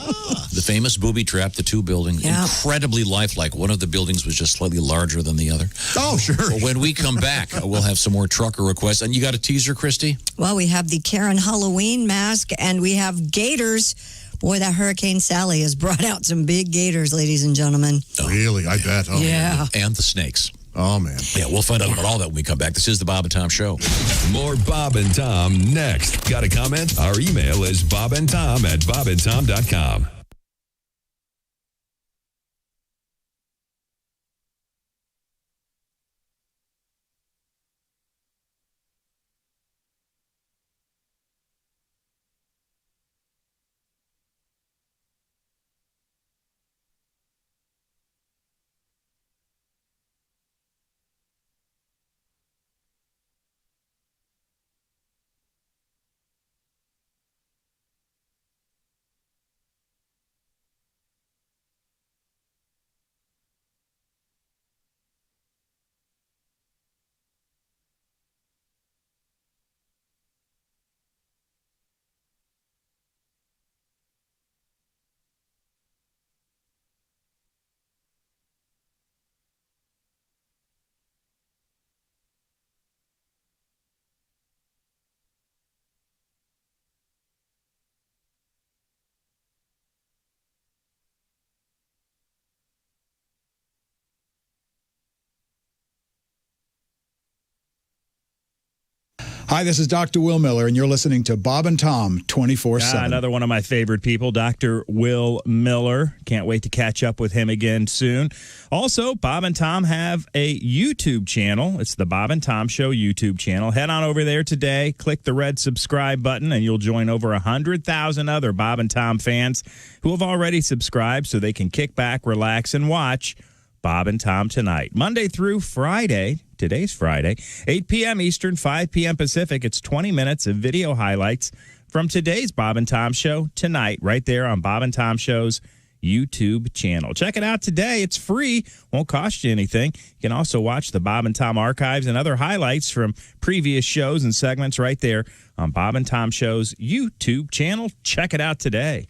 the famous booby trap, the 2 buildings, incredibly lifelike. One of the buildings was just slightly larger than the other. Oh, sure. Well, when we come back, we'll have some more trucker requests. And you got a teaser, Christy? Well, we have the Karen Halloween mask, and we have gators. Boy, that Hurricane Sally has brought out some big gators, ladies and gentlemen. Oh, really? I bet. Oh, yeah. And the snakes. Oh, man. Yeah, we'll find out about all that when we come back. This is the Bob and Tom Show. More Bob and Tom next. Got a comment? Our email is bobandtom@bobandtom.com. Hi, this is Dr. Will Miller, and you're listening to Bob and Tom 24/7. Another one of my favorite people, Dr. Will Miller. Can't wait to catch up with him again soon. Also, Bob and Tom have a YouTube channel. It's the Bob and Tom Show YouTube channel. Head on over there today, click the red subscribe button, and you'll join over 100,000 other Bob and Tom fans who have already subscribed so they can kick back, relax, and watch Bob and Tom Tonight. Monday through Friday. Today's Friday, 8 p.m. Eastern, 5 p.m. Pacific. It's 20 minutes of video highlights from today's Bob and Tom Show tonight, right there on Bob and Tom Show's YouTube channel. Check it out today. It's free. Won't cost you anything. You can also watch the Bob and Tom archives and other highlights from previous shows and segments right there on Bob and Tom Show's YouTube channel. Check it out today.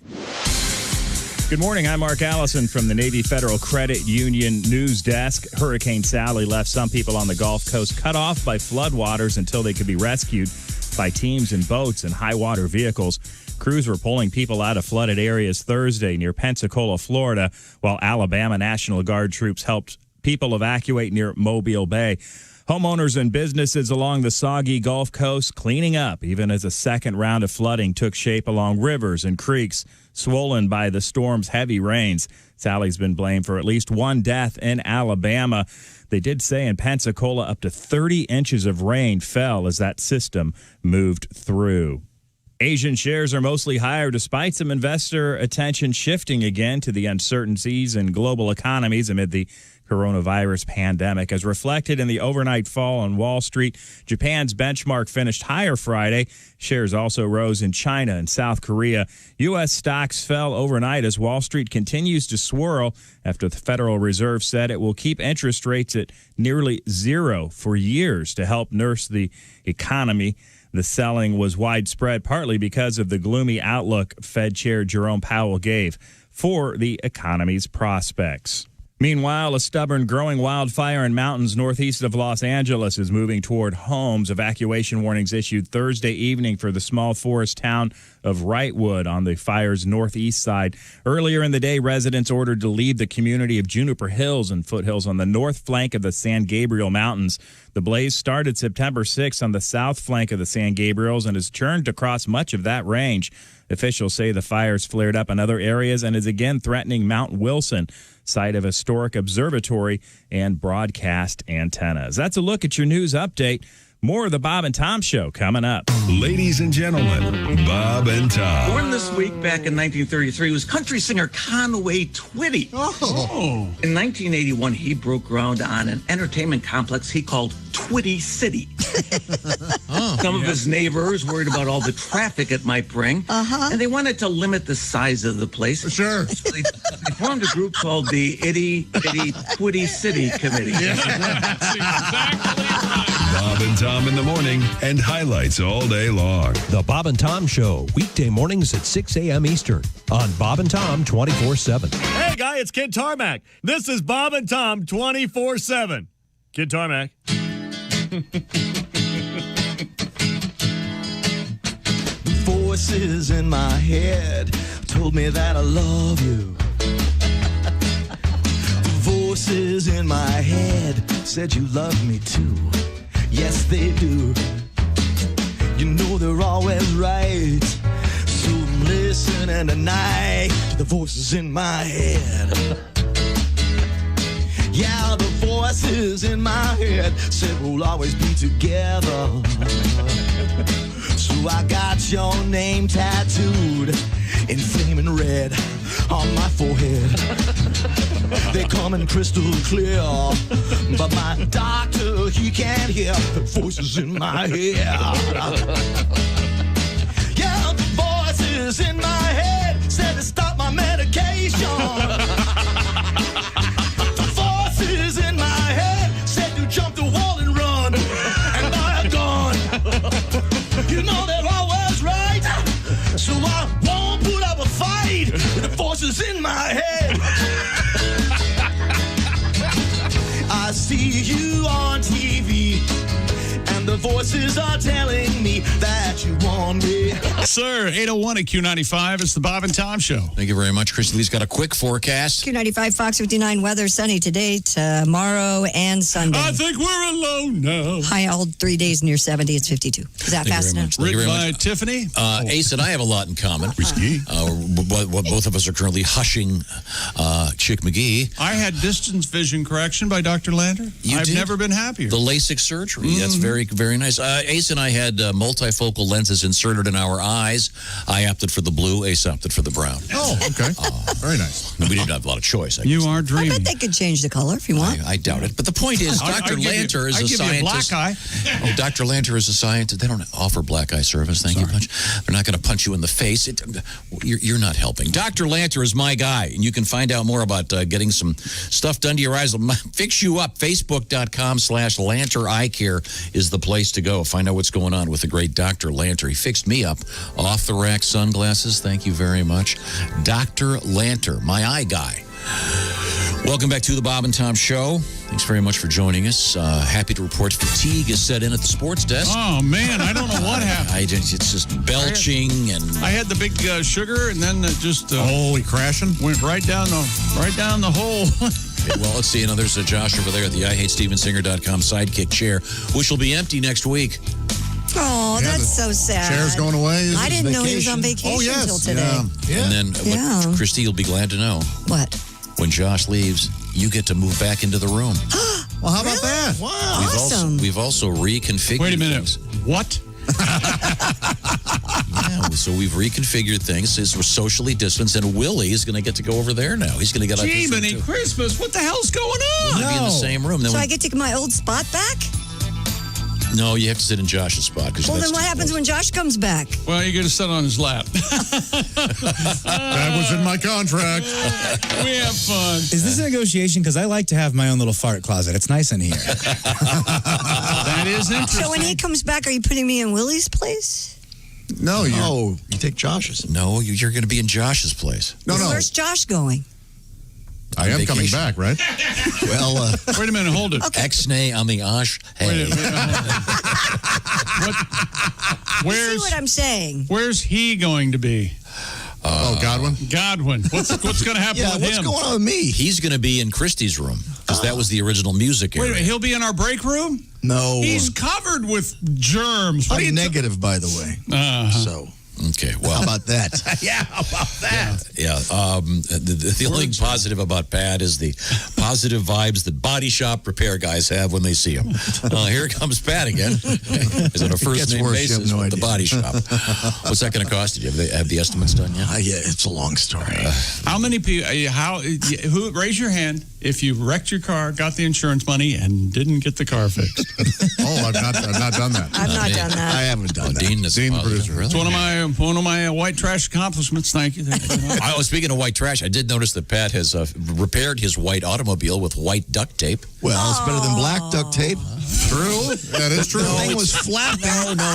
Good morning. I'm Mark Allison from the Navy Federal Credit Union News Desk. Hurricane Sally left some people on the Gulf Coast cut off by floodwaters until they could be rescued by teams in boats and high water vehicles. Crews were pulling people out of flooded areas Thursday near Pensacola, Florida, while Alabama National Guard troops helped people evacuate near Mobile Bay. Homeowners and businesses along the soggy Gulf Coast cleaning up, even as a second round of flooding took shape along rivers and creeks swollen by the storm's heavy rains. Sally's been blamed for at least one death in Alabama. They did say in Pensacola up to 30 inches of rain fell as that system moved through. Asian shares are mostly higher despite some investor attention shifting again to the uncertainties in global economies amid the coronavirus pandemic. As reflected in the overnight fall on Wall Street, Japan's benchmark finished higher Friday. Shares also rose in China and South Korea. U.S. stocks fell overnight as Wall Street continues to swirl after the Federal Reserve said it will keep interest rates at nearly zero for years to help nurse the economy. The selling was widespread, partly because of the gloomy outlook Fed Chair Jerome Powell gave for the economy's prospects. Meanwhile, a stubborn growing wildfire in mountains northeast of Los Angeles is moving toward homes. Evacuation warnings issued Thursday evening for the small forest town of Wrightwood on the fire's northeast side. Earlier in the day, residents ordered to leave the community of Juniper Hills and foothills on the north flank of the San Gabriel Mountains. The blaze started September 6th on the south flank of the San Gabriels and has churned across much of that range. Officials say the fire's flared up in other areas and is again threatening Mount Wilson, site of a historic observatory and broadcast antennas. That's a look at your news update. More of the Bob and Tom Show coming up. Ladies and gentlemen, Bob and Tom. Born this week back in 1933 was country singer Conway Twitty. In 1981, he broke ground on an entertainment complex he called Twitty City. Some of his neighbors worried about all the traffic it might bring, and they wanted to limit the size of the place. Sure. So they formed a group called the Itty Bitty Twitty City Committee. That's exactly right. Bob and Tom in the morning and highlights all day long. The Bob and Tom Show, weekday mornings at 6 a.m. Eastern on Bob and Tom 24/7. Hey, guy, it's Kid Tarmac. This is Bob and Tom 24/7. Kid Tarmac. Voices in my head told me that I love you. Voices in my head said you love me too. Yes, they do. You know they're always right. So I'm listening tonight to the voices in my head. Yeah, the voices in my head said we'll always be together. So I got your name tattooed in flaming red on my forehead. They come in crystal clear, but my doctor, he can't hear the voices in my head. Yeah, the voices in my head said to stop my medication. The voices in my head said to jump the wall and run and buy a gun. You know they're always right, so I won't put up a fight with the voices in my head. I see you on TV, and the voices are telling me that you want me. Sir, 801 at Q95. It's the Bob and Tom Show. Thank you very much. Christy Lee's got a quick forecast. Q95, Fox 59 weather, sunny today, tomorrow, and Sunday. I think we're alone now. High all 3 days near 70. It's 52. Is that fast enough? Written by Tiffany. Ace and I have a lot in common. Both of us are currently hushing Chick McGee. I had distance vision correction by Dr. Lander. I've never been happier. The LASIK surgery. That's very, very nice. Ace and I had multifocal lenses inserted in our eyes. I opted for the blue. Ace opted for the brown. Oh, okay. Very nice. We didn't have a lot of choice. You are dreaming. I bet they could change the color if you want. I doubt it. But the point is, Dr. Lanter is a scientist. Black eye. Oh, Dr. Lanter is a scientist. They don't offer black eye service. Thank you much. They're not going to punch you in the face. You're not helping. Dr. Lanter is my guy, and you can find out more about getting some stuff done to your eyes. Fix you up. Facebook.com/Lanter Eye Care is the place to go. Find out what's going on with the great Dr. Lanter. He fixed me up. Off the rack sunglasses. Thank you very much. Dr. Lanter, my eye guy. Welcome back to the Bob and Tom Show. Thanks very much for joining us. Happy to report fatigue is set in at the sports desk. Oh, man, I don't know what happened. It's just belching I had the big sugar, and then it just crashing went right down the hole. Okay, well, let's see. There's a Josh over there at the IHateStevensinger.com sidekick chair, which will be empty next week. Oh, that's so sad. Chair's going away. I didn't know he was on vacation until today. Yeah. And then, Christy, you'll be glad to know. What? When Josh leaves, you get to move back into the room. Well, how about that? Wow. Awesome. We've also reconfigured Wait a minute. things. What? So we've reconfigured things. We're socially distanced, and Willie is going to get to go over there now. He's going to get Gee, many Christmas. What the hell's going on? We'll be in the same room. Then So I get to get my old spot back? No, you have to sit in Josh's spot. Well, then what happens when Josh comes back? Well, you're going to sit on his lap. That was in my contract. We have fun. Is this a negotiation? Because I like to have my own little fart closet. It's nice in here. That is interesting. So when he comes back, are you putting me in Willie's place? No, you take Josh's. No, you're going to be in Josh's place. No. Where's Josh going? I am coming back, right? Well, wait a minute, hold it. Okay. Ex-nay on the Osh. Hey. See what I'm saying? Where's he going to be? Godwin? Godwin. What's going to happen with what's him? going on with me? He's going to be in Christie's room, because that was the original music area. Wait a minute, he'll be in our break room? No. He's covered with germs. I'm negative, by the way. So. Okay, well. How about that? Yeah, how about that? Yeah. The only positive about Pat is the positive vibes that body shop repair guys have when they see him. Here comes Pat again. Is on a first name basis with the body shop. What's that going to cost you? Have the estimates done yet? Yeah, it's a long story. How many people? Who? Raise your hand if you wrecked your car, got the insurance money, and didn't get the car fixed. I've not done that. I've not done that. I haven't done that. Dean, the producer. Really? It's one of my white trash accomplishments. Thank you. Speaking of white trash, I did notice that Pat has repaired his white automobile with white duct tape. Well, it's better than black duct tape. True. That is true. The thing was flapping.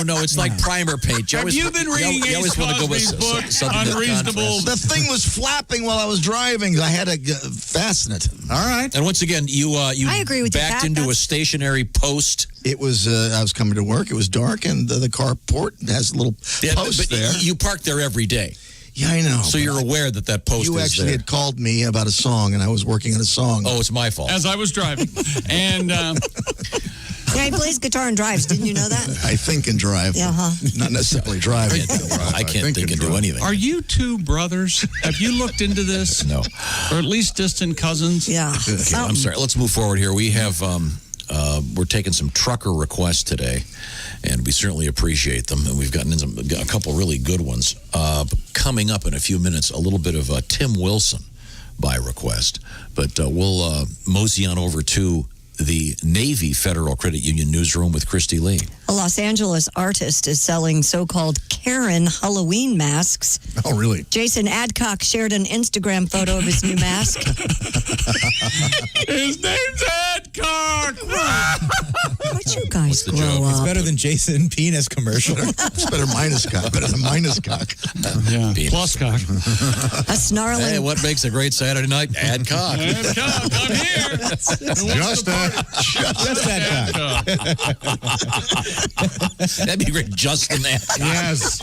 No. It's like primer paint. Have you been reading Ace Cosby's book, Unreasonable? The thing was flapping while I was driving. I had to fasten it. All right. And once again, you I agree with you, backed Pat. into a stationary post. It was, I was coming to work. It was dark, and the carport has a little post there. You park there every day. Yeah, I know. So you're aware that post is there. You actually had called me about a song, and I was working on a song. Oh, it's my fault. As I was driving. And... Yeah, he plays guitar and drives. Didn't you know that? I think and drive. Yeah, Not necessarily drive. I can't think and do anything. Are you two brothers? Have you looked into this? No. Or at least distant cousins? Yeah. Okay, I'm sorry. Let's move forward here. We have... we're taking some trucker requests today, and we certainly appreciate them. And we've gotten a couple really good ones. Coming up in a few minutes, a little bit of Tim Wilson by request. But we'll mosey on over to the Navy Federal Credit Union newsroom with Christy Lee. A Los Angeles artist is selling so-called Karen Halloween masks. Oh, really? Jason Adcock shared an Instagram photo of his new mask. His name's Adcock! What Won't you guys grow It's up? better than Jason Penis commercial. It's better minus cock. Better than minus cock. Yeah. Penis. Plus cock. A snarling. Hey, what makes a great Saturday night? Add cock. Add cock. I'm here. Just that cock. That'd be great. Justin Adcock. Yes.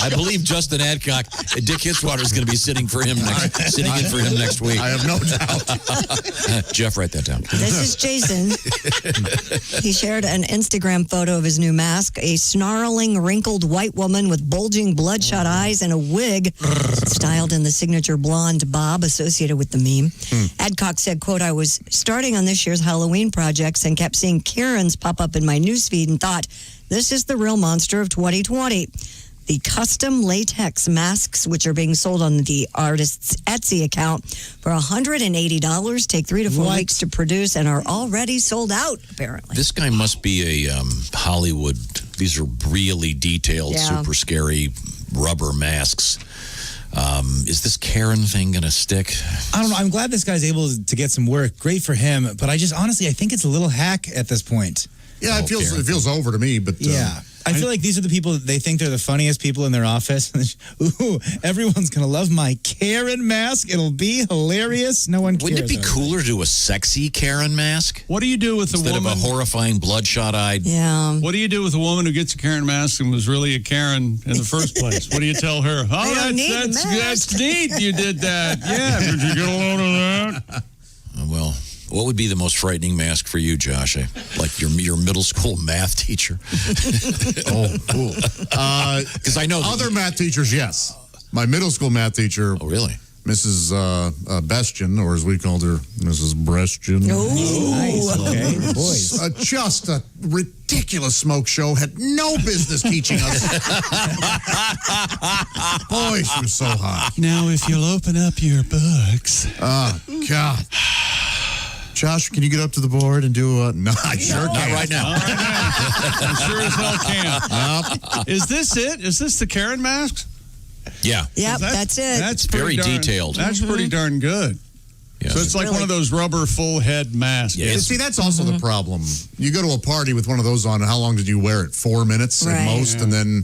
I believe Justin Adcock. Dick Hitswater is going to be sitting in for him next week. I have no doubt. Jeff, write that down. This is Jason. He shared an Instagram photo of his new mask. A snarling, wrinkled white woman with bulging, bloodshot eyes and a wig styled in the signature blonde bob associated with the meme. Adcock said, quote, I was starting on this year's Halloween projects and kept seeing Karens pop up in my newsfeed and thought, this is the real monster of 2020. The custom latex masks, which are being sold on the artist's Etsy account for $180, take 3 to 4 weeks to produce and are already sold out, apparently. This guy must be a Hollywood. These are really detailed, super scary rubber masks. Is this Karen thing going to stick? I don't know. I'm glad this guy's able to get some work. Great for him. But I think it's a little hack at this point. Yeah, it feels over to me, but yeah. I feel like these are the people that they think they're the funniest people in their office. Ooh, everyone's going to love my Karen mask. It'll be hilarious. No one cares. Wouldn't it be cooler to do a sexy Karen mask? What do you do with a woman? Instead of a horrifying, bloodshot-eyed... Yeah. What do you do with a woman who gets a Karen mask and was really a Karen in the first place? What do you tell her? Oh, that's neat you did that. Yeah, did you get a load of that? Well... What would be the most frightening mask for you, Josh? Like your middle school math teacher? Oh, cool. Because I know... Other math teachers, yes. My middle school math teacher... Oh, really? Mrs. Bestian, or as we called her, Mrs. Brestian. Oh, nice. Okay. Boys. Just a ridiculous smoke show. Had no business teaching us. Boy, she was so hot. Now, if you'll open up your books. Oh, God. Josh, can you get up to the board and do no, I sure Not can't. right now. I sure as hell can. Is this it? Is this the Karen masks? Yeah. Yep, that's it. That's very detailed. That's pretty darn good. Yeah. So it's like one of those rubber full head masks. Yeah. See, that's also the problem. You go to a party with one of those on, how long did you wear it? 4 minutes at most, and then...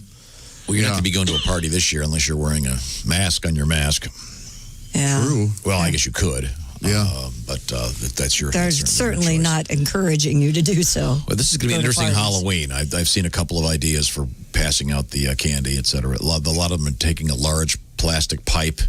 Well, you're not going to be going to a party this year unless you're wearing a mask on your mask. Yeah. True. Well, I guess you could. Yeah. But that's your They're concern, certainly choice. not encouraging you to do so. Well, this is going to be Go to interesting parties. Halloween. I've seen a couple of ideas for passing out the candy, et cetera. A lot of them are taking a large plastic pipe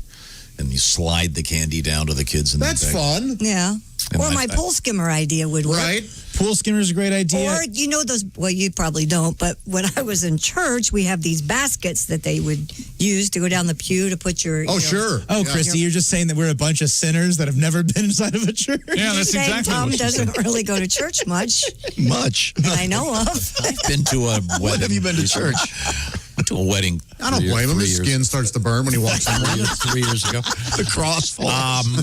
and you slide the candy down to the kids. That's fun. Yeah. And Or my pool skimmer idea would work. Right. Pool skimmer is a great idea. Or, you know, those, well, you probably don't, but when I was in church, we have these baskets that they would use to go down the pew to put your... Oh, sure. Oh, Yeah. Christy, you're just saying that we're a bunch of sinners that have never been inside of a church. Yeah, that's saying exactly Tom what she said. doesn't really go to church much. Much. that I know of. I've been to a wedding. When have you been to church? Went to a wedding. I don't blame him. His skin starts to burn when he walks in. 3 years ago. The cross falls.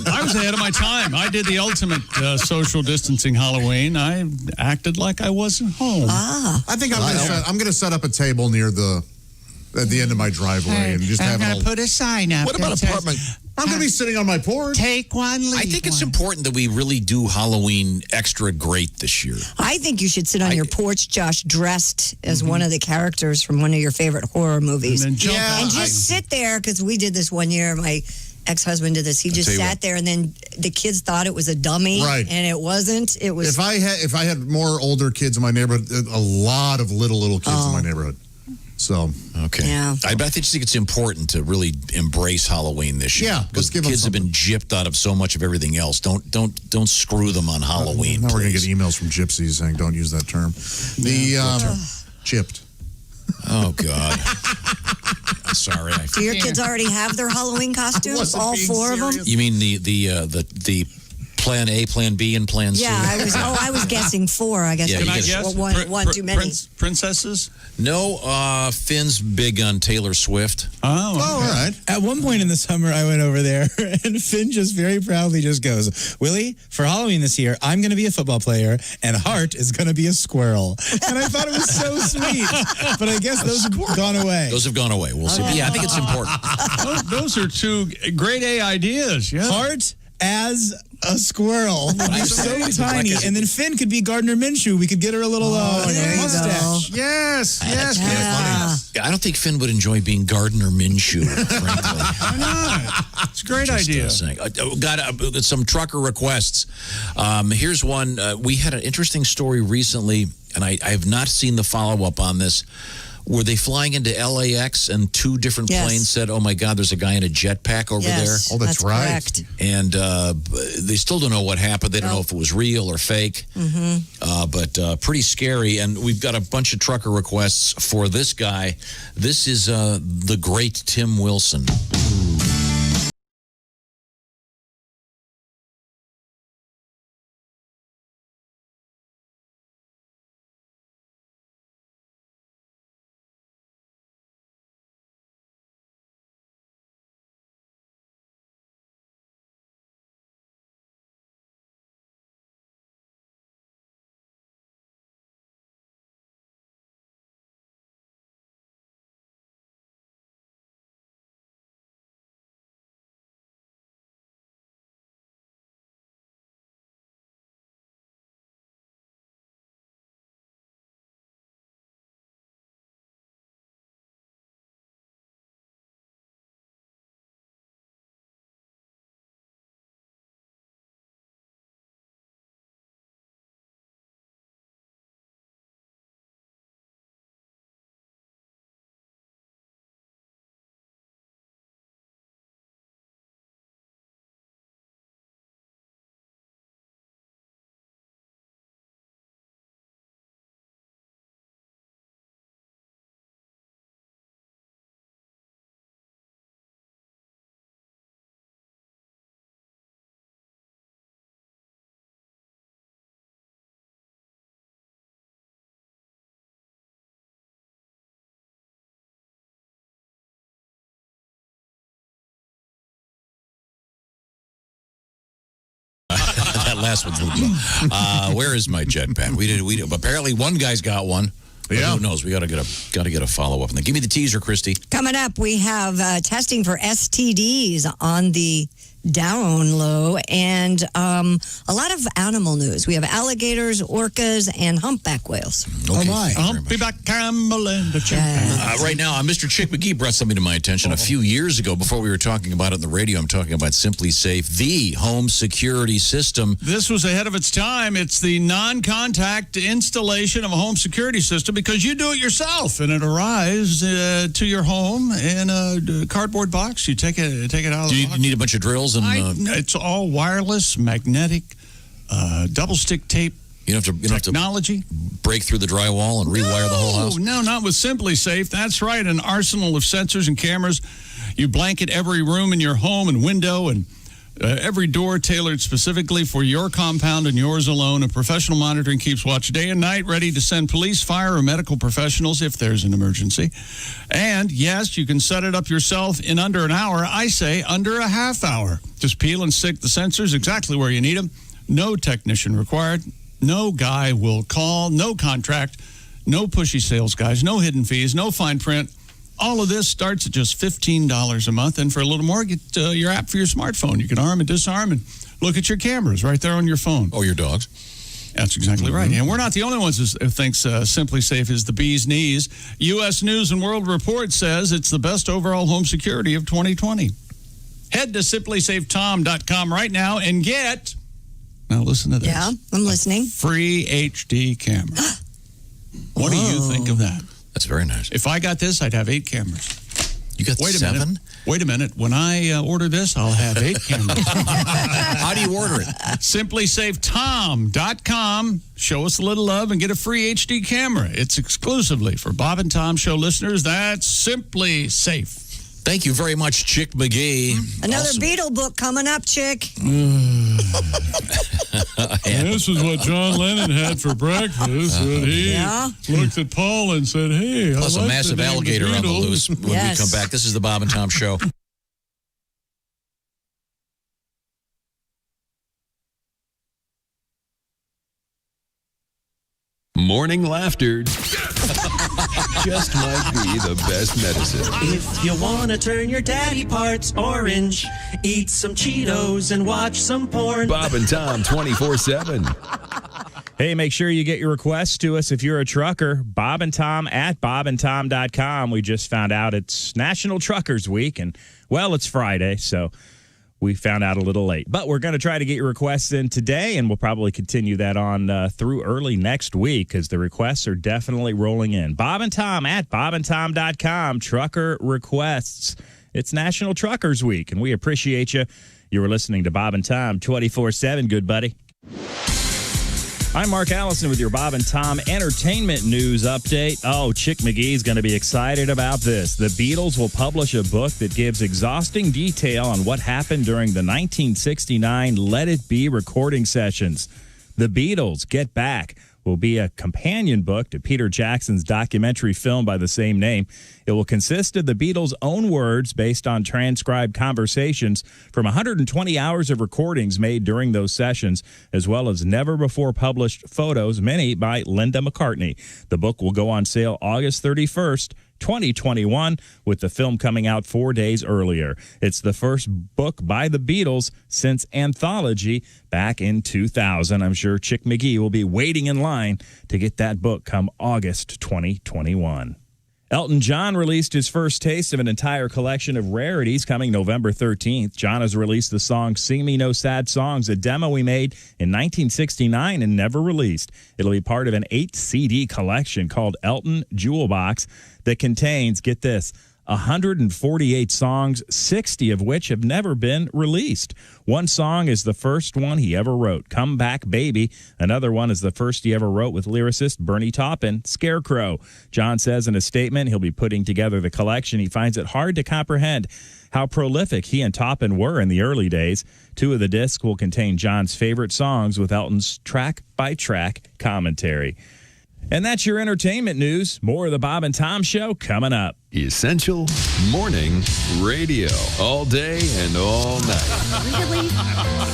I was ahead of my time. I did the ultimate social distancing Halloween. I acted like I wasn't home. I think I'm going to set up a table near at the end of my driveway and just have it all. Put a sign up. What about apartment? I'm going to be sitting on my porch. Take one, leave I think it's one. important that we really do Halloween extra great this year. I think you should sit on your porch, Josh, dressed as one of the characters from one of your favorite horror movies. And then jump out. And just sit there, because we did this one year. My ex-husband did this. He just tell you sat what. there, and then the kids thought it was a dummy, Right. and it wasn't. It was. If I had more older kids in my neighborhood, a lot of little kids in my neighborhood. So Okay. Yeah. I just think it's important to really embrace Halloween this year. Yeah, let's because give them kids have been gypped out of so much of everything else. Don't screw them on Halloween. now we're going to please. get emails from gypsies saying don't use that term. Chipped. Oh God. Sorry. Do your kids already have their Halloween costumes? All four of them? You mean the Plan A, Plan B, and Plan C? Yeah, I was guessing four. I guess. Yeah, I you Can I guess- guess? One too many. Princesses? No, Finn's big on Taylor Swift. Oh, All right. At one point in the summer, I went over there, and Finn just very proudly just goes, Willie, for Halloween this year, I'm going to be a football player, and Hart is going to be a squirrel. And I thought it was so sweet. But I guess those have gone away. Those have gone away. We'll see. But yeah, I think it's important. Those are two grade A ideas. Yeah. Hart as a squirrel. She's so tiny. And then Finn could be Gardner Minshew. We could get her a little mustache. Yes. I don't think Finn would enjoy being Gardner Minshew, frankly. Why not? It's a great idea. Got some trucker requests. Here's one. We had an interesting story recently, and I have not seen the follow-up on this. Were they flying into LAX and two different planes said, oh, my God, there's a guy in a jetpack over there? Oh, that's right. Correct. And they still don't know what happened. They don't know if it was real or fake. But pretty scary. And we've got a bunch of trucker requests for this guy. This is the great Tim Wilson. That last one's a little where is my jetpack? We apparently one guy's got one. Yeah. Who knows? We got to get a follow up. And then give me the teaser, Christy. Coming up, we have testing for STDs on the down low, and a lot of animal news. We have alligators, orcas, and humpback whales. Okay. Oh my! Humpback camel and the chick. Right now, Mr. Chick McGee brought something to my attention a few years ago. Before we were talking about it on the radio, I'm talking about Simply Safe, the home security system. This was ahead of its time. It's the non-contact installation of a home security system because you do it yourself, and it arrives to your home in a cardboard box. You take it out of the box. Do you need a bunch of drills? It's all wireless, magnetic, double stick tape. You don't have to break through the drywall and rewire the whole house? No, not with Simply Safe. That's right, an arsenal of sensors and cameras. You blanket every room in your home and window, and every door tailored specifically for your compound and yours alone. And professional monitoring keeps watch day and night, ready to send police, fire, or medical professionals if there's an emergency. And yes, you can set it up yourself in under an hour. I say under a half hour. Just peel and stick the sensors exactly where you need them. No technician required. No guy will call. No contract. No pushy sales guys. No hidden fees. No fine print. All of this starts at just $15 a month. And for a little more, get your app for your smartphone. You can arm and disarm and look at your cameras right there on your phone. Oh, your dogs. That's exactly right. And we're not the only ones who thinks Simply Safe is the bee's knees. U.S. News and World Report says it's the best overall home security of 2020. Head to simplysafetom.com right now and get, now listen to this. Yeah, I'm listening. Free HD camera. What do you think of that? That's very nice. If I got this, I'd have 8 cameras. You got 7? Wait a minute. When I order this, I'll have 8 cameras. How do you order it? SimplySafeTom.com. Show us a little love and get a free HD camera. It's exclusively for Bob and Tom Show listeners. That's Simply Safe. Thank you very much, Chick McGee. Another Beatle book coming up, Chick. This is what John Lennon had for breakfast when he looked at Paul and said, hey, Plus I a like massive the name alligator the on the Beatles. loose when we come back. This is the Bob and Tom Show. Morning laughter. just might be the best medicine. If you want to turn your daddy parts orange, eat some Cheetos and watch some porn. Bob and Tom 24/7. Hey, make sure you get your requests to us if you're a trucker. Bob and Tom at bobandtom.com. We just found out it's National Truckers Week, and, well, it's Friday, so we found out a little late. But we're going to try to get your requests in today, and we'll probably continue that on through early next week because the requests are definitely rolling in. Bob and Tom at bobandtom.com. Trucker requests. It's National Truckers Week, and we appreciate you. You were listening to Bob and Tom 24/7. Good buddy. I'm Mark Allison with your Bob and Tom entertainment news update. Oh, Chick McGee's going to be excited about this. The Beatles will publish a book that gives exhausting detail on what happened during the 1969 Let It Be recording sessions. The Beatles Get Back will be a companion book to Peter Jackson's documentary film by the same name. It will consist of the Beatles' own words based on transcribed conversations from 120 hours of recordings made during those sessions, as well as never-before-published photos, many by Linda McCartney. The book will go on sale August 31st, 2021, with the film coming out 4 days earlier. It's the first book by the Beatles since Anthology back in 2000. I'm sure Chick McGee will be waiting in line to get that book come August 2021. Elton John released his first taste of an entire collection of rarities coming November 13th. John has released the song Sing Me No Sad Songs, a demo he made in 1969 and never released. It'll be part of an 8-CD collection called Elton Jewel Box that contains, get this, 148 songs, 60 of which have never been released. One song is the first one he ever wrote, Come Back Baby. Another one is the first he ever wrote with lyricist Bernie Taupin, Scarecrow. John says in a statement he'll be putting together the collection. He finds it hard to comprehend how prolific he and Taupin were in the early days. 2 of the discs will contain John's favorite songs with Elton's track-by-track commentary. And that's your entertainment news. More of the Bob and Tom Show coming up. Essential Morning Radio. All day and all night. Really?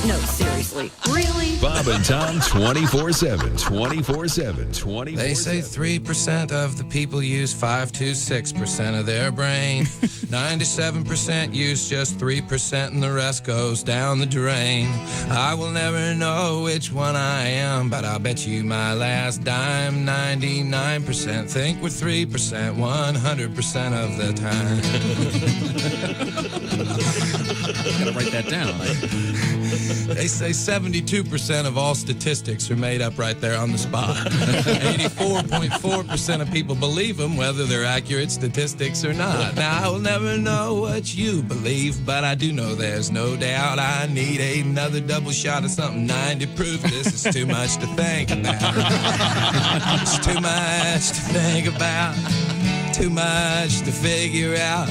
No, seriously. Really? Bob and Tom 24/7. 24/7. 24/7. They say 3% of the people use 5 to 6% of their brain. 97% use just 3% and the rest goes down the drain. I will never know which one I am, but I'll bet you my last dime. 99% think we're 3%, 100% of the time. Gotta write that down. They say 72% of all statistics are made up right there on the spot. 84.4% of people believe them, whether they're accurate statistics or not. Now, I will never know what you believe, but I do know there's no doubt I need another double shot of something 90 proof. This is too much to think about. It's too much to think about. Too much to figure out.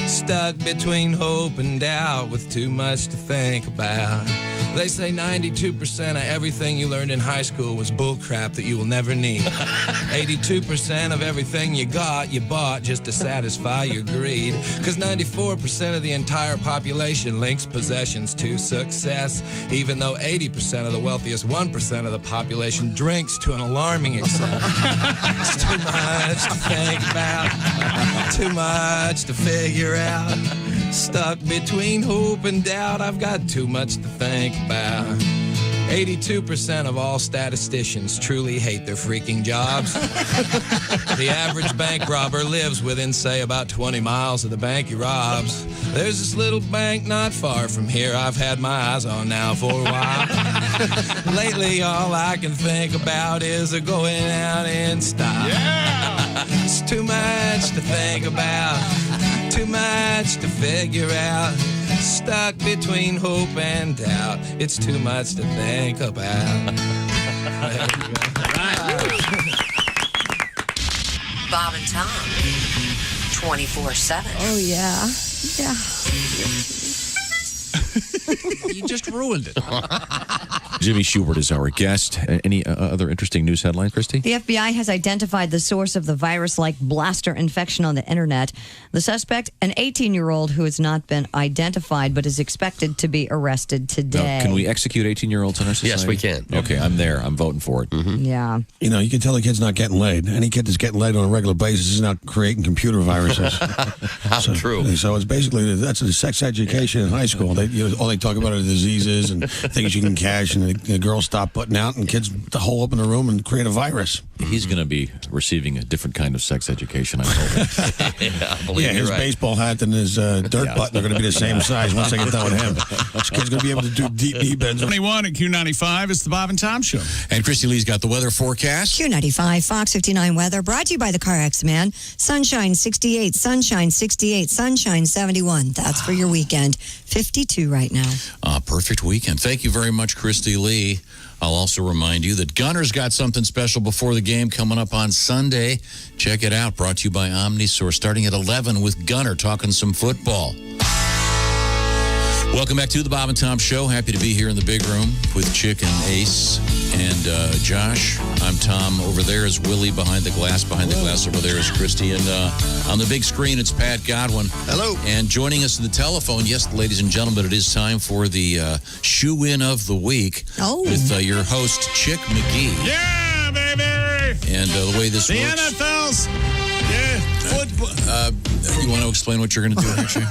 Stuck between hope and doubt with too much to think about. They say 92% of everything you learned in high school was bullcrap that you will never need. 82% of everything you got, you bought just to satisfy your greed. Because 94% of the entire population links possessions to success, even though 80% of the wealthiest 1% of the population drinks to an alarming extent. It's too much to think about, too much to figure out. Stuck between hope and doubt, I've got too much to think about. 82% of all statisticians truly hate their freaking jobs. The average bank robber lives within, say, about 20 miles of the bank he robs. There's this little bank not far from here I've had my eyes on now for a while. Lately, all I can think about is going out in style. Yeah! It's too much to think about. Too much to figure out. Stuck between hope and doubt. It's too much to think about. Bob and Tom, 24/7. Oh, yeah. Yeah. You just ruined it. Jimmy Schubert is our guest. Any other interesting news headline, Christy? The FBI has identified the source of the virus-like blaster infection on the internet. The suspect, an 18-year-old who has not been identified but is expected to be arrested today. Now, can we execute 18-year-olds in our society? Yes, we can. Okay, I'm there. I'm voting for it. Yeah. You know, you can tell the kid's not getting laid. Any kid that's getting laid on a regular basis is not creating computer viruses. True. So it's basically, that's the sex education in high school. All they talk about are diseases and things you can catch, and the girls stop putting out, and kids hole up in the room and create a virus. He's going to be receiving a different kind of sex education, I'm hoping. His baseball hat and his dirt button are going to be the same size once I get done with him. This kid's going to be able to do deep knee bends. 21 at Q95 is the Bob and Tom Show. And Christy Lee's got the weather forecast. Q95 Fox 59 weather brought to you by the Car X-Man. Sunshine 68, sunshine 68, sunshine 71. That's for your weekend. 52 right now. Perfect weekend. Thank you very much, Christy Lee. I'll also remind you that Gunner's got something special before the game coming up on Sunday. Check it out. Brought to you by Omnisource. Starting at 11 with Gunner talking some football. Welcome back to the Bob and Tom Show. Happy to be here in the big room with Chick and Ace and Josh. I'm Tom. Over there is Willie behind the glass. Behind the glass over there is Christy. And on the big screen, it's Pat Godwin. Hello. And joining us on the telephone, yes, ladies and gentlemen, it is time for the shoe-in of the week with your host, Chick McGee. Yeah, baby! And the way this the works... NFL's... Yeah, football. You want to explain what you're going to do here, Chick?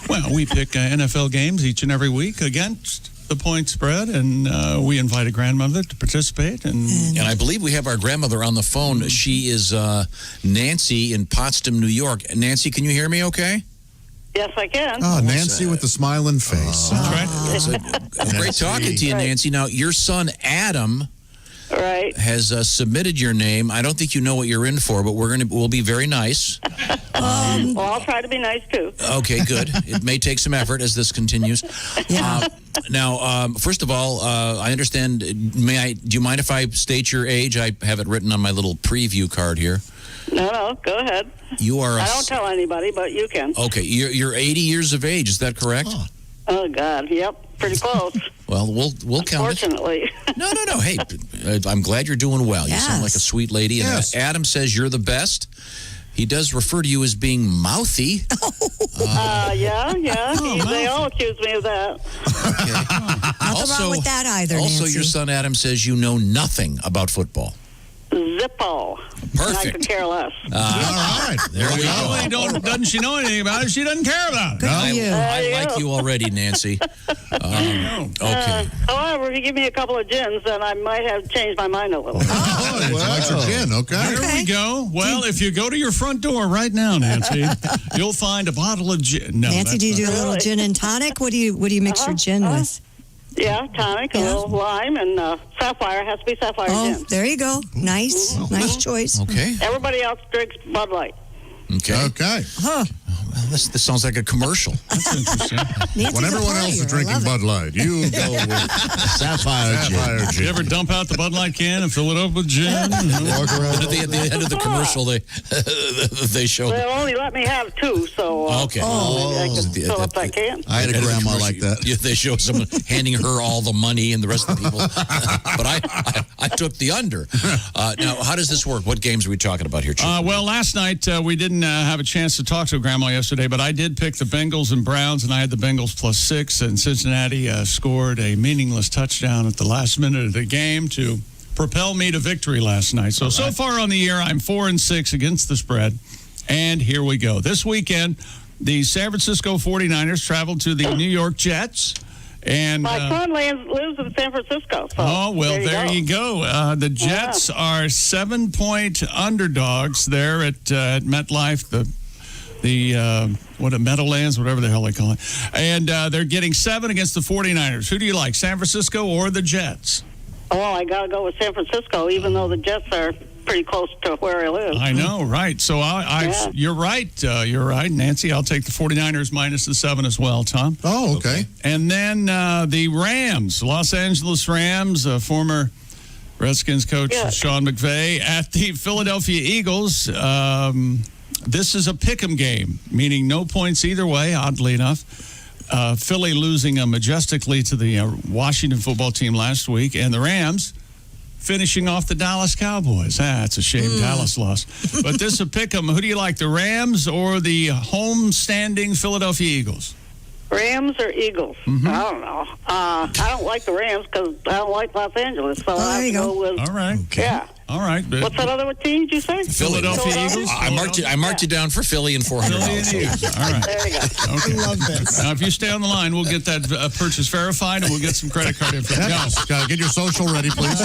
Well, we pick NFL games each and every week against the point spread, and we invite a grandmother to participate. And I believe we have our grandmother on the phone. She is Nancy in Potsdam, New York. Nancy, can you hear me okay? Yes, I can. Oh, Nancy with the smiling face. That's right. Great talking to you, Nancy. Now, your son, Adam... Right. has submitted your name. I don't think you know what you're in for, but we'll be very nice. Well, I'll try to be nice too. Okay, good. It may take some effort as this continues. Now, first of all, I understand. Do you mind if I state your age? I have it written on my little preview card here. No, go ahead. You are. I don't tell anybody, but you can. Okay, you're 80 years of age. Is that correct? Oh God, yep, pretty close. Well, we'll count it. Unfortunately. No. Hey, I'm glad you're doing well. You sound like a sweet lady. And Adam says you're the best. He does refer to you as being mouthy. Yeah. They all accuse me of that. Nothing wrong with that either, Also, Nancy. your son Adam says you know nothing about football. Zippo. Perfect. I could care less. All right. There we go. Doesn't she know anything about it? She doesn't care about it. I like you already, Nancy. Okay. However, if you give me a couple of gins, then I might have changed my mind a little. Likes your gin, okay. There we go. Well, if you go to your front door right now, Nancy, you'll find a bottle of gin. No, Nancy, do you do a little gin and tonic? What do you mix your gin with? Yeah, tonic, a little lime, and sapphire. Has to be sapphire gin. There you go. Nice. Nice choice. Okay. Everybody else drinks Bud Light. Okay. Huh. Well, this sounds like a commercial. That's interesting. When everyone else is drinking Bud Light, you go with Sapphire gin. You ever dump out the Bud Light can and fill it up with gin? Walk around. At the end of the commercial, they show. They'll only let me have two, so okay. I can fill up that can. I had a grandma like that. They show someone handing her all the money and the rest of the people. But I took the under. Now, how does this work? What games are we talking about here, Chief? Well, last night we didn't have a chance to talk to Grandma yesterday, but I did pick the Bengals and Browns, and I had the Bengals +6, and Cincinnati scored a meaningless touchdown at the last minute of the game to propel me to victory last night. So far on the year, I'm 4-6 against the spread, and here we go. This weekend, the San Francisco 49ers traveled to the New York Jets. And my son lives in San Francisco. So there you go. The Jets are 7-point underdogs there at MetLife, the Meadowlands, whatever the hell they call it. And they're getting 7 against the 49ers. Who do you like, San Francisco or the Jets? Oh, I got to go with San Francisco, even though the Jets are pretty close to where I live. I know, right. So you're right. You're right, Nancy. I'll take the 49ers minus the 7 as well, Tom. Oh, okay. And then the Rams, Los Angeles Rams, former Redskins coach Sean McVay at the Philadelphia Eagles. This is a pick'em game, meaning no points either way, oddly enough. Philly losing majestically to the Washington football team last week, and the Rams finishing off the Dallas Cowboys. It's a shame Dallas lost. But this will pick them. Who do you like, the Rams or the home-standing Philadelphia Eagles? Rams or Eagles? Mm-hmm. I don't know. I don't like the Rams because I don't like Los Angeles. So I have to go with. All right. Yeah. All right. What's that other team did you say? Philadelphia Eagles? I marked you down for Philly and $400. All right. There you go. Okay. I love this. Now, if you stay on the line, we'll get that purchase verified, and we'll get some credit card information. Get your social ready, please.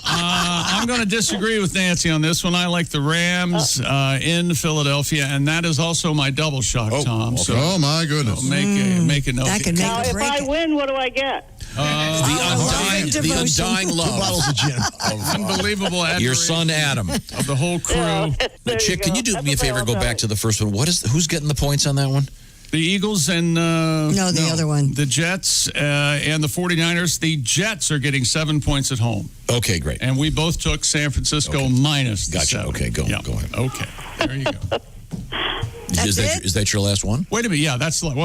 I'm going to disagree with Nancy on this one. I like the Rams in Philadelphia, and that is also my double shock, Tom. So, oh, my goodness. So make a note. That could make Now, or if break I it. win, what do I get? The undying love. 2 bottles of gin. Unbelievable admiration Your son, Adam. of the whole crew. There Chick, you can go. you do That's me a what they favor? all Go tell back me. to the first one. Who's getting the points on that one? The Eagles and the other one. The Jets and the 49ers. The Jets are getting 7 points at home. Okay, great. And we both took San Francisco minus the Gotcha. 7. Okay, go ahead. Okay, there you go. Is that your last one? Wait a minute. Yeah,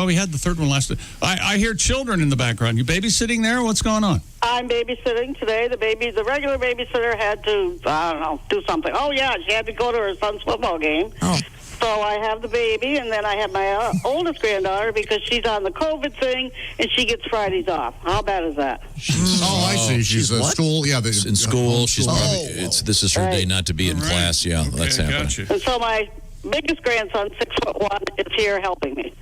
we had the third one last. I hear children in the background. You babysitting there? What's going on? I'm babysitting today. The regular babysitter had to, I don't know, do something. Oh, yeah, she had to go to her son's football game. Oh. So I have the baby, and then I have my oldest granddaughter because she's on the COVID thing, and she gets Fridays off. How bad is that? I see. She's at school. Yeah, in school. She's probably, this is her day not to be in class. Yeah, that's happening. Gotcha. And so my biggest grandson, 6'1", is here helping me.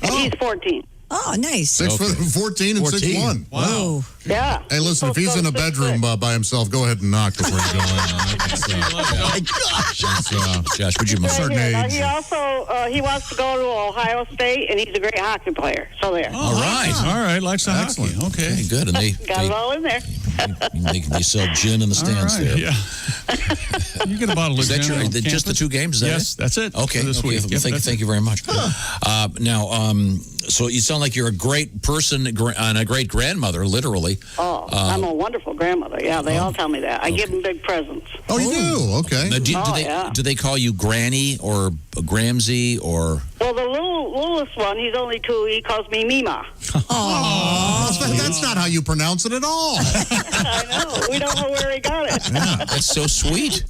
And he's 14. Oh, nice. 14 and 6'1". Wow. Yeah. Hey, listen, if he's in a bedroom by himself, go ahead and knock before you go in. Oh, my gosh. Josh, would you mind? Certain Now, age. he also he wants to go to Ohio State, and he's a great hockey player. So there. All right. All right. Likes the hockey. Okay. Okay, good. And Got it all in there. they sell gin in the stands All right, there. Yeah. You get a bottle of Is that gin on just the campus? 2 games? Is that Yes, that's it. Okay. for this week. Well, Yep, thank you very much. Now, so you sound like you're a great person and a great grandmother, literally. Oh, I'm a wonderful grandmother. Yeah, they all tell me that. I give them big presents. Oh, you do? Okay. Now, do they call you Granny or Gramsy or? Well, the littlest one, he's only 2. He calls me Mima. Oh, that's not how you pronounce it at all. I know. We don't know where he got it. That's so sweet.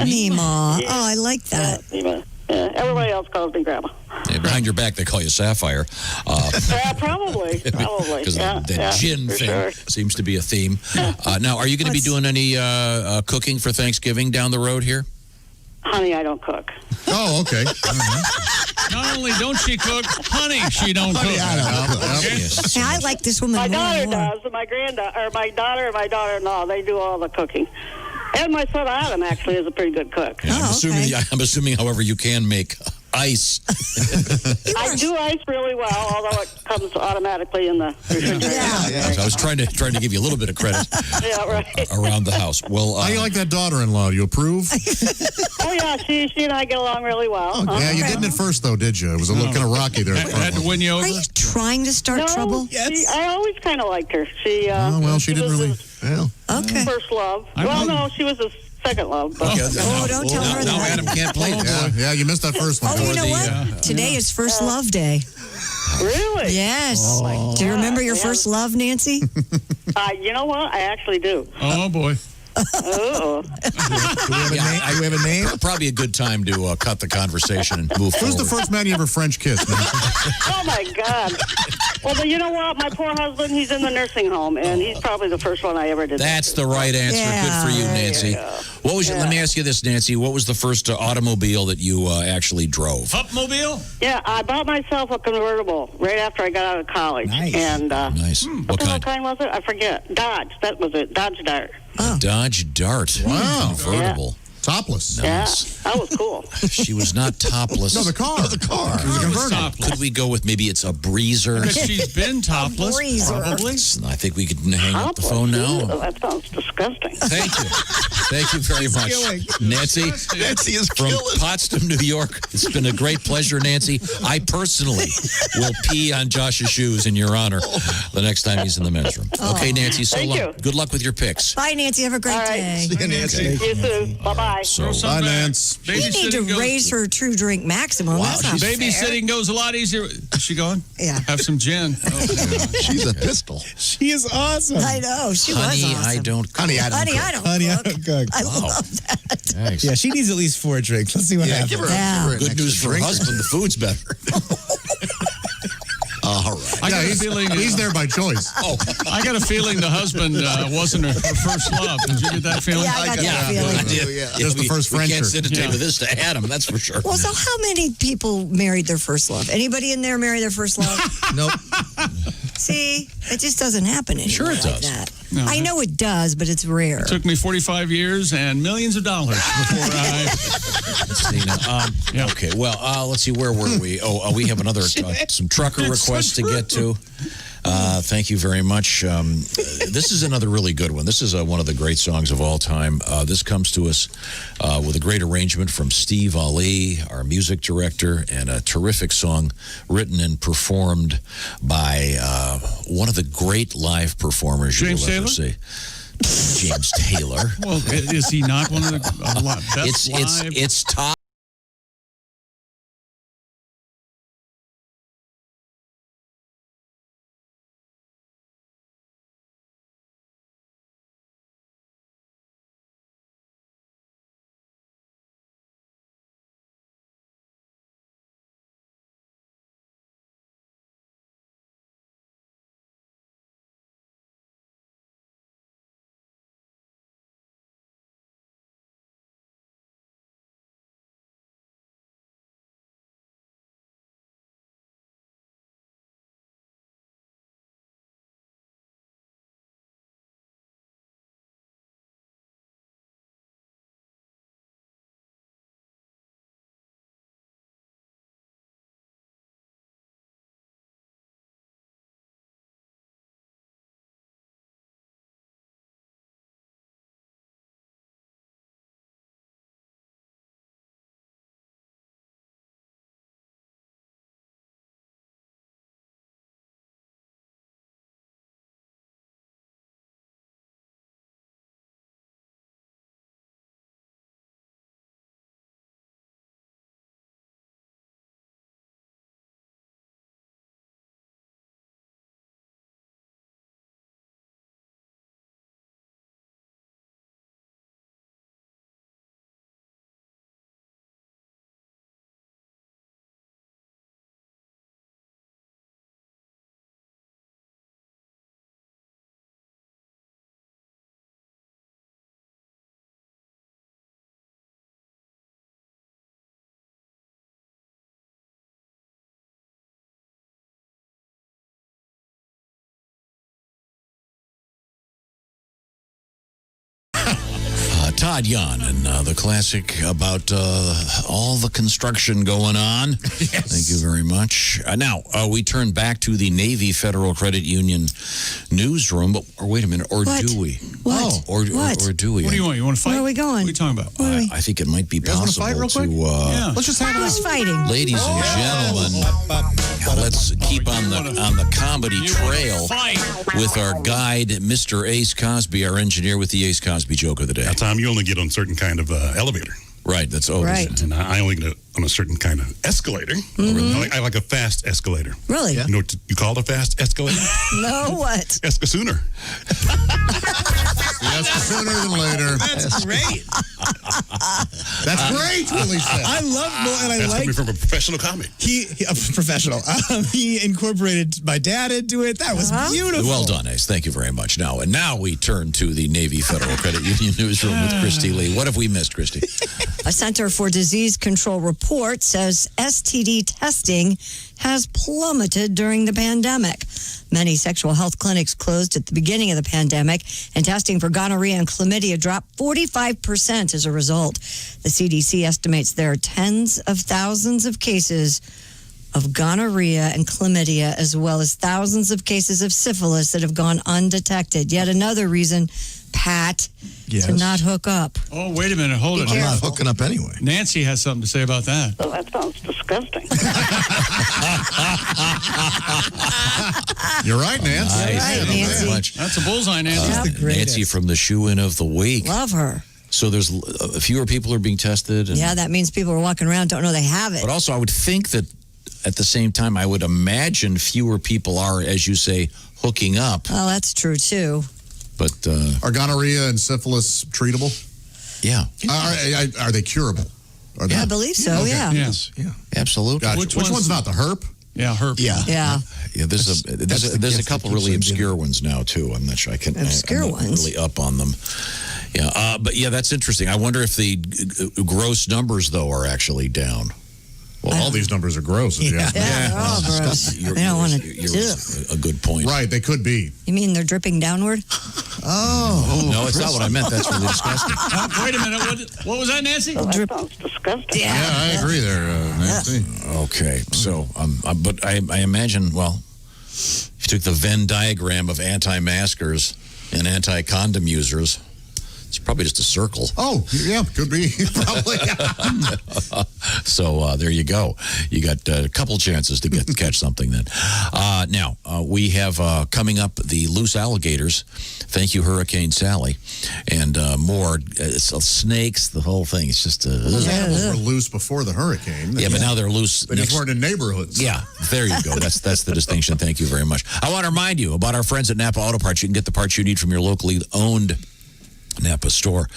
Mima. Oh, I like that. Mima. Yeah, everybody else calls me Grandma. Yeah, behind your back, they call you Sapphire. Yeah, probably. Because the gin thing sure. seems to be a theme. Now, are you going to be doing any cooking for Thanksgiving down the road here? Honey, I don't cook. Oh, okay. Not only don't she cook, honey, she don't cook. Hey, I like this woman My more daughter and more. does, and my granddaughter, or my daughter and my daughter-in-law, they do all the cooking. And my son Adam actually is a pretty good cook. Yeah, I'm assuming, however, you can make ice. I do ice really well, although it comes automatically in the refrigerator. I was trying to give you a little bit of credit Yeah, right. around the house. Well, how you like that daughter-in-law? Do you approve? Oh, yeah, she and I get along really well. Yeah, you didn't at first, though, did you? It was a little kind of rocky there. Had to win you over? Are you trying to start trouble? I always kind of liked her. She, she didn't was really. his Okay. first love. No, she was his second love. But don't tell her now that. Adam can't play. Yeah, you missed that first one. Oh, you know what? Today is First Love Day. Really? Yes. Do you remember your first love, Nancy? You know what? I actually do. Oh, boy. Oh. Do we have a name? Probably a good time to cut the conversation and move forward. Who's the first man you ever French kissed, Nancy? Oh, my God. Well, but you know what? My poor husband, he's in the nursing home, and he's probably the first one I ever did. That's the right answer. Yeah. Good for you, Nancy. What was let me ask you this, Nancy. What was the first automobile that you actually drove? Upmobile? Yeah, I bought myself a convertible right after I got out of college. Nice. And Nice. What what kind? kind was it? I forget. Dodge. That was it. Dodge Dart. A Dodge Dart. Wow. Convertible. Topless. Nice. Yeah, that was cool. She was not topless. No, the car. It was a convertible. Could we go with maybe it's a breezer? Because she's been topless. breezer. Probably. I think we could hang up the phone now. That sounds disgusting. Thank you. Thank you very much, Nancy. Nancy is from killing. Potsdam, New York. It's been a great pleasure, Nancy. I personally will pee on Josh's shoes in your honor the next time he's in the men's room. Okay, Nancy. So Thank you. good luck with your picks. Bye, Nancy. Have a great day. See you, Nancy. You too. Bye-bye. So, Bye, Nance. We need to raise her true drink maximum. That's not fair. Babysitting goes a lot easier. Is she going? Yeah. Have some gin. Oh, She's a pistol. She is awesome. I know. She honey, was awesome. I don't. Honey, I don't Honey, cook. I don't Honey, I cook. don't cook. I love that. Thanks. Yeah, she needs at least 4 drinks. Let's see what happens. Give her, Yeah. give her an Good extra news for her drink. husband. The food's better. All right. I got a he's, feeling he's there by choice. Oh, I got a feeling the husband wasn't her first love. Did you get that feeling? Yeah, I got that feeling. I did. Just the first we can't Frencher. sit at the table with this to Adam, that's for sure. Well, so how many people married their first love? Anybody in there marry their first love? Nope. See, it just doesn't happen anymore. Sure it like does. that. No, I know it does, but it's rare. It took me 45 years and millions of dollars before I. Let's see now. Okay, well, let's see, where were we? We have another, some trucker requests to get to. Thank you very much. This is another really good one. This is one of the great songs of all time. This comes to us with a great arrangement from Steve Ali, our music director, and a terrific song written and performed by one of the great live performers you will ever see. James Taylor. Well, is he not one of the best live? It's top. Todd Young and the classic about all the construction going on. Yes. Thank you very much. Now, we turn back to the Navy Federal Credit Union newsroom. Or wait a minute, or What? do we? What? Or do we? What do you want? You want to fight? Where are we going? What are you talking about? I think it might be guys wanna possible fight real quick? to... Yeah. Let's just have Who's fighting? Ladies and gentlemen, let's keep on the comedy trail with our guide, Mr. Ace Cosby, our engineer with the Ace Cosby joke of the day. Now, Tom, you only get on certain kind of elevator. Right, that's Right. And I only get on a certain kind of escalator. I like a fast escalator. Really? You know what you call it, a fast escalator? No, what? Esca sooner. Yes, sooner than later. That's great. That's great, Willie said. I love and I That's like coming from a professional comic. he a professional. He incorporated my dad into it. That was beautiful. Well done, Ace. Thank you very much. Now we turn to the Navy Federal Credit Union newsroom with Christy Lee. What have we missed, Christy? A Center for Disease Control report says STD testing has plummeted during the pandemic. Many sexual health clinics closed at the beginning of the pandemic, and testing for gonorrhea and chlamydia dropped 45% as a result. The CDC estimates there are tens of thousands of cases of gonorrhea and chlamydia, as well as thousands of cases of syphilis that have gone undetected. Yet another reason Pat, Yes. to not hook up. Oh, wait a minute. Hold it. I'm not hooking up anyway. Nancy has something to say about that. Well, that sounds disgusting. You're right, Nancy. You're right, Nancy. Much. That's a bullseye, Nancy. Nancy from the shoe-in of the week. Love her. So there's fewer people are being tested. And, Yeah, that means people are walking around, don't know they have it. But also, I would think that at the same time, I would imagine fewer people are, as you say, hooking up. Oh, that's true, too. But Are gonorrhea and syphilis treatable? Yeah. Are they curable? Are they? I believe so, Okay. yeah. Yes. Yeah. Absolutely. Gotcha. Which Which one's not the herp? Yeah, herpes. Yeah. Yeah. Yeah, there's a couple really obscure ones now too. I'm not sure I'm not ones? really up on them. Yeah, but yeah, that's interesting. I wonder if the gross numbers though are actually down. Well, all these numbers are gross. Yeah, they're all gross. They don't want to do it. A good point. Right, they could be. You mean they're dripping downward? Oh. No, it's not what I meant. That's really disgusting. Wait a minute. What was that, Nancy? Well, that sounds disgusting. Yeah, I agree there, Nancy. Okay, so but I imagine, well, if you took the Venn diagram of anti-maskers and anti-condom users, it's probably just a circle. Oh, yeah, could be. Probably. So there you go. You got a couple chances to catch something then. Now, we have coming up the loose alligators. Thank you, Hurricane Sally. And more. Snakes, the whole thing. It's just... Those animals were loose before the hurricane. Yeah, but now they're loose. They just weren't in neighborhoods. Yeah, there you go. That's the distinction. Thank you very much. I want to remind you about our friends at Napa Auto Parts. You can get the parts you need from your locally owned Napa store.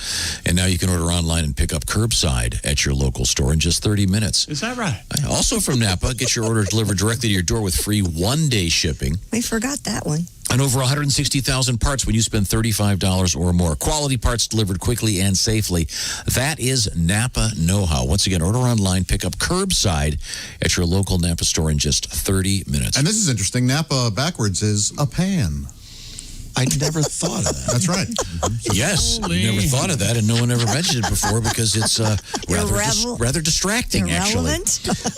And now you can order online and pick up curbside at your local store in just 30 minutes. Is that right? Also from Napa, get your order delivered directly to your door with free one-day shipping. We forgot that one. And over 160,000 parts when you spend $35 or more. Quality parts delivered quickly and safely. That is Napa know-how. Once again, order online, pick up curbside at your local Napa store in just 30 minutes. And this is interesting. Napa backwards is a pan. I never thought of that. That's right. Yes, I never thought of that, and no one ever mentioned it before because it's rather distracting, actually.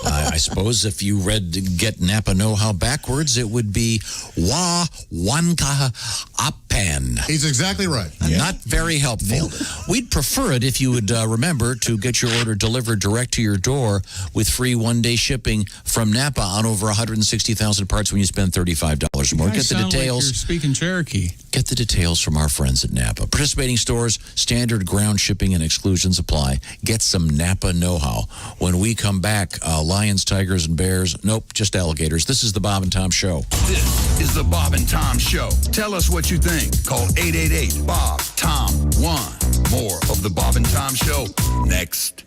I suppose if you read Get Napa Know-How backwards, it would be Wa Wanka Apan. He's exactly right. Not very helpful. We'd prefer it if you would remember to get your order delivered direct to your door with free one-day shipping from Napa on over 160,000 parts when you spend $35 or more. Get the details. Like you're speaking Cherokee. Get the details from our friends at Napa. Participating stores, standard ground shipping and exclusions apply. Get some Napa know-how. When we come back, lions, tigers, and bears. Nope, just alligators. This is the Bob and Tom Show. This is the Bob and Tom Show. Tell us what you think. Call 888-BOB-TOM-1. More of the Bob and Tom Show next.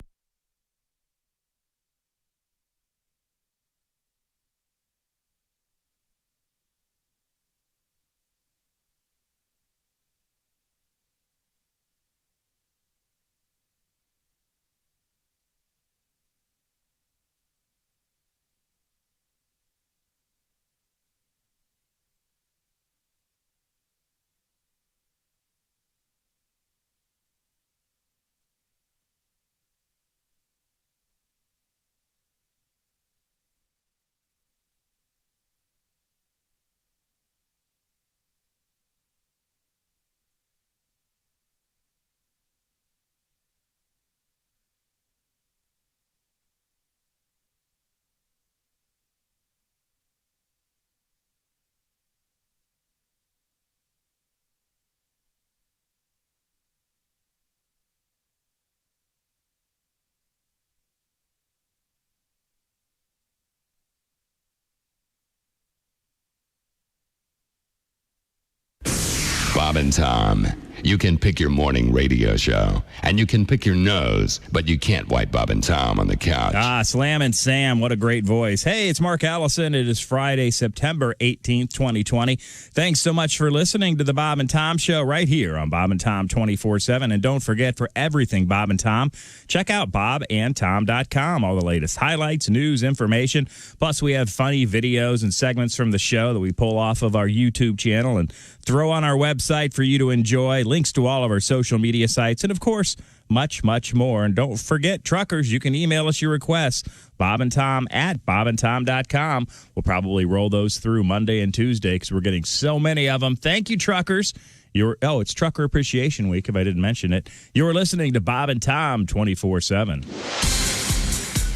Bob and Tom. You can pick your morning radio show, and you can pick your nose, but you can't wipe Bob and Tom on the couch. Slam and Sam, what a great voice. Hey, it's Mark Allison. It is Friday, September 18th, 2020. Thanks so much for listening to the Bob and Tom Show right here on Bob and Tom 24/7. And don't forget, for everything Bob and Tom, check out bobandtom.com. All the latest highlights, news, information. Plus, we have funny videos and segments from the show that we pull off of our YouTube channel and throw on our website for you to enjoy. Links to all of our social media sites, and of course, much, much more. And don't forget, truckers, you can email us your requests, bobandtom@bobandtom.com. We'll probably roll those through Monday and Tuesday because we're getting so many of them. Thank you, truckers. It's Trucker Appreciation Week, if I didn't mention it. You're listening to Bob and Tom 24/7.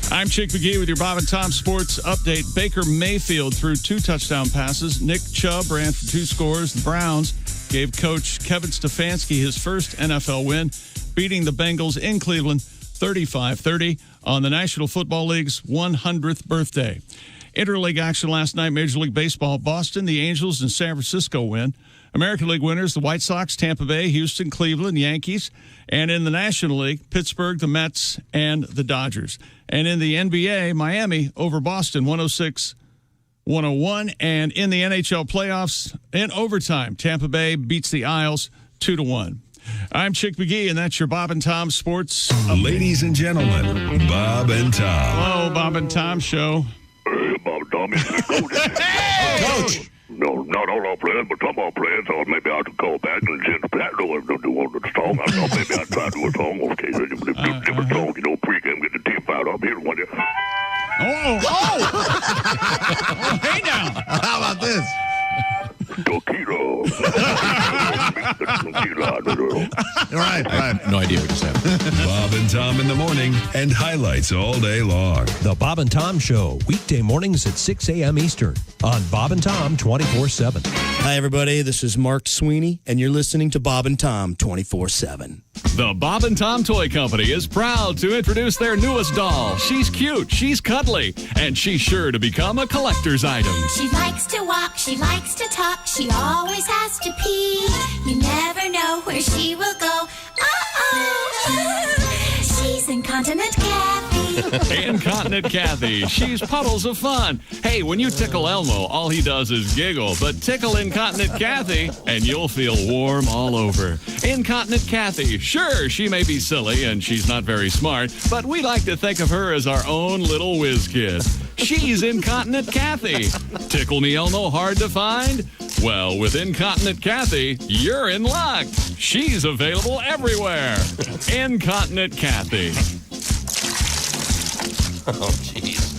I'm Chick McGee with your Bob and Tom Sports Update. Baker Mayfield threw 2 touchdown passes. Nick Chubb ran for 2 scores. The Browns gave coach Kevin Stefanski his first NFL win, beating the Bengals in Cleveland 35-30 on the National Football League's 100th birthday. Interleague action last night, Major League Baseball, Boston, the Angels, and San Francisco win. American League winners, the White Sox, Tampa Bay, Houston, Cleveland, Yankees. And in the National League, Pittsburgh, the Mets, and the Dodgers. And in the NBA, Miami over Boston, 106-101. And in the NHL playoffs, in overtime, Tampa Bay beats the Isles 2-1. I'm Chick McGee, and that's your Bob and Tom Sports Update. Ladies and gentlemen, Bob and Tom. Hello, Bob and Tom Show. Hey, Bob and Tom, it's Coach. Coach. No, not all our players, but some of our players. So maybe I could call back and since Pat don't do one of the song. I thought maybe I'd try to do a song. Okay, different song, pre-game, get the team out up here one day. Oh, hey now. How about this? Tequila. Right. No idea what you said. Bob and Tom in the morning and highlights all day long. The Bob and Tom Show, weekday mornings at 6 a.m. Eastern on Bob and Tom 24/7. Hi, everybody. This is Mark Sweeney, and you're listening to Bob and Tom 24/7. The Bob and Tom Toy Company is proud to introduce their newest doll. She's cute, she's cuddly, and she's sure to become a collector's item. She likes to walk, she likes to talk, she always has to pee. You never know where she will go. She's Incontinent Kathy. Incontinent Kathy. She's puddles of fun. Hey, when you tickle Elmo, all he does is giggle. But tickle Incontinent Kathy, and you'll feel warm all over. Incontinent Kathy. Sure, she may be silly, and she's not very smart, but we like to think of her as our own little whiz kid. She's Incontinent Kathy. Tickle me Elmo hard to find? Well, with Incontinent Kathy, you're in luck. She's available everywhere. Incontinent Kathy. Oh, jeez.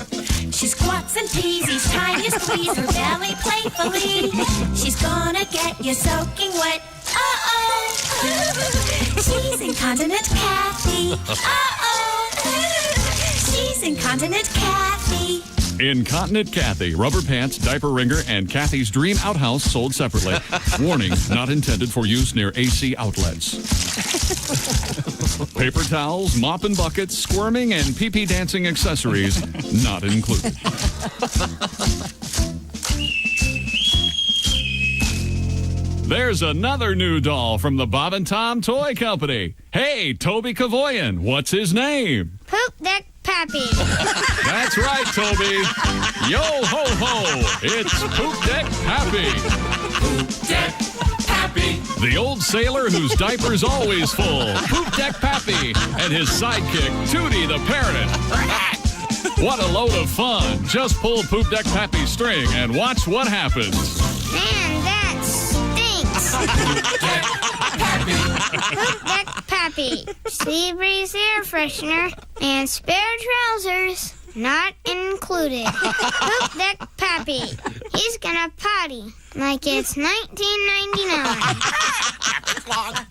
She squats and pees each time you squeeze her belly playfully. She's gonna get you soaking wet. She's Incontinent Kathy. She's Incontinent Kathy. Incontinent Kathy. Rubber pants, diaper wringer, and Kathy's Dream Outhouse sold separately. Warning, not intended for use near AC outlets. Paper towels, mop and buckets, squirming, and pee-pee dancing accessories not included. There's another new doll from the Bob and Tom Toy Company. Hey, Toby Kavoyan, what's his name? Poop Deck Pappy. That's right, Toby. Yo ho ho, it's Poop Deck Pappy. Poop Deck Pappy. The old sailor whose diaper's always full. Poop Deck Pappy and his sidekick, Tootie the parrot. What a load of fun. Just pull Poop Deck Pappy's string and watch what happens. Man, that stinks. Poop Deck Pappy. Poop Deck Pappy. Sea Breeze air freshener and spare trousers not included. Poop Deck Pappy. He's gonna potty like it's 1999. Captain Clog.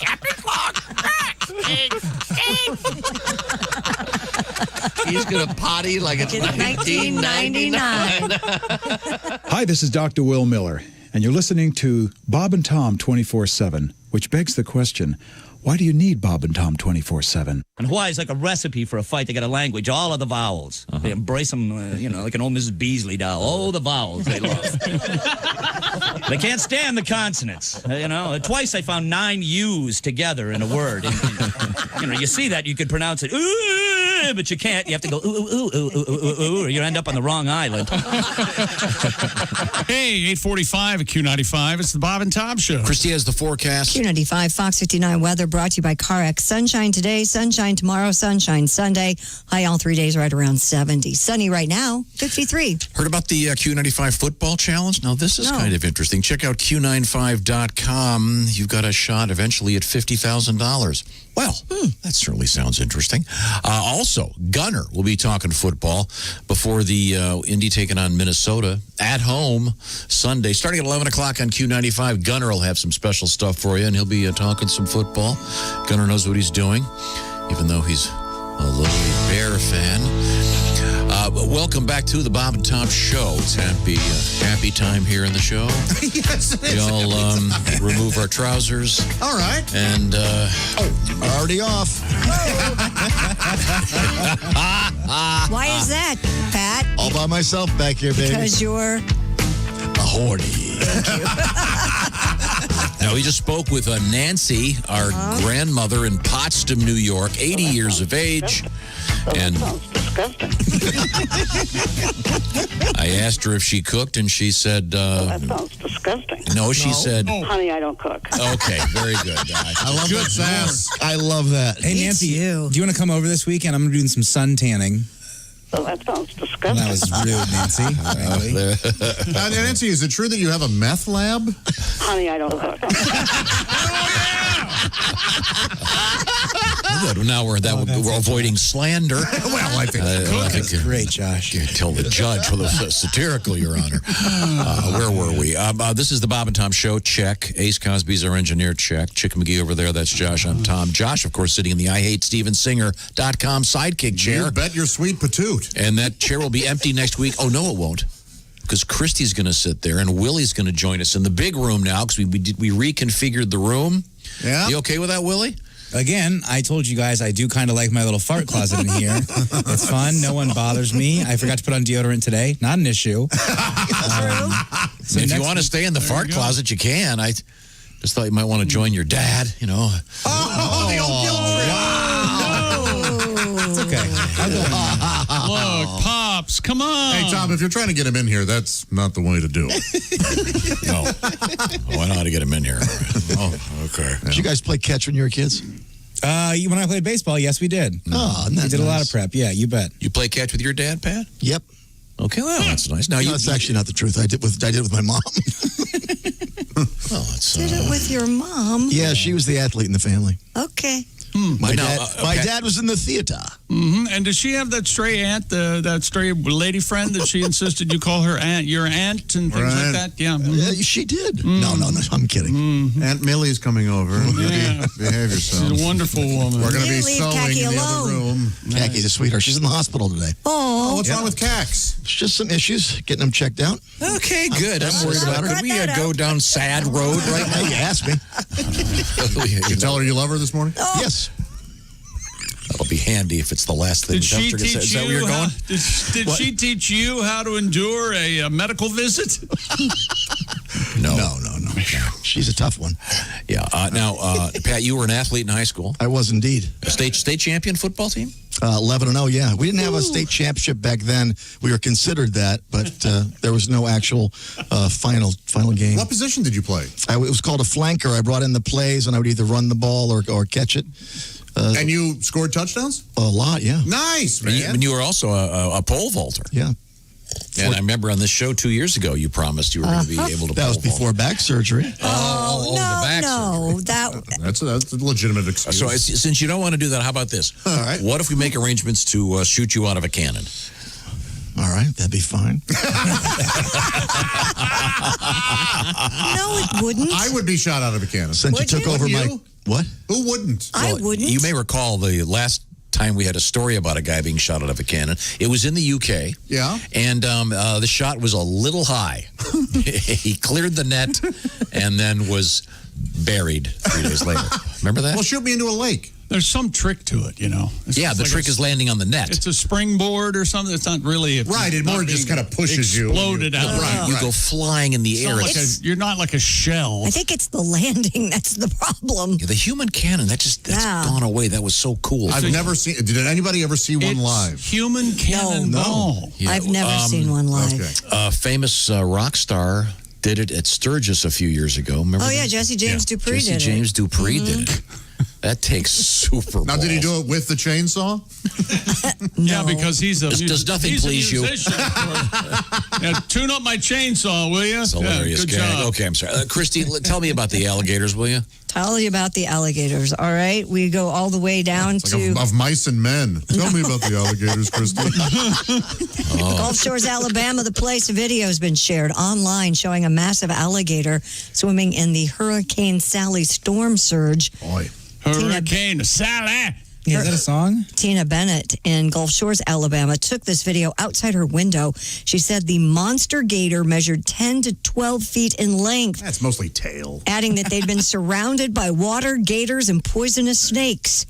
He's going to potty like it's 1999. Hi, this is Dr. Will Miller, and you're listening to Bob and Tom 24/7, which begs the question, why do you need Bob and Tom 24/7? And Hawaii is like a recipe for a fight. They got a language, all of the vowels. They embrace them, like an old Mrs. Beasley doll. Oh, the vowels they love. They can't stand the consonants. Twice I found 9 U's together in a word. And, you see that, you could pronounce it, ooh, but you can't. You have to go, ooh, ooh, ooh, ooh, ooh, ooh, ooh, or you end up on the wrong island. Hey, 8:45 at Q95. It's the Bob and Tom Show. Christy has the forecast. Q95 Fox 59 weather brought to you by CarX. Sunshine today, sunshine tomorrow, sunshine Sunday. High all 3 days right around 70. Sunny right now, 53. Heard about the Q95 football challenge? Now, this is kind of interesting. Check out Q95.com. You've got a shot eventually at $50,000. Well, that certainly sounds interesting. Also, Also, Gunner will be talking football before the Indy taking on Minnesota at home Sunday. Starting at 11 o'clock on Q95, Gunner will have some special stuff for you, and he'll be talking some football. Gunner knows what he's doing, even though he's a little Bear fan. But welcome back to the Bob and Tom Show. It's happy time here in the show. Yes, it is. We all remove our trousers. All right. And already off. Why is that, Pat? All by myself back here, baby. Because you're a horny. Now, we just spoke with Nancy, our grandmother in Potsdam, New York, 80 years of age. And Sounds disgusting. I asked her if she cooked, and she said... that sounds disgusting. No, she said... Honey, I don't cook. Okay, very good. I love that sass. I love that. Hey, Nancy, do you want to come over this weekend? I'm doing some sun tanning. Oh, that sounds disgusting. That was rude, Nancy. Nancy, is it true that you have a meth lab? Honey, I don't cook. Good. Now we're avoiding slander. Well, I think great, Josh. Tell the judge, satirical, Your Honor. Where were we? This is the Bob and Tom Show. Check. Ace Cosby's our engineer. Check. Chick McGee over there. That's Josh. I'm Tom. Josh, of course, sitting in the IHateStevenSinger.com sidekick chair. You bet your sweet patoot. And that chair will be empty next week. Oh, no, it won't. Because Christy's going to sit there, and Willie's going to join us in the big room now because we reconfigured the room. Yeah. You okay with that, Willie? Again, I told you guys I do kind of like my little fart closet in here. It's fun. No one bothers me. I forgot to put on deodorant today. Not an issue. So if you want to stay in the fart closet, you can. I just thought you might want to join your dad, you know. Oh, the old It's okay. Look, Pops, come on. Hey, Tom, if you're trying to get him in here, that's not the way to do it. No. Oh, I know how to get him in here. Oh, okay. Did you guys play catch when you were kids? When I played baseball, yes, we did. Oh, we did a lot of prep. Yeah, you bet. You play catch with your dad, Pat? Yep. Okay, well, that's nice. Now, that's actually not the truth. I did with my mom. Did it with your mom? Yeah, she was the athlete in the family. Okay. My dad was in the theater. Mm-hmm. And does she have that stray aunt, that stray lady friend that she insisted you call her aunt, your aunt, and things like that? Yeah. Mm-hmm. Yeah, she did. No, I'm kidding. Mm-hmm. Aunt Millie's coming over. Yeah. Behave yourself. She's a wonderful woman. We're going to be leave sewing Khaki in the alone. other room. Khaki's a sweetheart. She's in the hospital today. Oh, What's wrong with Cax? It's just some issues, getting them checked out. Okay, good. I'm worried about her. Could we that go down sad road right now? You asked me. You tell her you love her this morning? Oh. Yes. That'll be handy if it's the last thing. Did she the doctor teach says. Is that where you're going? Did she teach you how to endure a medical visit? No. She's a tough one. Yeah. Now, Pat, you were an athlete in high school. I was indeed. A state champion football team? 11-0, yeah. We didn't have a state championship back then. We were considered that, but there was no actual final game. What position did you play? It was called a flanker. I brought in the plays, and I would either run the ball or catch it. And you scored touchdowns? A lot, yeah. Nice, man. And you were also a pole vaulter. Yeah. And I remember on this show 2 years ago, you promised you were going to be able to That was before back surgery. the back surgery. That's a legitimate excuse. So since you don't want to do that, how about this? All right. What if we make arrangements to shoot you out of a cannon? All right, that'd be fine. No, it wouldn't. I would be shot out of a cannon. Since you took over my... What? Who wouldn't? I wouldn't. You may recall the last time we had a story about a guy being shot out of a cannon. It was in the UK. Yeah. And the shot was a little high. He cleared the net and then was buried 3 days later. Remember that? Well, shoot me into a lake. There's some trick to it, you know. It's Yeah, just the like trick is landing on the net. It's a springboard or something. It's not really Right, it more just kind of pushes you. exploded out. Right, You go flying in the It's air. not like you're not like a shell. I think it's the landing that's the problem. The human cannon, that's gone away. That was so cool. I've never seen. Did anybody ever see one It's live? Human cannonball. Yeah, I've never seen one live. Okay. Famous rock star did it at Sturgis a few years ago. Remember Oh, that? yeah, Jesse James Dupree Jesse did James it. Dupree did it. That takes super Now, did he do it with the chainsaw? Yeah, because he's a Does nothing he's a please you? musician. Yeah, tune up my chainsaw, will you? It's a hilarious good gag. job. Okay, I'm sorry. Christy, tell me about the alligators, will you? Tell you about the alligators, all right? We go all the way down to Of mice and men. Tell me about the alligators, Christy. Gulf Shores, Alabama. The place video has been shared online showing a massive alligator swimming in the Hurricane Sally storm surge. Boy. Hurricane Sally. Yeah, is that a song? Tina Bennett in Gulf Shores, Alabama, took this video outside her window. She said the monster gator measured 10 to 12 feet in length. That's mostly tail. Adding that they'd been surrounded by water, gators, and poisonous snakes.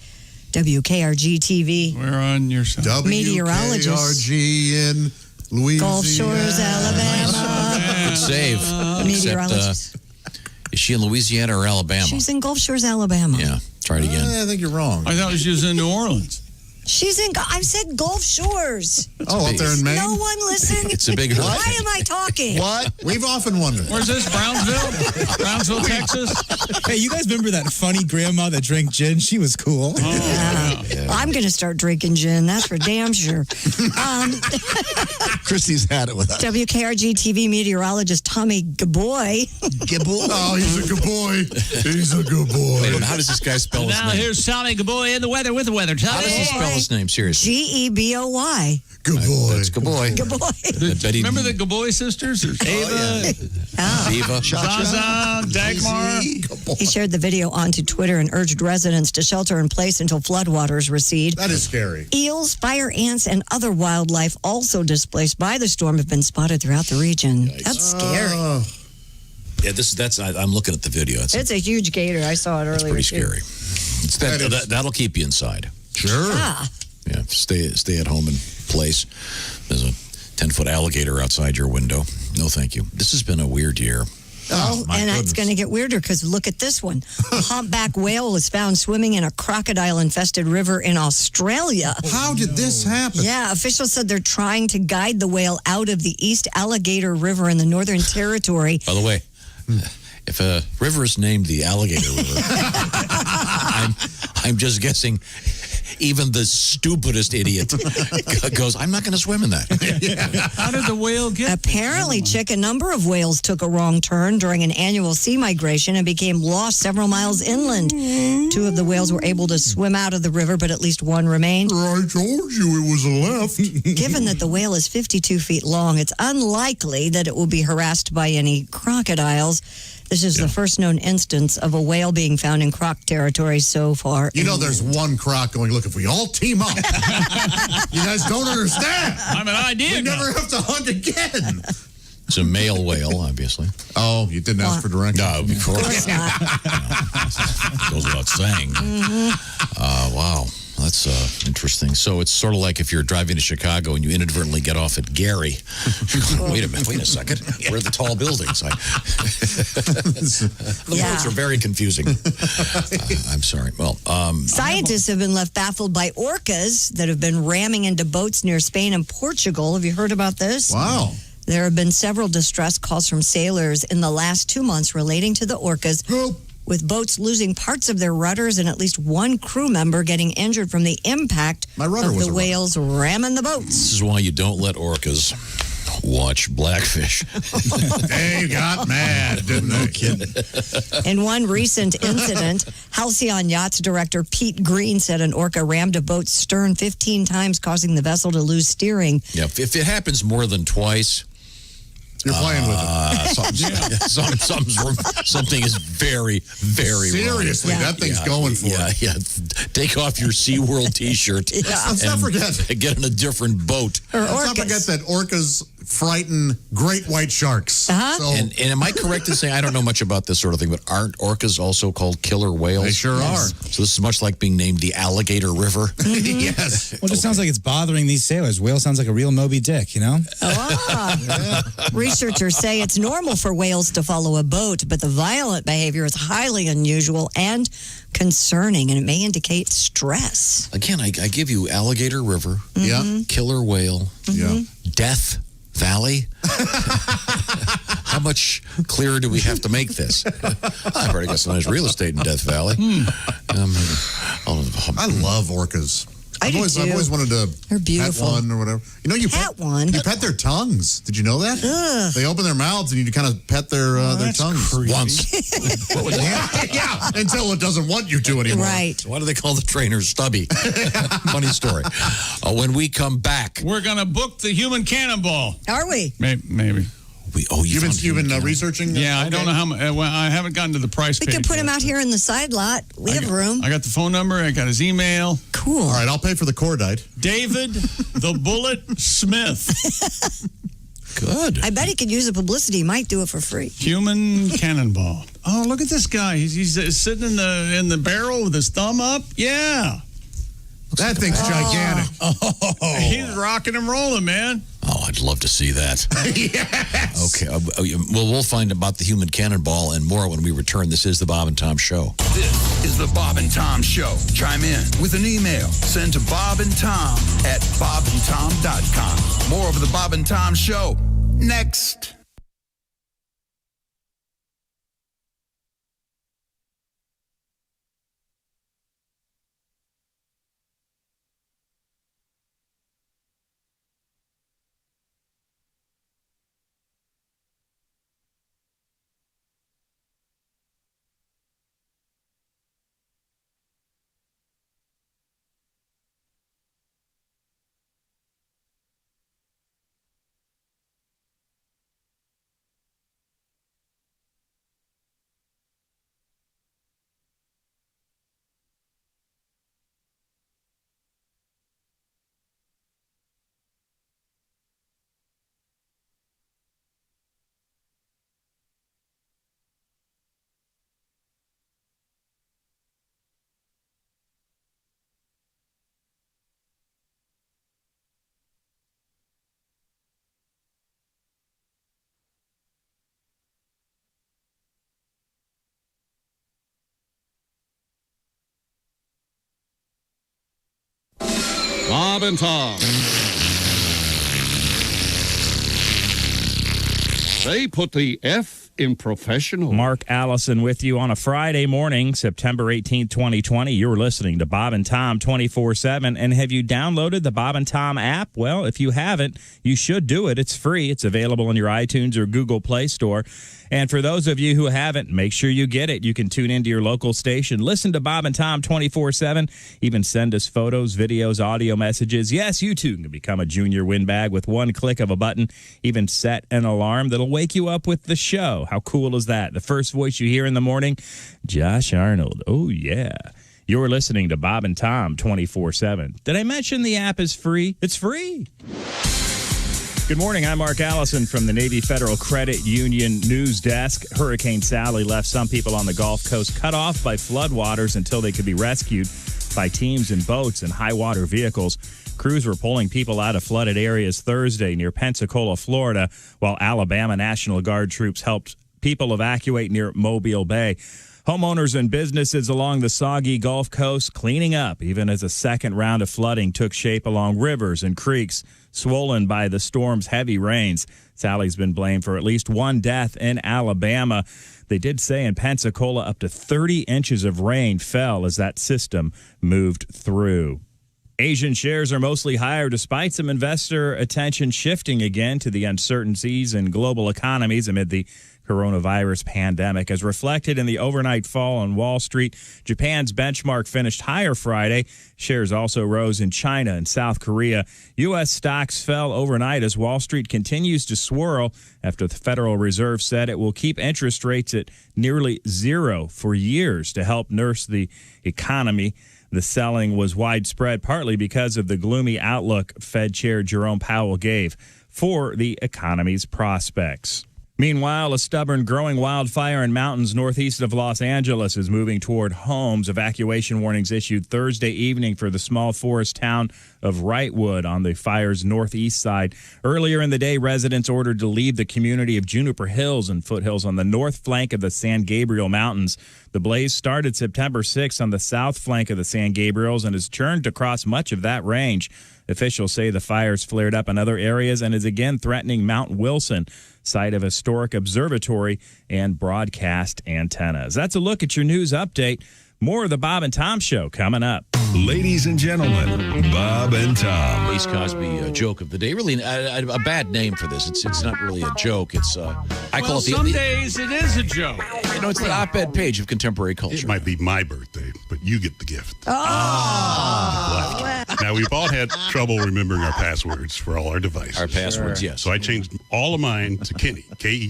WKRG TV. We're on your side. Meteorologist. WKRG in Louisiana. Gulf Shores, Alabama. Good save. Meteorologist. Is she in Louisiana or Alabama? She's in Gulf Shores, Alabama. Yeah, try it again. I think you're wrong. I thought she was in New Orleans. She's in, I said Gulf Shores. Up there in Maine? No one listen. It's a big Why hurricane. am I talking? What? We've often wondered. Where's this? Brownsville, Texas? Hey, you guys remember that funny grandma that drank gin? She was cool. Yeah. I'm going to start drinking gin. That's for damn sure. Christy's had it with us. WKRG TV meteorologist Tommy Gaboy. Oh, he's a good boy. He's a good boy. Wait a minute, how does this guy spell his Now name? here's Tommy Gaboy in the weather with the weather. How does he spell his name? Seriously. Geboy. Good boy. That's Gaboy. Gaboy. Remember the Gaboy sisters? Ava, Viva. Zaza, Dagmar. He shared the video onto Twitter and urged residents to shelter in place until floodwaters recede. That is scary. Eels, fire ants, and other wildlife also displaced by the storm have been spotted throughout the region. That's scary. Yeah, I'm looking at the video. It's a huge gator. I saw it earlier. It's pretty scary. Too. That'll keep you inside. Sure. Ah. Yeah, stay at home in place. There's a 10-foot alligator outside your window. No, thank you. This has been a weird year. Oh, and it's going to get weirder because look at this one. A humpback whale was found swimming in a crocodile-infested river in Australia. How did this happen? Yeah, officials said they're trying to guide the whale out of the East Alligator River in the Northern Territory. By the way, if a river is named the Alligator River, I'm just guessing even the stupidest idiot goes, I'm not going to swim in that. How did the whale get Apparently, Chick, a number of whales took a wrong turn during an annual sea migration and became lost several miles inland. 2 of the whales were able to swim out of the river, but at least 1 remained. I told you it was a left. Given that the whale is 52 feet long, it's unlikely that it will be harassed by any crocodiles. This is the first known instance of a whale being found in croc territory so far. You know, there's one croc going, look, if we all team up, you guys don't understand. I'm an idea. We never have to hunt again. It's a male whale, obviously. Oh, you didn't ask for directions? No, of course not. Goes without saying. Wow. That's interesting. So it's sort of like if you're driving to Chicago and you inadvertently get off at Gary. Wait a second. Where are the tall buildings? The roads are very confusing. I'm sorry. Well, Scientists have been left baffled by orcas that have been ramming into boats near Spain and Portugal. Have you heard about this? Wow. There have been several distress calls from sailors in the last 2 months relating to the orcas, with boats losing parts of their rudders and at least 1 crew member getting injured from the impact of the whales ramming the boats. this is why you don't let orcas watch Blackfish. They got mad, didn't they? No kidding. In one recent incident, Halcyon Yachts director Pete Green said an orca rammed a boat's stern 15 times, causing the vessel to lose steering. Yeah, if it happens more than twice, you're playing with it. Something is very, very seriously, wrong. that thing's going for it. Yeah. Take off your SeaWorld t-shirt. Let's not forget. Get in a different boat. Let's not forget that orcas frighten great white sharks. So, and am I correct in saying, I don't know much about this sort of thing, but aren't orcas also called killer whales? They sure are. So this is much like being named the Alligator River. Yes. Well, it just sounds like it's bothering these sailors. Whale sounds like a real Moby Dick, you know? Researchers say it's normal for whales to follow a boat, but the violent behavior is highly unusual and concerning, and it may indicate stress. Again, I give you Alligator River, killer whale, Death Valley, How much clearer do we have to make this? I've already got some nice real estate in Death Valley. I love orcas. I do too. I've always wanted to They're beautiful. pet one or whatever. You know, you pet one. You pet their tongues. Did you know that? Ugh. They open their mouths and you kind of pet their tongues once. Yeah, until it doesn't want you to anymore. Right. Why do they call the trainers Stubby? Funny story. When we come back, we're gonna book the human cannonball. Are we? Maybe. You've been researching? Yeah, I don't know how much. I haven't gotten to the price We page could put yet. him out here in the side lot. We have room. I got the phone number. I got his email. Cool. All right, I'll pay for the cordite. David the Bullet Smith. Good. I bet he could use the publicity. He might do it for free. Human cannonball. Oh, look at this guy. He's sitting in the barrel with his thumb up. Yeah. That thing's gigantic. Oh. He's rocking and rolling, man. Oh, I'd love to see that. Yes. Okay. Well, we'll find about the human cannonball and more when we return. This is the Bob and Tom Show. This is the Bob and Tom Show. Chime in with an email. Send to Bob and Tom at bobandtom.com. More of the Bob and Tom Show next. Bob and Tom. They put the F in professional. Mark Allison with you on a Friday morning, September 18th, 2020. You're listening to Bob and Tom 24/7. And have you downloaded the Bob and Tom app? Well, if you haven't, you should do it. It's free. It's available in your iTunes or Google Play Store. And for those of you who haven't, make sure you get it. You can tune into your local station, listen to Bob and Tom 24/7, even send us photos, videos, audio messages. Yes, you too can become a junior windbag with one click of a button, even set an alarm that'll wake you up with the show. How cool is that? The first voice you hear in the morning, Josh Arnold. Oh, yeah. You're listening to Bob and Tom 24/7. Did I mention the app is free? It's free. Good morning. I'm Mark Allison from the Navy Federal Credit Union News Desk. Hurricane Sally left some people on the Gulf Coast cut off by floodwaters until they could be rescued by teams in boats and high water vehicles. Crews were pulling people out of flooded areas Thursday near Pensacola, Florida, while Alabama National Guard troops helped people evacuate near Mobile Bay. Homeowners and businesses along the soggy Gulf Coast cleaning up, even as a second round of flooding took shape along rivers and creeks swollen by the storm's heavy rains. Sally's been blamed for at least one death in Alabama. They did say in Pensacola up to 30 inches of rain fell as that system moved through. Asian shares are mostly higher despite some investor attention shifting again to the uncertainties in global economies amid the coronavirus pandemic. As reflected in the overnight fall on Wall Street, Japan's benchmark finished higher Friday. Shares also rose in China and South Korea. U.S. stocks fell overnight as Wall Street continues to swirl after the Federal Reserve said it will keep interest rates at nearly zero for years to help nurse the economy. The selling was widespread, partly because of the gloomy outlook Fed Chair Jerome Powell gave for the economy's prospects. Meanwhile, a stubborn growing wildfire in mountains northeast of Los Angeles is moving toward homes. Evacuation warnings issued Thursday evening for the small forest town of Wrightwood on the fire's northeast side. Earlier in the day, residents ordered to leave the community of Juniper Hills and foothills on the north flank of the San Gabriel Mountains. The blaze started September 6th on the south flank of the San Gabriels and has turned across much of that range. Officials say the fire's flared up in other areas and is again threatening Mount Wilson, site of historic observatory and broadcast antennas. That's a look at your news update. More of the Bob and Tom Show coming up. Ladies and gentlemen, Bob and Tom. Ace Cosby joke of the day. Really a bad name for this. It's not really a joke. It's I call it the... some days it is a joke. You know, it's the op-ed page of contemporary culture. It might be my birthday, but you get the gift. Oh. Now, we've all had trouble remembering our passwords for all our devices. Our passwords, yes. So I changed all of mine to Kenny, Kenny.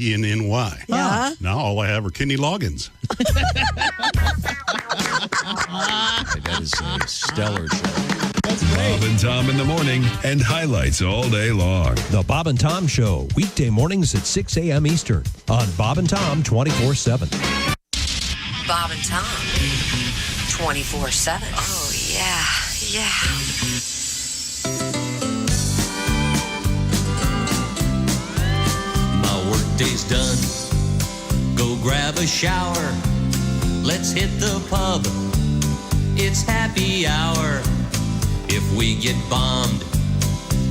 Yeah. Now all I have are Kenny logins. That is a stellar show. Bob and Tom in the morning and highlights all day long. The Bob and Tom Show, weekday mornings at 6 a.m. Eastern on Bob and Tom 24/7. Bob and Tom 24/7. Oh, yeah. My workday's done. Go grab a shower. Let's hit the pub. It's happy hour. If we get bombed,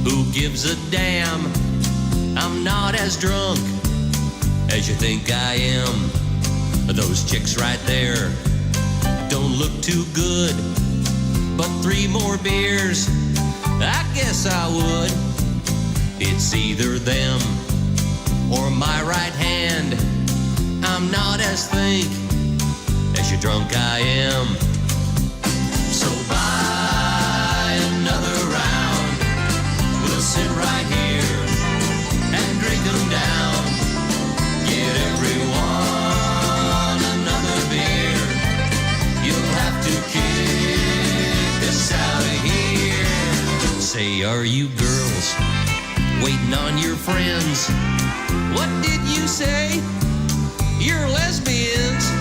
who gives a damn? I'm not as drunk as you think I am. Those chicks right there don't look too good, but 3 more beers, I guess I would. It's either them or my right hand. I'm not as think as you drunk I am. So buy another round. We'll sit right here and drink them down. Get everyone another beer. You'll have to kick us out of here. Say, are you girls waiting on your friends? What did you say? You're lesbians.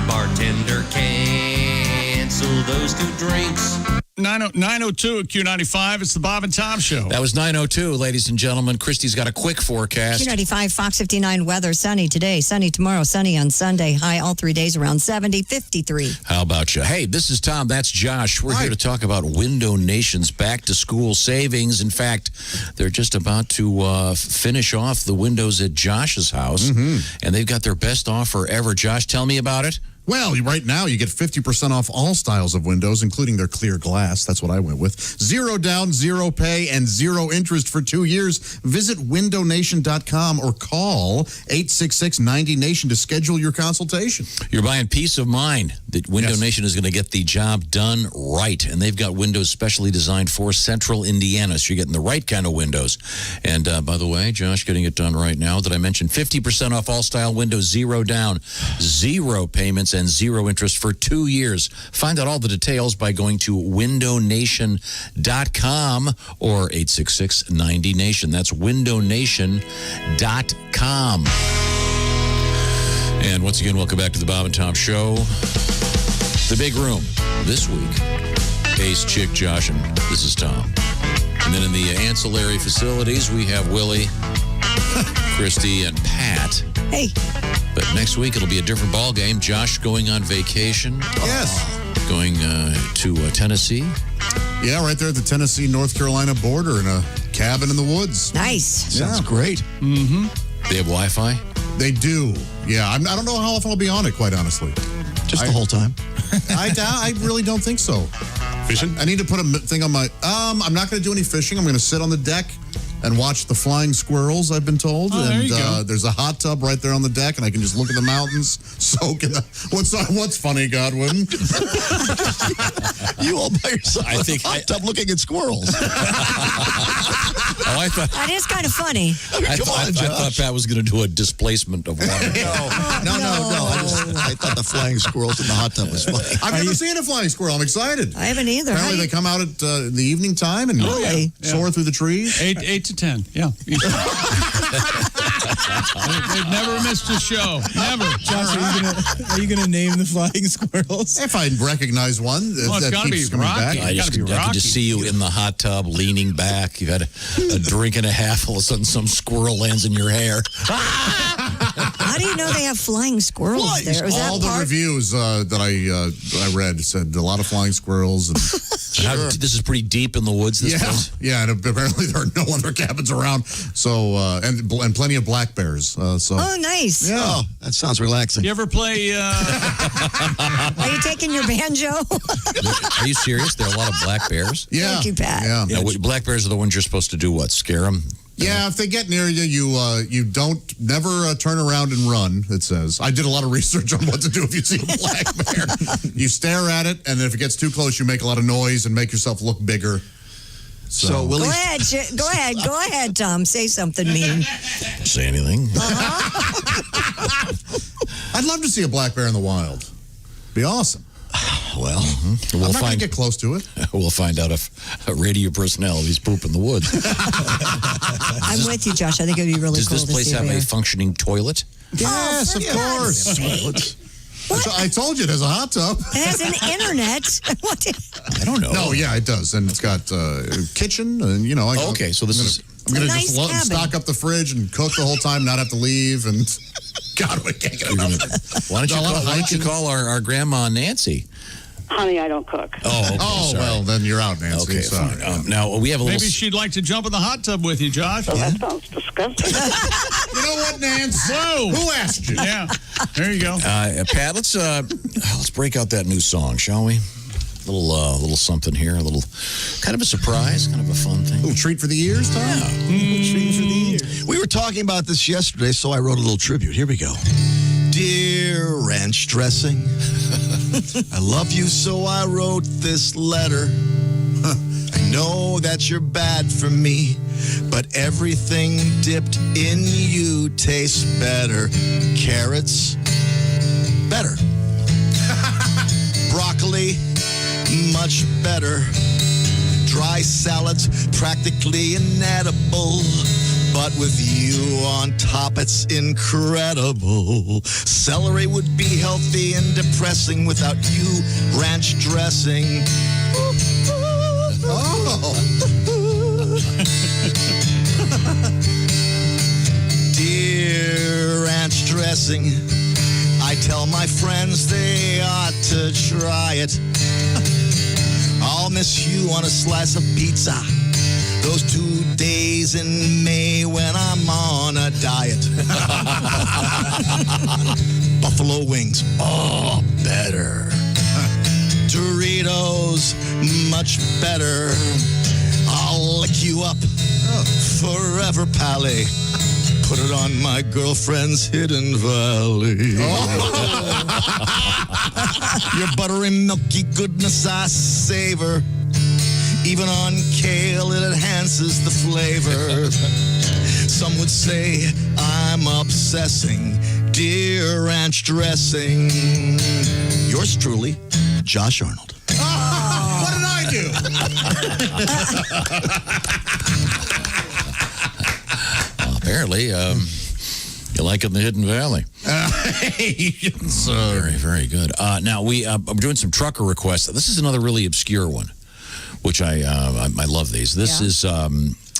Bartender, cancel those 2 drinks. 902 at Q95. It's the Bob and Tom Show. That was 902, ladies and gentlemen. Christy's got a quick forecast. Q95, Fox 59 weather. Sunny today, sunny tomorrow, sunny on Sunday. High all 3 days around 70, 53. How about you? Hey, this is Tom. That's Josh. We're here to talk about Window Nation's back-to-school savings. In fact, they're just about to finish off the windows at Josh's house, and they've got their best offer ever. Josh, tell me about it. Well, right now you get 50% off all styles of windows, including their clear glass. That's what I went with. 0 down, 0 pay, and 0 interest for 2 years. Visit windownation.com or call 866-90-NATION to schedule your consultation. You're buying peace of mind that Window Nation is going to get the job done right. And they've got windows specially designed for Central Indiana. So you're getting the right kind of windows. And by the way, Josh, getting it done right now. Did I mention 50% off all style windows, 0 down, 0 payments, and 0 interest for 2 years. Find out all the details by going to windownation.com or 866-90-NATION. That's windownation.com. And once again, welcome back to the Bob and Tom Show. The big room this week. Ace, Chick, Josh, and this is Tom. And then in the ancillary facilities, we have Willie, Christy, and Pat. Hey. But next week, it'll be a different ball game. Josh going on vacation. Yes. Going to Tennessee. Yeah, right there at the Tennessee-North Carolina border in a cabin in the woods. Nice. Sounds great. Mm-hmm. They have Wi-Fi? They do. Yeah, I don't know how often I'll be on it, quite honestly. Just the whole time. I really don't think so. Fishing? I need to put a thing on my... I'm not going to do any fishing. I'm going to sit on the deck and watch the flying squirrels, I've been told. Oh, there you go. There's a hot tub right there on the deck, and I can just look at the mountains, soak in the... What's funny, Godwin? You all by yourself. I think hot tub looking at squirrels. I thought... That is kind of funny. I thought Pat was going to do a displacement of water. No. I thought the flying squirrels in the hot tub was funny. I've never seen a flying squirrel. I'm excited. I haven't either. Apparently they come out at the evening time and soar through the trees. 8 to 10, yeah. They've never missed a show. Never. Josh, are you gonna name the flying squirrels? If I recognize one, it's that be keeps coming Rocky. back. I can just see you in the hot tub, leaning back. You've had a drink and a half. All of a sudden, some squirrel lands in your hair. How do you know they have flying squirrels there? Was all that the part? reviews that I read said a lot of flying squirrels. And This is pretty deep in the woods. This place. Yeah, and apparently there are no other cabins around. So and plenty of black bears. Oh, nice. Yeah, Oh, that sounds relaxing. You ever play? Are you taking your banjo? Are you serious? There are a lot of black bears. Yeah, Thank you, Pat. Yeah. Black bears are the ones you're supposed to do what? Scare them? Yeah, if they get near you, you don't never turn around and run. It says. I did a lot of research on what to do if you see a black bear. You stare at it, and if it gets too close, you make a lot of noise and make yourself look bigger. So Go ahead, Tom. Say something mean. Say anything? I'd love to see a black bear in the wild. Be awesome. Well, I'm not going to get close to it. We'll find out if a radio personality's poop in the woods. I'm with you, Josh. I think it'd be really Does cool this to place see have a bear. a functioning toilet? Yes, of course. I told you it has a hot tub. It has an internet. What? I don't know. No, yeah, it does, and it's got a kitchen, and Okay, so this is. I'm going to nice just cabin. stock up the fridge and cook the whole time, not have to leave, and God, we can't get enough of it. Why don't you call our grandma Nancy? Honey, I don't cook. Oh, okay, sorry. Well, then you're out, Nancy. Okay, Sorry. fine. Now we have a little. Maybe she'd like to jump in the hot tub with you, Josh. Oh, that sounds disgusting. You know what, Nance? Whoa! Who asked you? Yeah, there you go. Pat, let's break out that new song, shall we? A little something here, a little kind of a surprise, kind of a fun thing. A little treat for the ears, Tom? Yeah. Treat for the ears. we were talking about this yesterday, so I wrote a little tribute. Here we go. Dear ranch dressing, I love you, so I wrote this letter. I know that you're bad for me, but everything dipped in you tastes better. Carrots, better. Broccoli, much better. Dry salads, practically inedible. But with you on top, it's incredible. Celery would be healthy and depressing without you ranch dressing. Oh. Dear ranch dressing, I tell my friends they ought to try it. I'll miss you on a slice of pizza those 2 days in May when I'm on a diet. Buffalo wings, oh, better. Doritos, much better. I'll lick you up forever, Pally. Put it on my girlfriend's Hidden Valley. Your buttery, milky goodness I savor. Even on kale, it enhances the flavor. Some would say I'm obsessing. Dear ranch dressing. Yours truly, Josh Arnold. Oh, what did I do? Apparently, you like it in the Hidden Valley. Very, very good. Now, I'm doing some trucker requests. This is another really obscure one, which I love these. This is a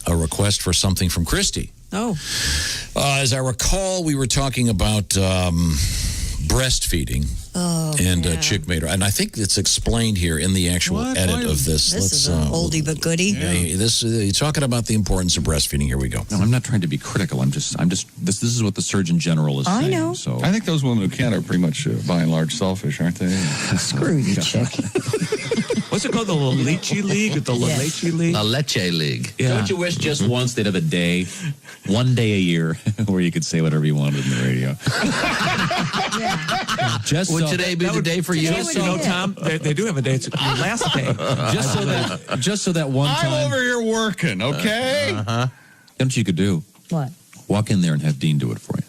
request for something from Christy. Oh. As I recall, we were talking about breastfeeding. Oh, and Chick made her. And I think it's explained here in the actual edit of this. This is an oldie but goodie. You're talking about the importance of breastfeeding. Here we go. No, I'm not trying to be critical. This is what the Surgeon General is saying. I know. So I think those women who can't are pretty much, by and large, selfish, aren't they? Screw you, Chick. What's it called? The La Leche League? The La Leche League? La Leche League. Yeah. Don't you wish just once they'd have a day, one day a year, where you could say whatever you wanted in the radio? Would today be the day for you? Just so, Tom, they do have a day. It's your last day. Just so that one time. I'm over here working, okay? You know what you could do? What? Walk in there and have Dean do it for you.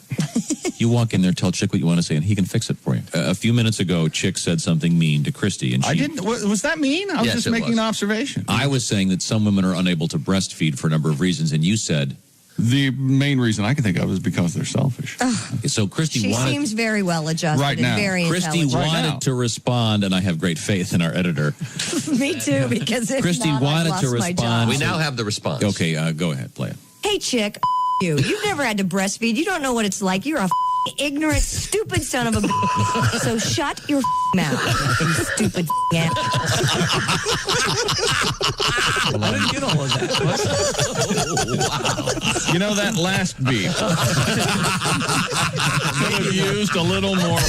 You walk in there, tell Chick what you want to say, and he can fix it for you. A few minutes ago, Chick said something mean to Christy, and I didn't. Was that mean? I was just making an observation. I was saying that some women are unable to breastfeed for a number of reasons, and you said The main reason I can think of is because they're selfish. So Christy She wanted seems very well adjusted Right and now. very Christy intelligent. wanted to respond, and I have great faith in our editor. Me too, because if Christy not, I've wanted lost to my respond. job. We now have the response. Okay, go ahead, play it. Hey, chick, you. You've never had to breastfeed. You don't know what it's like. You're a ignorant, stupid son of a bitch. So shut your mouth, you stupid ass. I didn't get all of that. You know, that last beat could have used a little more work. A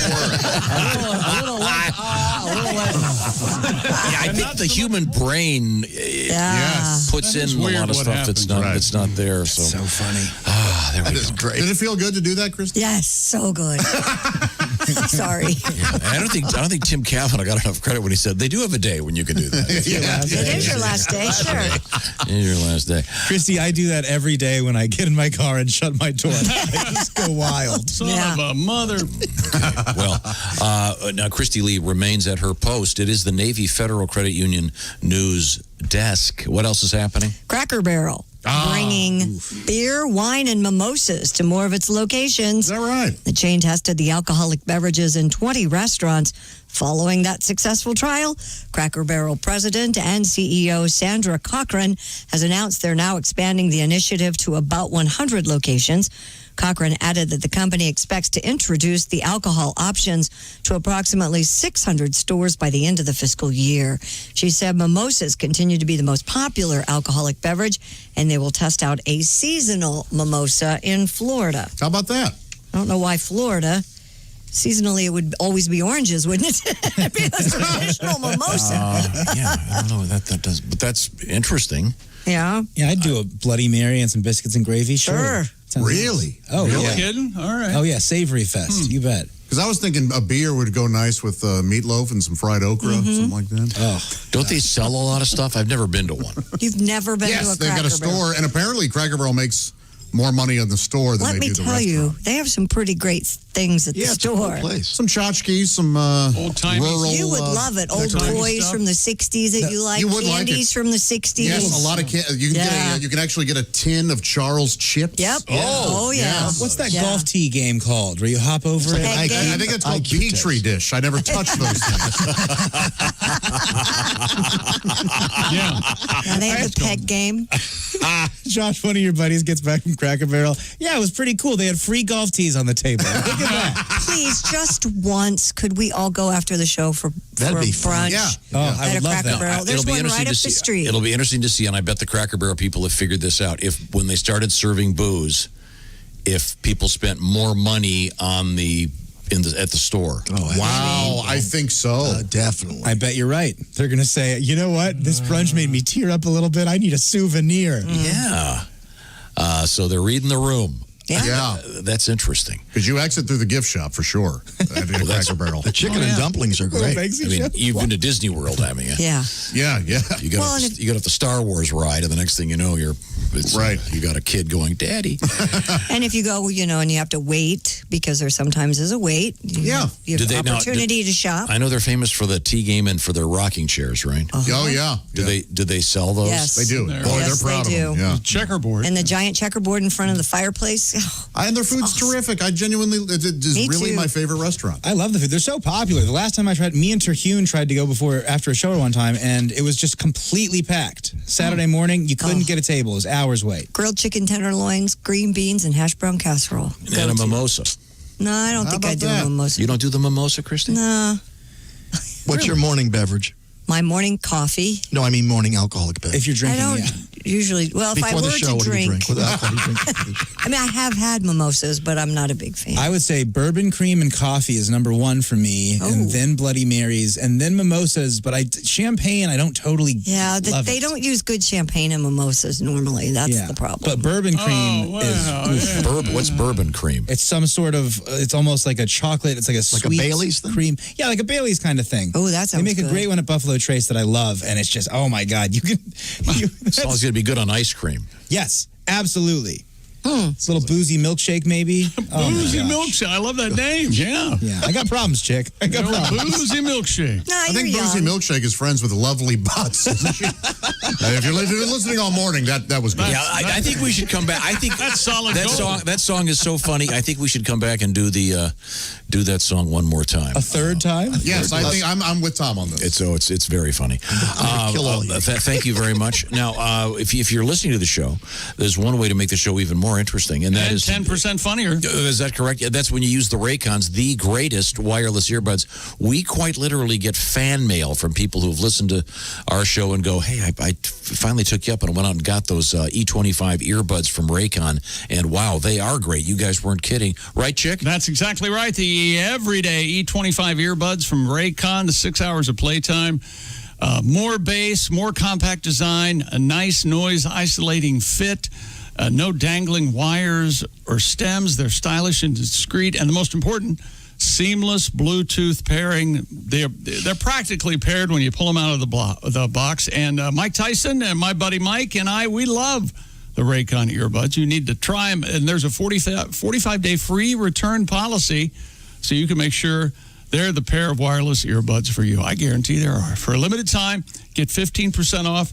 little less. Yeah, I think the human brain puts in a lot of stuff that's not there. So funny. There we go. Great. Did it feel good to do that, Christy? Yes, so good. Sorry. I don't think Tim Cavanaugh got enough credit when he said they do have a day when you can do that. It is your last day, sure. It is your last day. Christy, I do that every day when I get in my car and shut my door. I just go wild. Son of a mother. Well, now Christy Lee remains at her post. It is the Navy Federal Credit Union news desk. What else is happening? Cracker Barrel. Bringing beer, wine, and mimosas to more of its locations. Is that right? The chain tested the alcoholic beverages in 20 restaurants. Following that successful trial, Cracker Barrel president and CEO Sandra Cochran has announced they're now expanding the initiative to about 100 locations. Cochran added that the company expects to introduce the alcohol options to approximately 600 stores by the end of the fiscal year. She said mimosas continue to be the most popular alcoholic beverage, and they will test out a seasonal mimosa in Florida. How about that? I don't know why Florida. Seasonally, it would always be oranges, wouldn't it? It'd be the traditional mimosa. Yeah, I don't know what that does, but that's interesting. Yeah. Yeah, I'd do a Bloody Mary and some biscuits and gravy. Sure. Sounds Really? Nice. Oh, Really? yeah. Kidding? All right. Oh, yeah. Savory fest. You bet. Because I was thinking a beer would go nice with meatloaf and some fried okra, something like that. Oh, don't they sell a lot of stuff? I've never been to one. You've never been to a Yes, Cracker they've got a Barrel. store, and apparently Cracker Barrel makes more money on the store than Let they me do the tell restaurant. you, they have some pretty great things at the store. Some tchotchkes, some old-timey. rural. You would love it. Old toys from the 60s that you like. You would like Candies it. from the 60s. Yes, a lot of you can you can actually get a tin of Charles chips. Yep. Yeah. Oh, yeah. What's that golf tee game called where you hop over it? I think it's called Petri dish. I never touched those things. Now they have the peg game. Josh, one of your buddies gets back from Cracker Barrel. Yeah, it was pretty cool. They had free golf tees on the table. Look at that. Please, just once, could we all go after the show for That'd be fun. brunch? Yeah. Oh, I At a would love Cracker that. Barrel. There's one right up the street. It'll be interesting to see, and I bet the Cracker Barrel people have figured this out. If when they started serving booze, if people spent more money on at the store. Oh, Wow, I think so. definitely. I bet you're right. They're going to say, you know what? This brunch made me tear up a little bit. I need a souvenir. Yeah. So they're reading the room. Yeah. That's interesting. Because you exit through the gift shop for sure at a Cracker Barrel. The chicken and dumplings are great. I mean, you've been to Disney World, haven't you? Yeah. Yeah. You got off the Star Wars ride, and the next thing you know, you got a kid going, "Daddy." And if you go, and you have to wait because there sometimes is a wait. You have opportunity to shop. I know they're famous for the tea game and for their rocking chairs, right? Oh yeah. Do they sell those? Yes. They do. Boy, Yes, they're proud they of them. do. Yeah. Checkerboard. And the giant checkerboard in front of the fireplace. And their food's terrific. I genuinely, it is Me really too. my favorite restaurant. I love the food. They're so popular. The last time I tried, me and Terhune tried to go after a show one time, and it was just completely packed. Saturday morning, you couldn't get a table. It was hours wait. Grilled chicken tenderloins, green beans, and hash brown casserole. And a mimosa. No, I don't think I do a mimosa. You don't do the mimosa, Christy? No. What's your morning beverage? My morning coffee. No, I mean morning alcoholic beverage. If you're drinking, I don't usually. Well, if I Before were the show, to what do you drink, drink? What alcohol do you drink? I mean, I have had mimosas, but I'm not a big fan. I would say bourbon cream and coffee is number one for me, and then Bloody Marys, and then mimosas. But champagne, I don't totally. love they it. don't use good champagne in mimosas normally. That's the problem. But bourbon cream is What's bourbon cream? It's some sort of. It's almost like a chocolate. It's like a sweet Bailey's thing? cream. Yeah, like a Bailey's kind of thing. Oh, that sounds They make good. a great one at Buffalo Trace that I love, and it's just oh my god, you can. It's always going to be good on ice cream. Yes, absolutely. This little boozy milkshake, maybe. Boozy milkshake. I love that name. Yeah. Yeah, I got problems, chick. I got problems. Boozy milkshake. No, I you're think Boozy young. Milkshake is friends with Lovely Butts, isn't she? If you're listening all morning, that was good. Yeah, I think we should come back. I think that's solid. That song is so funny. I think we should come back and do that song one more time. A third time? Yes, I think I'm with Tom on this. It's very funny. Thank you very much. Now, if you're listening to the show, there's one way to make the show even more interesting, and that is 10% funnier. Is that correct? That's when you use the Raycons, the greatest wireless earbuds. We quite literally get fan mail from people who've listened to our show and go, "Hey, I finally took you up and went out and got those E25 earbuds from Raycon, and wow, they are great. You guys weren't kidding, right, Chick?" That's exactly right. The everyday E25 earbuds from Raycon, the 6 hours of playtime. More bass, more compact design, a nice noise isolating fit. No dangling wires or stems. They're stylish and discreet. And the most important, seamless Bluetooth pairing. They're practically paired when you pull them out of the box. And Mike Tyson and my buddy Mike and I, we love the Raycon earbuds. You need to try them. And there's a 45-day free return policy, so you can make sure they're the pair of wireless earbuds for you. I guarantee there are. For a limited time, get 15% off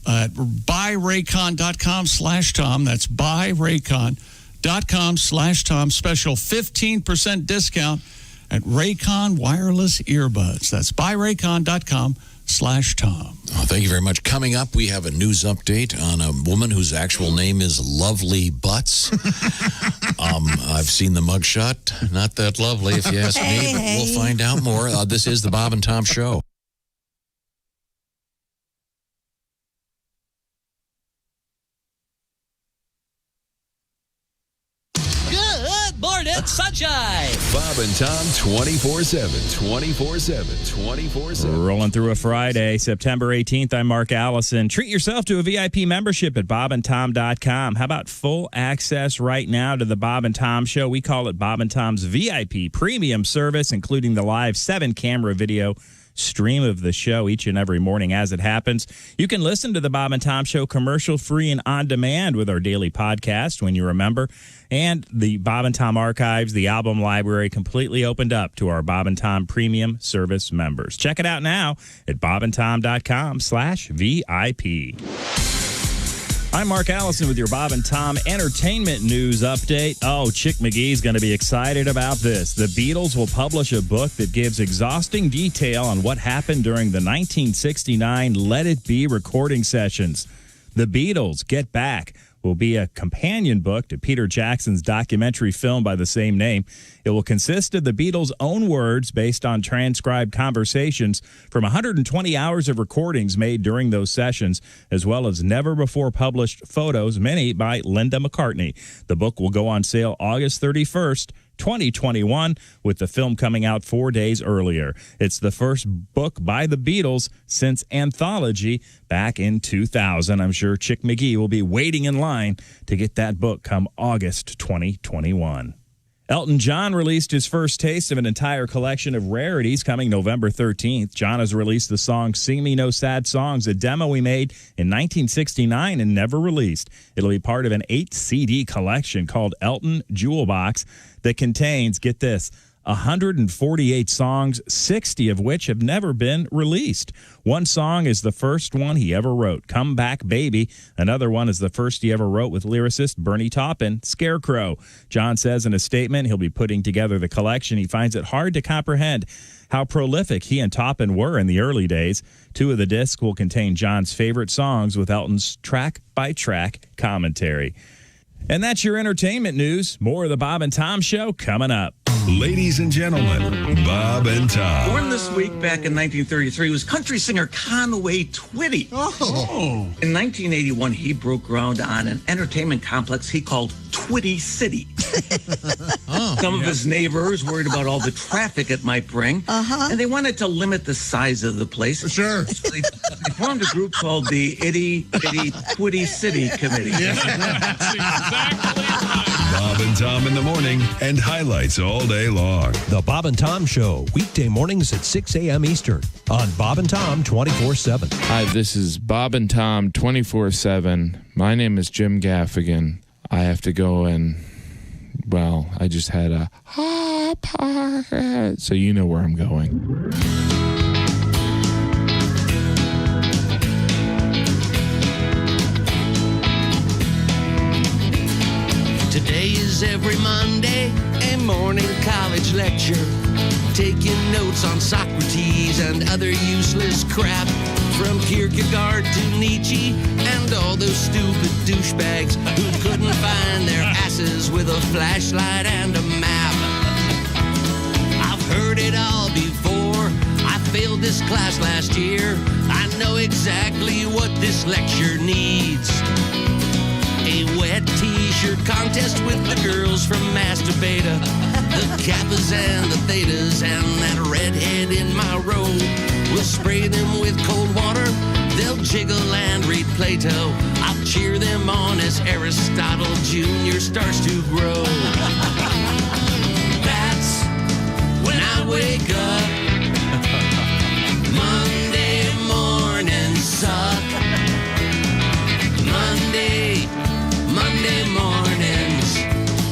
at buyraycon.com/Tom. That's buyraycon.com/Tom. Special 15% discount at Raycon wireless earbuds. That's buyraycon.com/Tom. Oh, thank you very much. Coming up, we have a news update on a woman whose actual name is Lovely Butts. I've seen the mugshot. Not that lovely, if you ask me, but we'll find out more. This is the Bob and Tom Show. Morning sunshine. Bob and Tom 24/7. We're rolling through a Friday, September 18th. I'm Mark Allison. Treat yourself to a VIP membership at bobandtom.com. How about full access right now to the Bob and Tom Show? We call it Bob and Tom's VIP premium service, including the live 7-camera video stream of the show each and every morning as it happens. You can listen to the Bob and Tom Show commercial-free and on demand with our daily podcast when you remember. And the Bob and Tom archives, the album library, completely opened up to our Bob and Tom premium service members. Check it out now at bobandtom.com/VIP. I'm Mark Allison with your Bob and Tom entertainment news update. Oh, Chick McGee's going to be excited about this. The Beatles will publish a book that gives exhausting detail on what happened during the 1969 Let It Be recording sessions. The Beatles Get Back will be a companion book to Peter Jackson's documentary film by the same name. It will consist of the Beatles' own words based on transcribed conversations from 120 hours of recordings made during those sessions, as well as never-before-published photos, many by Linda McCartney. The book will go on sale August 31st, 2021, with the film coming out 4 days earlier. It's the first book by the Beatles since Anthology back in 2000. I'm sure Chick McGee will be waiting in line to get that book come August 2021. Elton John released his first taste of an entire collection of rarities coming November 13th. John has released the song Sing Me No Sad Songs, a demo he made in 1969 and never released. It'll be part of an 8-CD collection called Elton Jewel Box that contains, get this, 148 songs, 60 of which have never been released. One song is the first one he ever wrote, Come Back Baby. Another one is the first he ever wrote with lyricist Bernie Taupin, Scarecrow. John says in a statement he'll be putting together the collection. He finds it hard to comprehend how prolific he and Taupin were in the early days. 2 of the discs will contain John's favorite songs with Elton's track-by-track commentary. And that's your entertainment news. More of the Bob and Tom Show coming up. Ladies and gentlemen, Bob and Tom. Born this week back in 1933 was country singer Conway Twitty. In 1981, he broke ground on an entertainment complex he called Twitty City. Some of his neighbors worried about all the traffic it might bring, and they wanted to limit the size of the place. Sure. So they formed a group called the Itty Bitty Twitty City Committee. That's exactly right. Bob and Tom in the morning and highlights all day long. The Bob and Tom Show, weekday mornings at 6 a.m. Eastern on Bob and Tom 24/7. Hi, this is Bob and Tom 24/7. My name is Jim Gaffigan. I have to go and, well, I just had a so you know where I'm going. Today is every Monday, a morning college lecture. Taking notes on Socrates and other useless crap. From Kierkegaard to Nietzsche and all those stupid douchebags who couldn't find their asses with a flashlight and a map. I've heard it all before. I failed this class last year. I know exactly what this lecture needs. A wet t-shirt contest with the girls from Master Beta, the Kappas and the Thetas, and that redhead in my row. We'll spray them with cold water, they'll jiggle and read Plato. I'll cheer them on as Aristotle Jr. starts to grow. That's when I wake up. Monday mornings suck. Monday mornings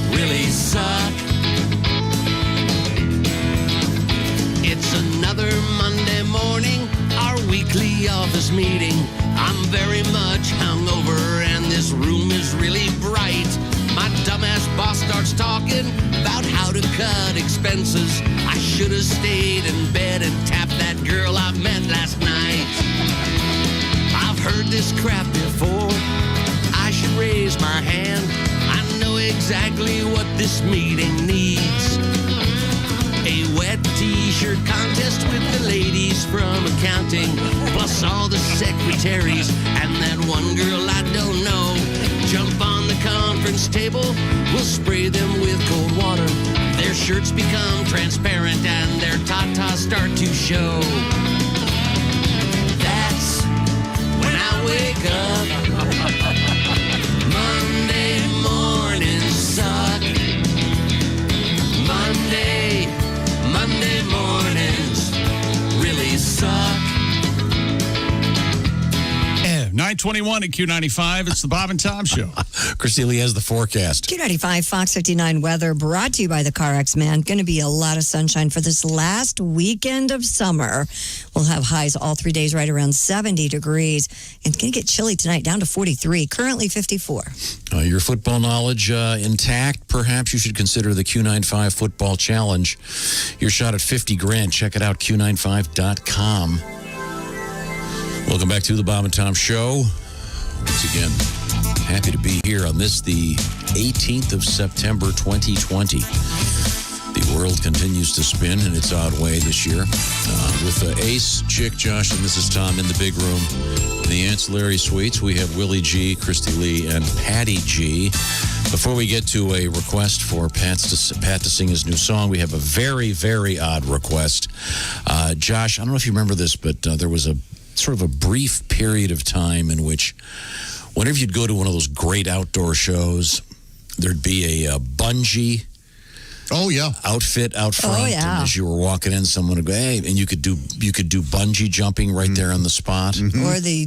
really suck. It's another Monday morning, our weekly office meeting. I'm very much hungover and this room is really bright. My dumbass boss starts talking about how to cut expenses. I should have stayed in bed and tapped that girl I met last night. I've heard this crap before. I should raise my hand. I know exactly what this meeting needs. A wet t-shirt contest with the ladies from accounting, plus all the secretaries and that one girl I don't know. Jump on the conference table, we'll spray them with cold water. Their shirts become transparent and their tatas start to show. That's when I wake up. Monday mornings suck. Monday mornings really suck. 9:21 at Q95. It's the Bob and Tom Show. Christy Lee has the forecast. Q95 Fox 59 weather brought to you by the CarX Man. Going to be a lot of sunshine for this last weekend of summer. We'll have highs all 3 days right around 70 degrees. And it's going to get chilly tonight down to 43, currently 54. Your football knowledge intact? Perhaps you should consider the Q95 Football Challenge. Your shot at $50,000. Check it out, Q95.com. Welcome back to the Bob and Tom Show. Once again, happy to be here on this, the 18th of September, 2020. The world continues to spin in its odd way this year. With Ace, Chick, Josh, and this is Tom in the big room. In the ancillary suites, we have Willie G, Christy Lee, and Patty G. Before we get to a request for Pat to sing his new song, we have a very, very odd request. Josh, I don't know if you remember this, but there was a sort of a brief period of time in which whenever you'd go to one of those great outdoor shows, there'd be a bungee outfit out front. Oh, yeah. And as you were walking in, someone would go, hey, and you could do bungee jumping right there on the spot. Mm-hmm. Or the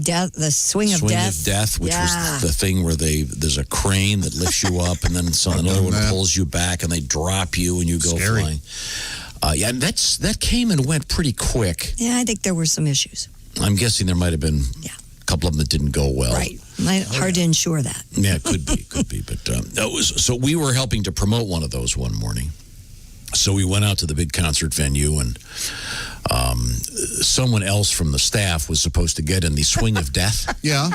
swing of death. Which was the thing where there's a crane that lifts you up and then another one pulls you back and they drop you and you go flying. And that came and went pretty quick. Yeah, I think there were some issues. I'm guessing there might have been a couple of them that didn't go well. Right. Hard to ensure that. Yeah, could be. But so we were helping to promote one of those one morning. So we went out to the big concert venue, and someone else from the staff was supposed to get in the swing of death. Yeah.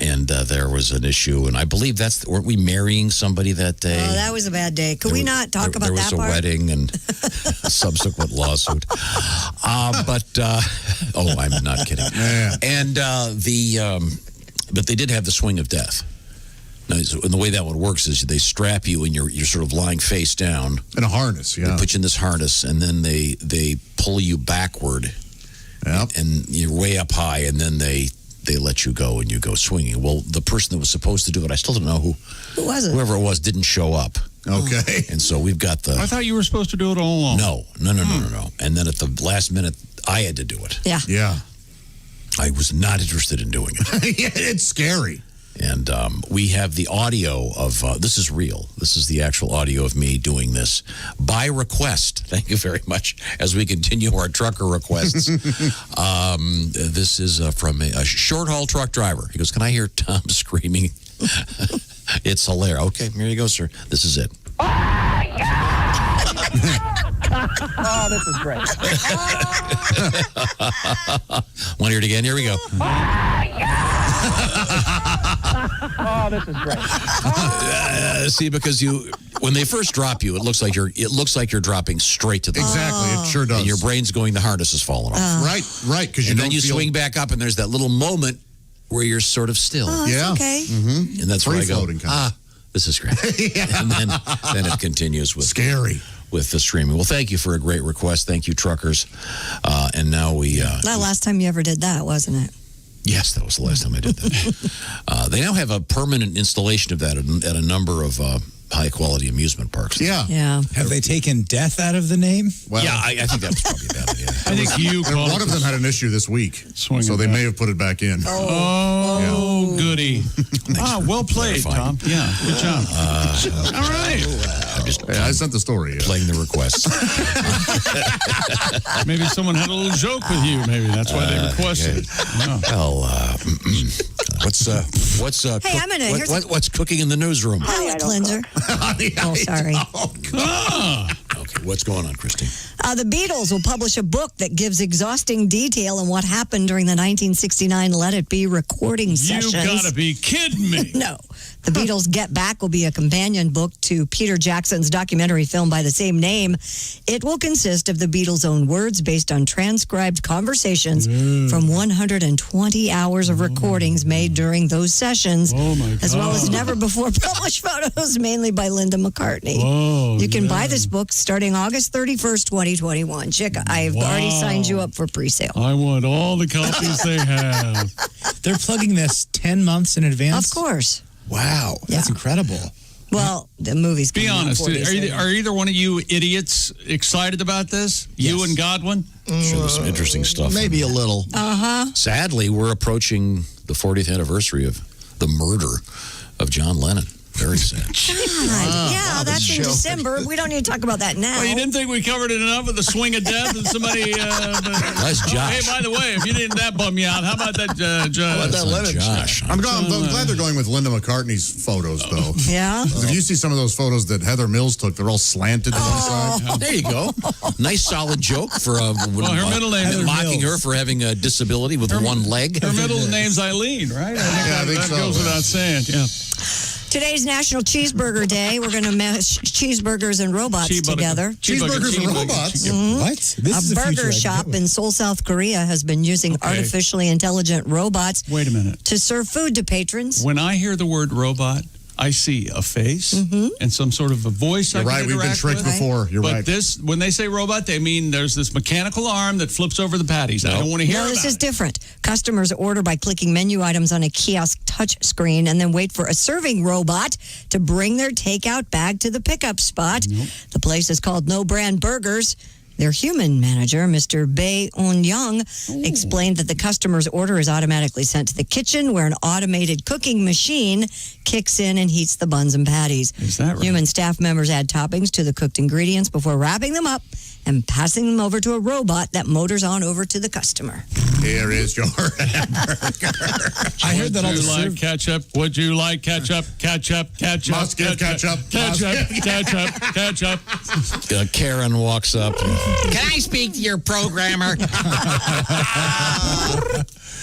And there was an issue, and I believe weren't we marrying somebody that day? Oh, that was a bad day. Could we not talk about that part? There was a wedding and a subsequent lawsuit. I'm not kidding. Yeah. And but they did have the swing of death. Now, and the way that one works is they strap you and you're sort of lying face down in a harness. Yeah, they put you in this harness and then they pull you backward. Yep. And you're way up high, and then they let you go and you go swinging. Well, the person that was supposed to do it, I still don't know who was it. Whoever it was didn't show up. Okay. And so we've got I thought you were supposed to do it all along. No. And then at the last minute, I had to do it. Yeah. Yeah. I was not interested in doing it. Yeah, it's scary. And we have the audio of this is real. This is the actual audio of me doing this by request. Thank you very much. As we continue our trucker requests, this is from a short haul truck driver. He goes, "Can I hear Tom screaming?" It's hilarious. Okay, here you go, sir. This is it. Oh, this is great. Want to hear it again? Here we go. Oh, this is great. See, because when they first drop you, it looks like you're dropping straight to the ground. Exactly, it sure does. And your brain's going, the harness is falling off. Right, because and then you swing back up, and there's that little moment where you're sort of still. Oh, that's okay. Mm-hmm. And that's where I go, kind of. this is great. And then it continues with scary. With the streaming. Well, thank you for a great request. Thank you, truckers. And now we... That last time you ever did that, wasn't it? Yes, that was the last time I did that. They now have a permanent installation of that at a number of high-quality amusement parks. Yeah. Have they taken death out of the name? Well, yeah, I think that was probably a bad idea. I think one of them had an issue this week, so they may have put it back in. Oh, goody. Well played, Tom. Yeah, good job. All right. I sent the story. Playing the requests. Maybe someone had a little joke with you. Maybe that's why they requested it. Well, what's cooking in the newsroom? Palate cleanser. Oh, sorry. Okay, what's going on, Christine? The Beatles will publish a book that gives exhausting detail on what happened during the 1969 Let It Be recording sessions. You gotta be kidding me. No. The Beatles Get Back will be a companion book to Peter Jackson's documentary film by the same name. It will consist of the Beatles' own words based on transcribed conversations from 120 hours of recordings made during those sessions, as well as never before published photos, mainly by Linda McCartney. You can buy this book starting August 31st, 2021. Chick, I've already signed you up for pre-sale. I want all the copies they have. They're plugging this 10 months in advance? Of course. Wow, that's incredible. Well, the movie's Be honest. Are either one of you idiots excited about this? Yes. You and Godwin? Sure, there's some interesting stuff. Maybe a little. Sadly, we're approaching the 40th anniversary of the murder of John Lennon. Very sad. That's in December. We don't need to talk about that now. Well, you didn't think we covered it enough with the swing of death and somebody... That's Josh. Hey, by the way, if you didn't that bum you out, how about that, Josh? How about that Lennon? Josh. I'm glad they're going with Linda McCartney's photos, though. Yeah? If you see some of those photos that Heather Mills took, they're all slanted to one side. There you go. Nice solid joke for her middle name mocking her for having a disability with one leg. Her middle name's Eileen, right? I think that goes without saying. Yeah. Today's National Cheeseburger Day. We're going to mesh cheeseburgers and robots together. Cheeseburgers and robots? What? This is a the future burger I shop get in Seoul, South Korea has been using artificially intelligent robots Wait a minute. to serve food to patrons. When I hear the word robot, I see a face and some sort of a voice. You're I can right. We've been interact tricked with. before. You're But right. this, when they say robot, they mean there's this mechanical arm that flips over the patties. I don't want to hear No, about this is it. different. Customers order by clicking menu items on a kiosk touch screen and then wait for a serving robot to bring their takeout bag to the pickup spot. The place is called No Brand Burgers. Their human manager, Mr. Bae Un-young, explained that the customer's order is automatically sent to the kitchen where an automated cooking machine kicks in and heats the buns and patties. Is that right? Human staff members add toppings to the cooked ingredients before wrapping them up and passing them over to a robot that motors on over to the customer. Here is your hamburger. I heard that all Would the you like ketchup? Would you like ketchup? Ketchup, ketchup, Must get ketchup. ketchup, ketchup, ketchup. Karen walks up. Can I speak to your programmer?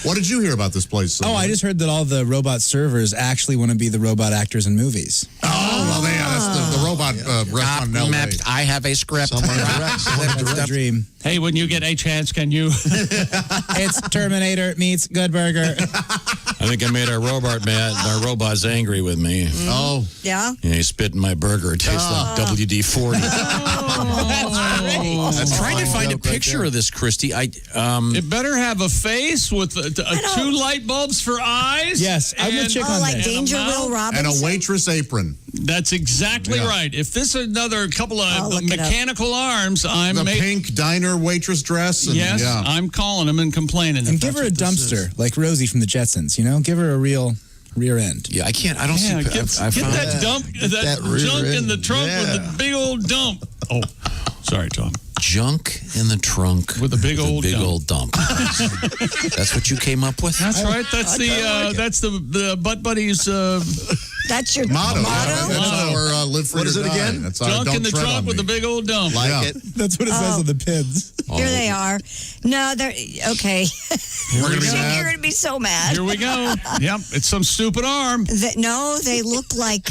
What did you hear about this place? Oh, I just heard that all the robot servers actually want to be the robot actors in movies. Oh, well, that's the robot restaurant in LA. I have a script. That's the dream. Hey, when you get a chance, can you? It's Terminator meets Good Burger. I think I made our robot mad. Our robot's angry with me. Oh. Yeah? Yeah, he spit in my burger. It tastes like WD-40. I'm trying to find a picture of this, Christy. It better have a face with two light bulbs for eyes. Yes, I'm with Chick on like that. Danger Will Robinson? And a waitress apron. That's exactly right. If this is another couple of look it up. mechanical arms, I'm The pink diner waitress dress. And, Yes, yeah. I'm calling them and complaining. And give her a dumpster, like Rosie from the Jetsons, you know? Give her a real rear end. Yeah, I can't. I don't see. Get that dump, that junk in the trunk with the big old dump. Oh, sorry, Tom. Junk in the trunk with a big old dump. That's what you came up with. That's right. That's that's the Butt Buddies. That's your motto. motto? That's our live free. What is it again? That's our Junk don't in the tread trunk on with me. the big old dump. Like it. That's what it says on the pins. Here they are. No, they're okay. We're gonna be You're mad. going to be so mad. Here we go. Yep, it's some stupid arm. No, they look like,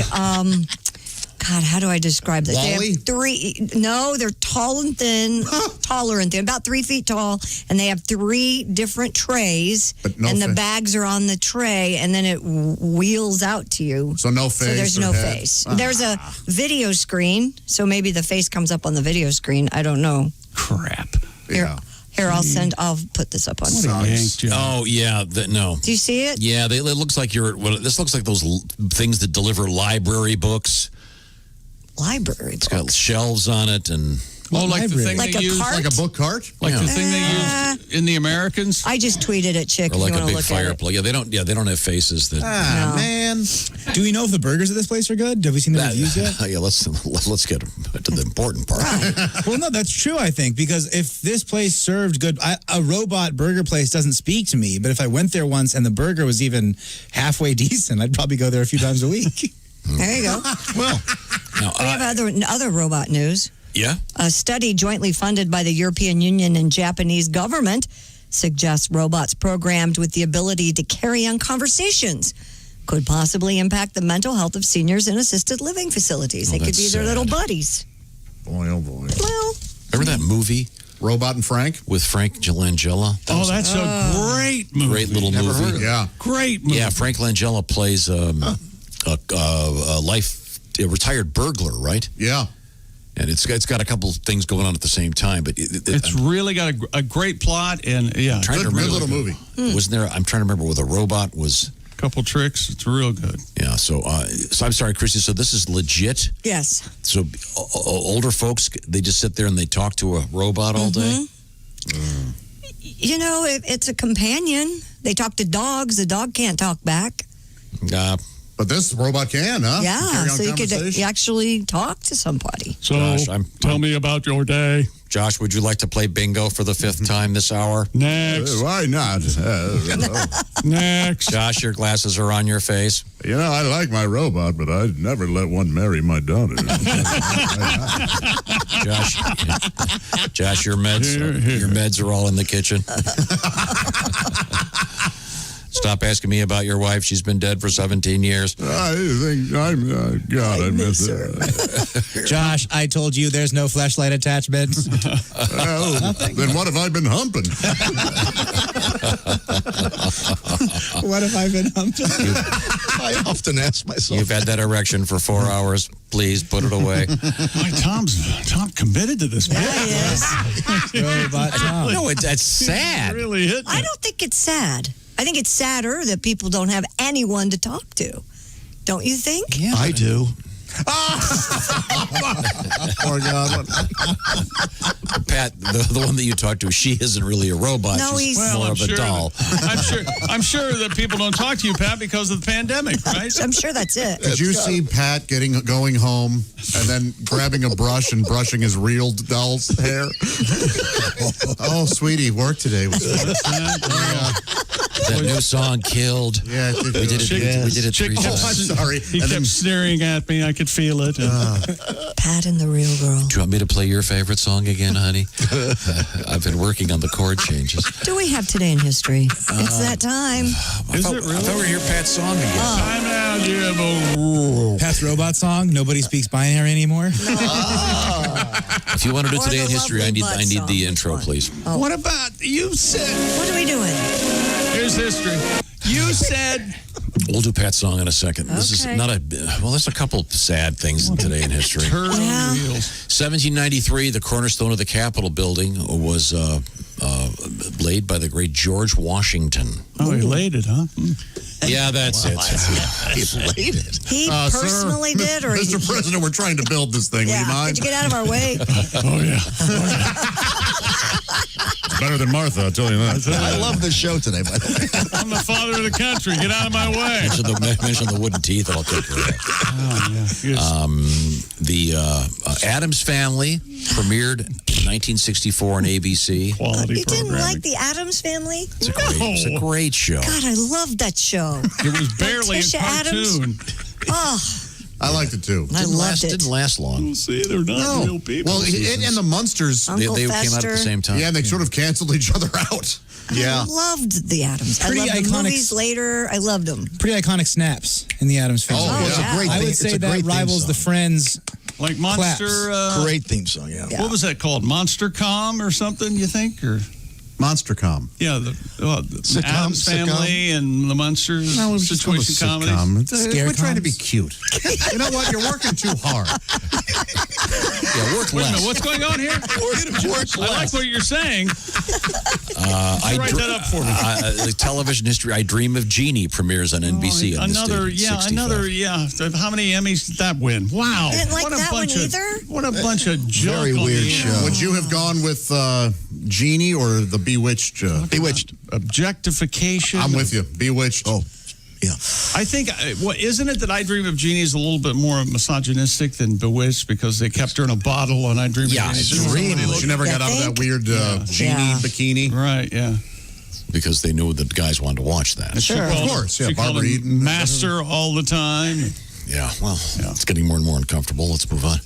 God, how do I describe this? Wall-E? They have they're tall and thin, taller and thin, about 3 feet tall, and they have 3 different trays, But no and the face. bags are on the tray, and then it wheels out to you. So no face. So there's or no head. face. There's a video screen, so maybe the face comes up on the video screen. I don't know. Crap. Yeah. Here, I'll put this up on. Oh yeah, no. Do you see it? Yeah, it looks like this looks like those things that deliver library books. Library. It's got shelves on it and. Oh, like the thing Like they a use, cart? Like a book cart? like the thing they used in the Americans. I just tweeted it, Chick. Or If like you a want to big look at it. fireplace. Yeah, they don't have faces that. No. Man. Do we know if the burgers at this place are good? Have we seen the reviews yet? Yeah, let's get to the important part. Well, no, that's true, I think, because if this place served good, a robot burger place doesn't speak to me, but if I went there once and the burger was even halfway decent, I'd probably go there a few times a week. There you go. Well, now, We have other robot news. yeah. A study jointly funded by the European Union and Japanese government suggests robots programmed with the ability to carry on conversations could possibly impact the mental health of seniors in assisted living facilities. Oh, They could that's be their little sad. buddies. Boy, oh boy. Well, Remember that movie Robot and Frank? with Frank Langella? Oh, that's a great movie. Great little Never movie. heard of it. Yeah. Great movie. Yeah, Frank Langella plays a retired burglar, right? Yeah. And it's got a couple of things going on at the same time, but It's really got a great plot and I'm trying to Good remember. little movie. Wasn't there? I'm trying to remember whether a robot was. couple tricks. It's real good. Yeah. So I'm sorry, Chrissy. So this is legit. yes. So older folks, they just sit there and they talk to a robot all day. You know, it's a companion. They talk to dogs. The dog can't talk back. But this robot can, huh? Yeah, Carry on so you could conversation? actually talk to somebody. So Josh, tell me about your day. Josh, would you like to play bingo for the 5th time this hour? Next. Why not? Next. Josh, your glasses are on your face. You know, I like my robot, but I'd never let one marry my daughter. Josh, your meds are all in the kitchen. Stop asking me about your wife. She's been dead for 17 years. I think God, I miss her. Josh, I told you there's no flashlight attachment. Well, then what have I been humping? What have I been humping? I often ask myself. You've had that erection for 4 hours. Please put it away. Boy, Tom committed to this. Robot Tom. No, that's sad. Really hit me. I don't think it's sad. I think it's sadder that people don't have anyone to talk to. Don't you think? Yeah, I do. Poor God. Pat, the one that you talked to, she isn't really a robot. No, She's he's- more I'm of a sure doll. I'm sure that people don't talk to you, Pat, because of the pandemic, right? I'm sure that's it. Did you see Pat going home and then grabbing a brush and brushing his real doll's hair? Oh, sweetie, work today was That new song killed. Yeah, we did it. Chick- We did it 3 Chick- times. sorry. He And kept then- staring at me. I could feel it. Pat and the real girl. Do you want me to play your favorite song again, honey? I've been working on the chord changes. Do we have today in history? It's that time. Is it I really? thought we were here Pat's song again. Time out, yeah, Pat's robot song. Nobody speaks binary anymore. If you want to do Or today the in history, I Lovely need Butt the song. intro, please. What about you said? What are we doing? Here's history. You said. We'll do Pat's song in a second. This is Okay. not a well. There's a couple sad things today in history. Turd Yeah. on wheels. 1793, the cornerstone of the Capitol building was laid by the great George Washington. Oh, he laid it, huh? Yeah, that's it. He laid it. He personally did, or Mr. President, we're trying to build this thing. Yeah. Would you mind? Could you get out of our way? Oh, yeah. better than Martha, I'll tell you that. I love this show today, by the way. I'm the father of the country. Get out of my way. Mention the wooden teeth, and I'll take care of that. The Addams Family premiered in 1964 on ABC. Quality You didn't like the Addams Family? It's a great show. God, I loved that show. It was barely a Tisha cartoon. Oh, I liked it too. I loved it. Didn't last long. See, they're not real people. Well, and the Munsters, They came out at the same time. yeah, they sort of canceled each other out. Yeah. I loved the Addams. Pretty I loved the iconic- movies later. I loved them. Pretty iconic snaps in the Addams Family. Oh, it's yeah. a great I thing. would It's say a that great theme rivals the song. Friends. Like Monster. Great theme song, yeah. What was that called? Monster Com or something, you think? Or Monstercom. yeah, the Sitcom, Addams Family and the Munsters. No, it was just situation called a comedy. sitcom. We're trying to be cute. You know what? You're working too hard. Yeah, work Wait a less. minute, what's going on here? I like what you're saying. Write that up for me. The television history, I Dream of Jeannie premieres on NBC. on this date, 65. How many Emmys did that win? Wow. I didn't like what a that one bunch of, either. What a bunch of junk. Very on weird the show. air. Would you have gone with Genie or the Bewitched? Bewitched. Objectification. I'm with you. Bewitched. Oh, yeah. I think, isn't it that I Dream of Jeannie is a little bit more misogynistic than Bewitched because they kept her in a bottle on I Dream of Jeannie? She never got out of that weird Genie bikini. Right, yeah. Because they knew that guys wanted to watch that. Sure. Of course, yeah. She called Barbara him Eden. Master all the time. Yeah, well, it's getting more and more uncomfortable. Let's move on.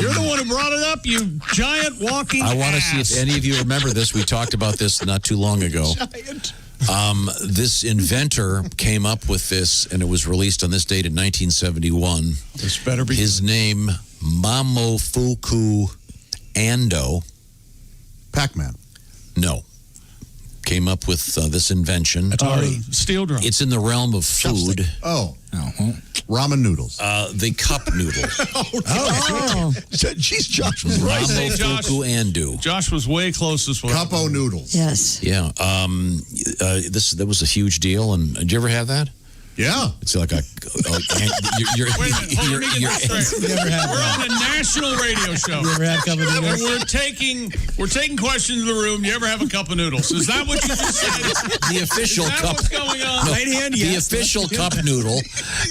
You're the one who brought it up, you giant walking I want to see ass. if any of you remember this. We talked about this not too long ago. This inventor came up with this, and it was released on this date in 1971. This better be His name, Momofuku Ando. Pac-Man. No. Came up with this invention. Atari. Steel drum. It's in the realm of food. Oh. Ramen noodles. The cup noodle. Jeez, Josh was right. Momofuku Ando. Josh was way closest with Cupo noodles. Yes. Yeah. That was a huge deal. And did you ever have that? Yeah. It's like a. You're, Wait a minute, hold on, let me get this straight. You ever had We're that? on a national radio show. You ever had a cup of And noodles? we're taking questions in the room. You ever have a cup of noodles? Is that what you just said? The official Is that cup. what's going on? No, Right hand, the yes. official cup noodle,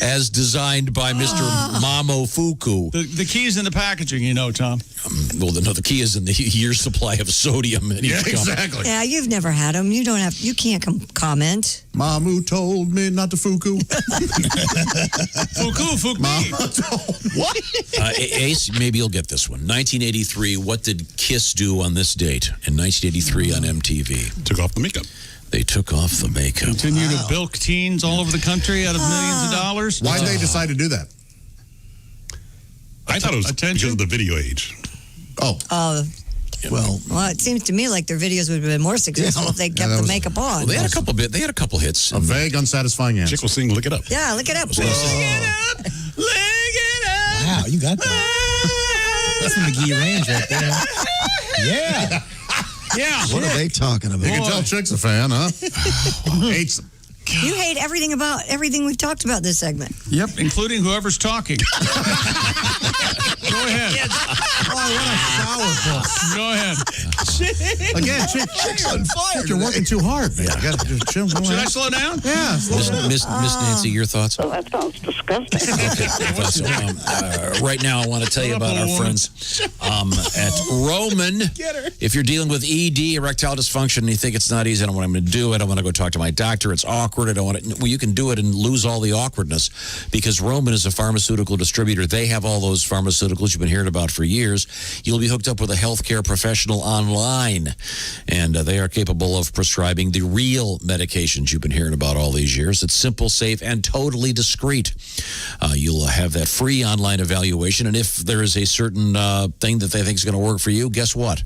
as designed by Mr. Momofuku. The key's in the packaging, you know, Tom. The key is in the year's supply of sodium. In each cup. Exactly. Yeah, you've never had them. You don't have. You can't comment. Mamu told me not to fuku. Fuku me. What? Ace, maybe you'll get this one. 1983, what did Kiss do on this date in 1983 on MTV? Took off the makeup. They took off the makeup. Continue to bilk teens all over the country out of millions of dollars. Why'd they decide to do that? I thought it was Attention? because of the video age. Oh. Well, it seems to me like their videos would have been more successful if they kept that the was- makeup on. Well, they had a couple hits. A vague, unsatisfying answer. Chick will sing "Look It Up." Yeah, look it up. Wow, you got that. That's the McGee range right there. Yeah. Yeah. What are they talking about? You can tell Chick's a fan, huh? Hates them. You hate everything we've talked about this segment. Yep, including whoever's talking. Go ahead. Go ahead. Again, Chick's on fire. You're working too hard, man. You gotta just chill. Should I slow down? Yeah. Miss Nancy, your thoughts? Oh, that sounds disgusting. Right now, I want to tell you about our friends at Roman. If you're dealing with ED, erectile dysfunction, and you think it's not easy, I don't want to do it. I don't want to go talk to my doctor. It's awkward. I don't want to. Well, you can do it and lose all the awkwardness because Roman is a pharmaceutical distributor. They have all those pharmaceuticals you've been hearing about for years. You'll be hooked up with a healthcare professional online, and they are capable of prescribing the real medications you've been hearing about all these years. It's simple, safe, and totally discreet. You'll have that free online evaluation, and if there is a certain thing that they think is going to work for you, guess what?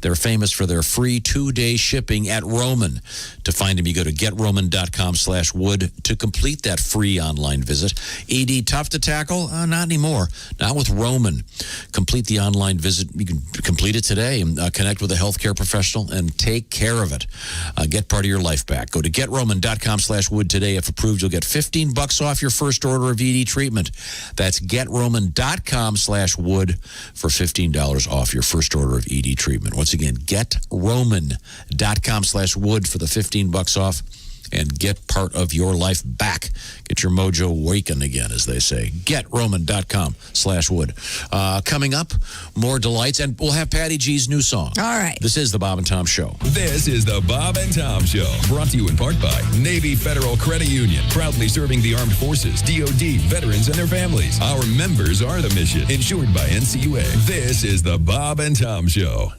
They're famous for their free 2-day shipping at Roman. To find them, you go to GetRoman.com betterhelp.com/wood to complete that free online visit. ED tough to tackle? Not anymore. Not with Roman. Complete the online visit. You can complete it today and connect with a healthcare professional and take care of it. Get part of your life back. Go to getroman.com/wood today. If approved, you'll get $15 off your first order of ED treatment. That's getroman.com/wood for $15 off your first order of ED treatment. Once again, getroman.com/wood for the $15 off and get part of your life back. Get your mojo waking again, as they say. GetRoman.com/wood. Coming up, more delights, and we'll have Patty G's new song. All right. This is the Bob and Tom Show. This is the Bob and Tom Show, brought to you in part by Navy Federal Credit Union, proudly serving the armed forces, DOD, veterans, and their families. Our members are the mission, insured by NCUA. This is the Bob and Tom Show.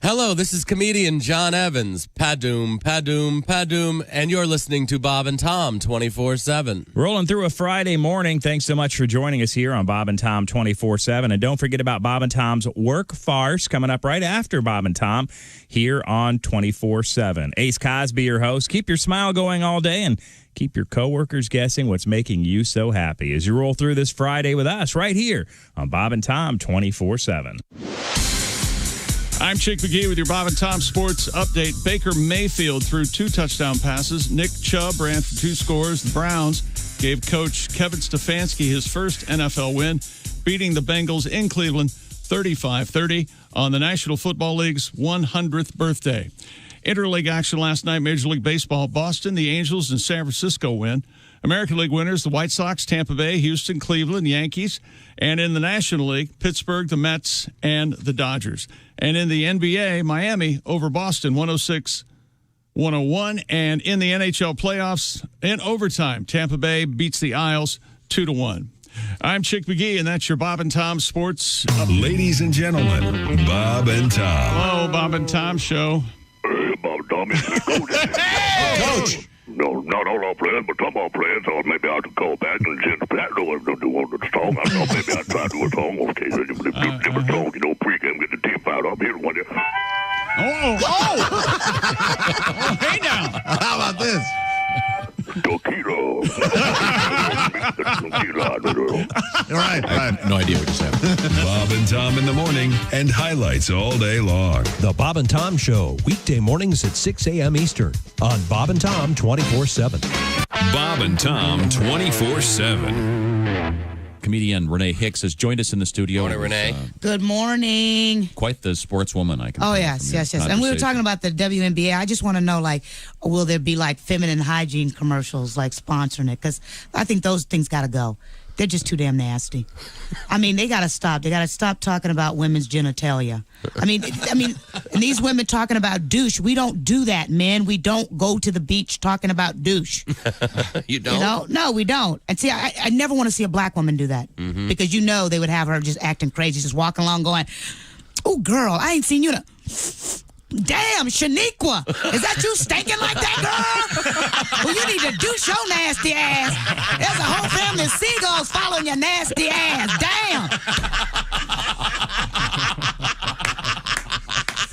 Hello, this is comedian John Evans. Padoom, padoom, padoom, and you're listening to Bob and Tom 24/7. Rolling through a Friday morning. Thanks so much for joining us here on Bob and Tom 24/7. And don't forget about Bob and Tom's Work Farce coming up right after Bob and Tom here on 24/7. Ace Cosby, your host. Keep your smile going all day and keep your coworkers guessing what's making you so happy as you roll through this Friday with us right here on Bob and Tom 24/7. I'm Chick McGee with your Bob and Tom Sports Update. Baker Mayfield threw 2 touchdown passes. Nick Chubb ran for 2 scores. The Browns gave coach Kevin Stefanski his first NFL win, beating the Bengals in Cleveland 35-30 on the National Football League's 100th birthday. Interleague action last night, Major League Baseball, Boston, the Angels, and San Francisco win. American League winners, the White Sox, Tampa Bay, Houston, Cleveland, Yankees. And in the National League, Pittsburgh, the Mets, and the Dodgers. And in the NBA, Miami over Boston, 106-101. And in the NHL playoffs, in overtime, Tampa Bay beats the Isles 2-1. I'm Chick McGee, and that's your Bob and Tom Sports Update. Ladies and gentlemen, Bob and Tom. Hello, Bob and Tom Show. Hey, Bob and Tom, it's Coach. Coach! No, not all our players, but some of our players. So maybe I should call back and since Pat do one of the song, I don't know, maybe I'll try to do a song. Okay, different song, you know, pregame, get the tip out up here. One day. Oh, hey now. How about this? Toquito. All right. I have no idea what just happened. Bob and Tom in the morning and highlights all day long. The Bob and Tom Show, weekday mornings at 6 a.m. Eastern on Bob and Tom 24/7. Bob and Tom 24/7. Comedian Renee Hicks has joined us in the studio. Morning, Renee. Good morning. Quite the sportswoman, I can Oh, tell yes, from your yes, yes. And we were talking about the WNBA. I just want to know, like, will there be, like, feminine hygiene commercials, like, sponsoring it? Because I think those things got to go. They're just too damn nasty. I mean, they got to stop. They got to stop talking about women's genitalia. I mean, and these women talking about douche. We don't do that, men. We don't go to the beach talking about douche. You don't? You know? No, we don't. And see, I never want to see a black woman do that. Mm-hmm. Because you know they would have her just acting crazy, just walking along going, oh, girl, I ain't seen you in a... Damn, Shaniqua, is that you stinking like that, girl? Well, you need to douche your nasty ass. There's a whole family of seagulls following your nasty ass. Damn.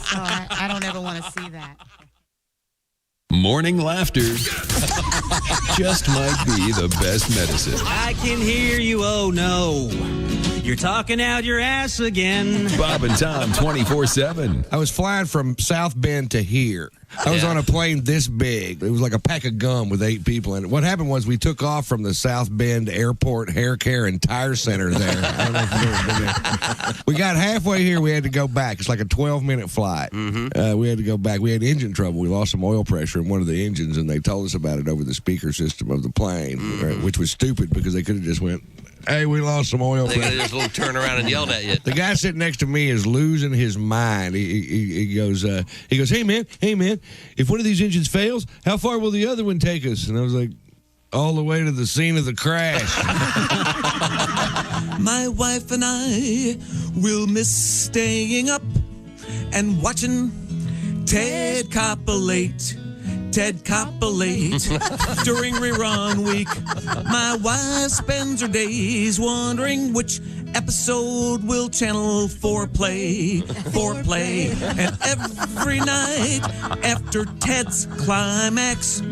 So I don't ever want to see that. Morning laughter just might be the best medicine. I can hear you, oh no. You're talking out your ass again. Bob and Tom 24/7. I was flying from South Bend to here. I was on a plane this big. It was like a pack of gum with 8 people in it. What happened was we took off from the South Bend Airport Hair Care and Tire Center there. I don't know if you've ever been there. We got halfway here. We had to go back. It's like a 12-minute flight. We had to go back. We had engine trouble. We lost some oil pressure in one of the engines, and they told us about it over the speaker system of the plane, which was stupid because they could have just went, hey, we lost some oil They pressure. could have just turned around and yelled at you. The guy sitting next to me is losing his mind. He goes, hey man, if one of these engines fails, how far will the other one take us? And I was like, all the way to the scene of the crash. My wife and I will miss staying up and watching Ted Copulate. Ted Copulate during rerun week. My wife spends her days wondering which episode will Channel 4 play. And every night after Ted's climax,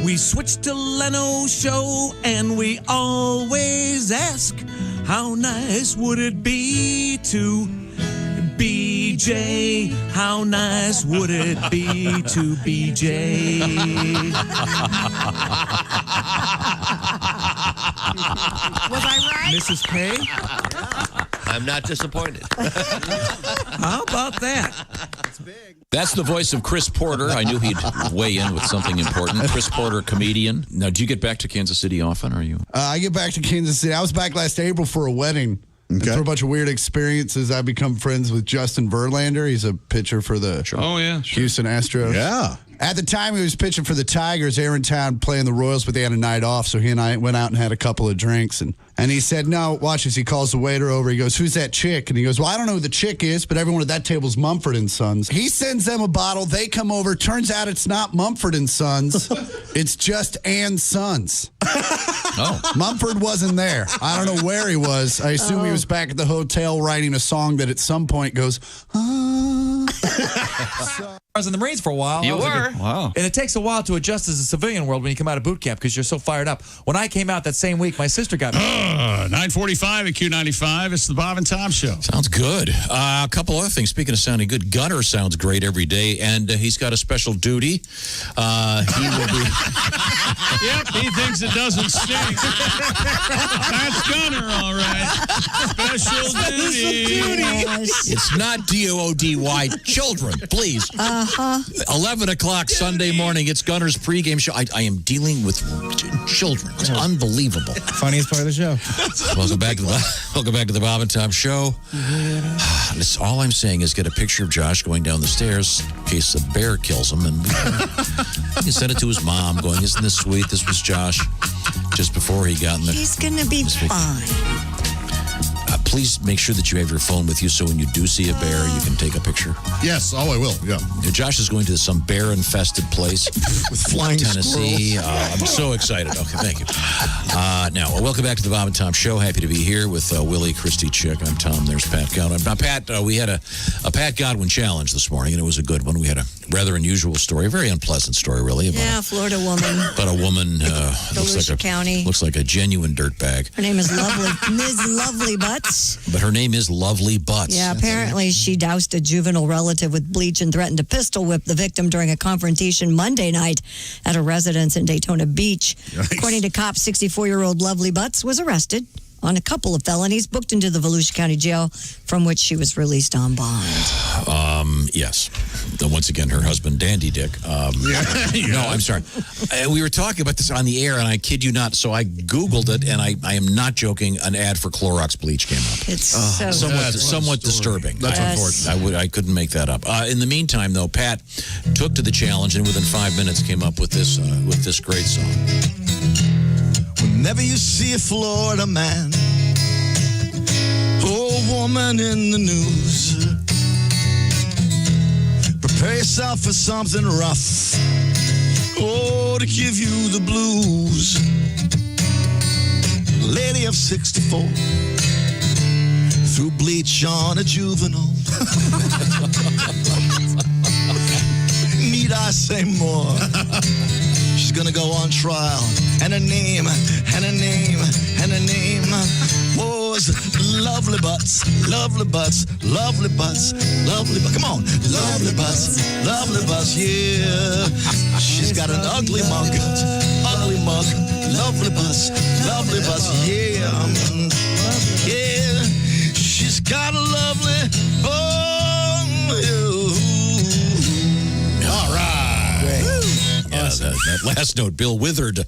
we switch to Leno's show and we always ask, how nice would it be to BJ? How nice would it be to BJ? Was I right? Mrs. K? I'm not disappointed. How about that? That's the voice of Chris Porter. I knew he'd weigh in with something important. Chris Porter, comedian. Now, do you get back to Kansas City often? Or are you? I get back to Kansas City. I was back last April for a wedding. And through a bunch of weird experiences, I become friends with Justin Verlander. He's a pitcher for the Houston Astros. Yeah. At the time, he was pitching for the Tigers. They were in town playing the Royals, but they had a night off, so he and I went out and had a couple of drinks. And he said, no, watch this. He calls the waiter over. He goes, who's that chick? And he goes, well, I don't know who the chick is, but everyone at that table's Mumford & Sons. He sends them a bottle. They come over. Turns out it's not Mumford & Sons. It's just Ann Sons. Mumford wasn't there. I don't know where he was. I assume he was back at the hotel writing a song that at some point goes, I was in the Marines for a while. You were? Wow. And it takes a while to adjust as a civilian world when you come out of boot camp because you're so fired up. When I came out that same week, my sister got me. 9:45 at Q95. It's the Bob and Tom Show. Sounds good. A couple other things. Speaking of sounding good, Gunner sounds great every day, and he's got a special duty. He will be. Yep, he thinks it doesn't stink. That's Gunner, all right. Special duty. It's not DOODY. Children, please. 11 o'clock Sunday morning. It's Gunner's pregame show. I am dealing with children. It's unbelievable. Funniest part of the show. Welcome back to the Bob and Tom Show. That's all I'm saying is get a picture of Josh going down the stairs in case a bear kills him, and we can send it to his mom. Going, isn't this sweet? This was Josh just before he got in the. He's gonna be fine. Please make sure that you have your phone with you so when you do see a bear, you can take a picture. Yes, I will. Yeah. Josh is going to some bear-infested place with flying Tennessee. I'm so excited. Okay, thank you. Now, welcome back to the Bob and Tom Show. Happy to be here with Willie, Christy, Chick. I'm Tom. There's Pat Godwin. Now, Pat, we had a Pat Godwin challenge this morning, and it was a good one. We had a rather unusual story, a very unpleasant story, really. About Florida woman. About a woman Volusia County. Looks like a genuine dirtbag. Her name is Ms. Lovely Butts. But her name is Lovely Butts. Yeah, apparently she doused a juvenile relative with bleach and threatened to pistol whip the victim during a confrontation Monday night at a residence in Daytona Beach. Yikes. According to cops, 64-year-old Lovely Butts was arrested on a couple of felonies, booked into the Volusia County Jail, from which she was released on bond. Yes. Once again, her husband, Dandy Dick. No, I'm sorry. We were talking about this on the air, and I kid you not, so I Googled it, and I am not joking, an ad for Clorox bleach came up. It's somewhat disturbing. That's unfortunate. I couldn't make that up. In the meantime, though, Pat took to the challenge, and within 5 minutes came up with this great song. Whenever you see a Florida man or a woman in the news, prepare yourself for something rough, to give you the blues. Lady of 64 threw bleach on a juvenile. Need I say more? She's gonna go on trial, and her name, was lovely butts, lovely butts, lovely butts, lovely butts. Come on, lovely butts, yeah. She's got an ugly mug, lovely butts, yeah. Yeah, she's got a lovely, All right. Yeah, that last note, Bill withered.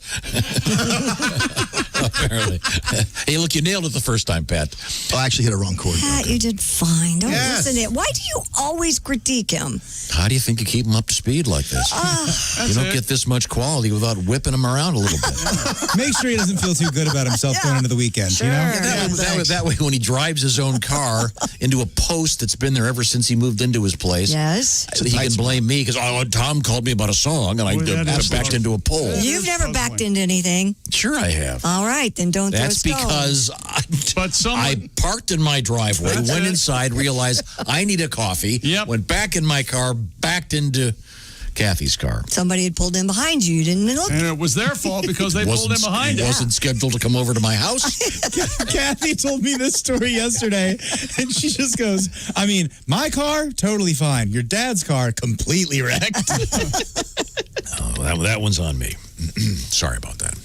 Apparently. Hey, look, you nailed it the first time, Pat. Oh, I actually hit a wrong chord. Pat, you did fine. Don't listen to it. Why do you always critique him? How do you think you keep him up to speed like this? You don't get this much quality without whipping him around a little bit. Make sure he doesn't feel too good about himself going into the weekend. You know? That way, when he drives his own car into a post that's been there ever since he moved into his place, yes, so he can blame me because Tom called me about a song and I backed into a pole. You've never backed into anything. Sure, I have. All right, then don't. That's because I parked in my driveway, went inside, realized I need a coffee, went back in my car, backed into Kathy's car. Somebody had pulled in behind you. You didn't look. And it was their fault because they pulled in behind you. Wasn't scheduled to come over to my house. Kathy told me this story yesterday, and she just goes, I mean, my car, totally fine. Your dad's car, completely wrecked. That one's on me. Sorry about that.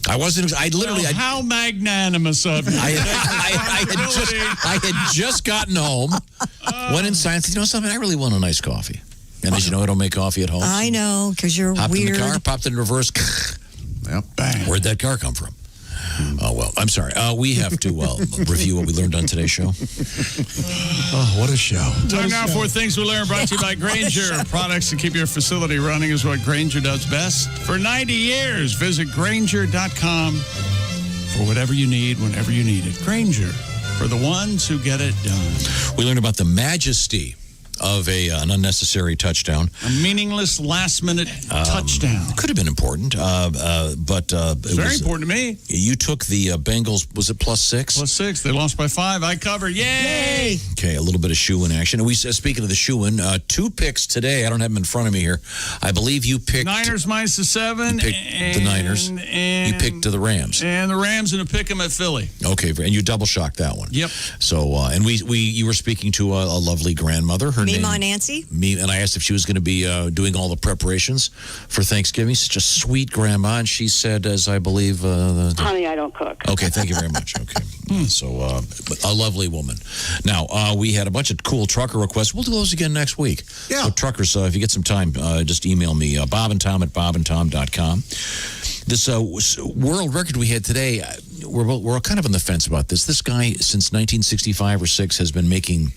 I wasn't. I literally. How magnanimous of you! I had just gotten home, went inside, and said, "You know something? I really want a nice coffee." And as you know, I don't make coffee at home. I know because you're hopped weird. in the car, popped it in reverse. Yep. Bang. Where'd that car come from? Oh well, I'm sorry. We have to review what we learned on today's show. Oh, what a show! Time now for Things We Learned, brought to you by Grainger. Products to keep your facility running is what Grainger does best. For 90 years, visit Grainger.com for whatever you need, whenever you need it. Grainger, for the ones who get it done. We learned about the majesty of an unnecessary touchdown. A meaningless last-minute touchdown. Could have been important, but it's very important to me. You took the Bengals, was it +6? +6. They lost by 5. I covered. Yay! Okay, a little bit of shoe-in action. And speaking of the shoe-in, 2 picks today. I don't have them in front of me here. I believe you picked... Niners -7. You picked the Niners. You picked the Rams. And the Rams and a pick 'em at Philly. Okay, and you double-shocked that one. Yep. So, and you were speaking to a lovely grandmother. Her name... Nancy? And I asked if she was going to be doing all the preparations for Thanksgiving. Such a sweet grandma. And she said, as I believe... Honey, I don't cook. Okay, thank you very much. Okay. So, a lovely woman. Now, we had a bunch of cool trucker requests. We'll do those again next week. Yeah. So, truckers, if you get some time, just email me, bobandtom@bobandtom.com. This world record we had today, we're kind of on the fence about this. This guy, since 1965 or 6, has been making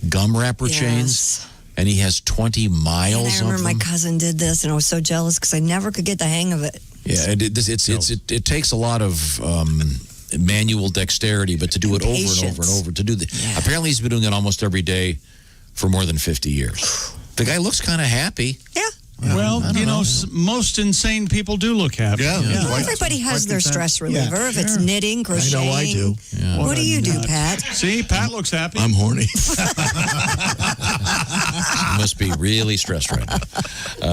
gum wrapper chains, and he has 20 miles I remember my cousin did this, and I was so jealous because I never could get the hang of it. Yeah, it takes a lot of manual dexterity, but to do it over and over and over, apparently he's been doing it almost every day for more than 50 years. The guy looks kind of happy. Yeah. Well, you know, most insane people do look happy. Yeah. Everybody has their stress reliever. If it's knitting, crocheting. I know I do. Yeah. What do you do, Pat? See, Pat looks happy. I'm horny. You must be really stressed right now.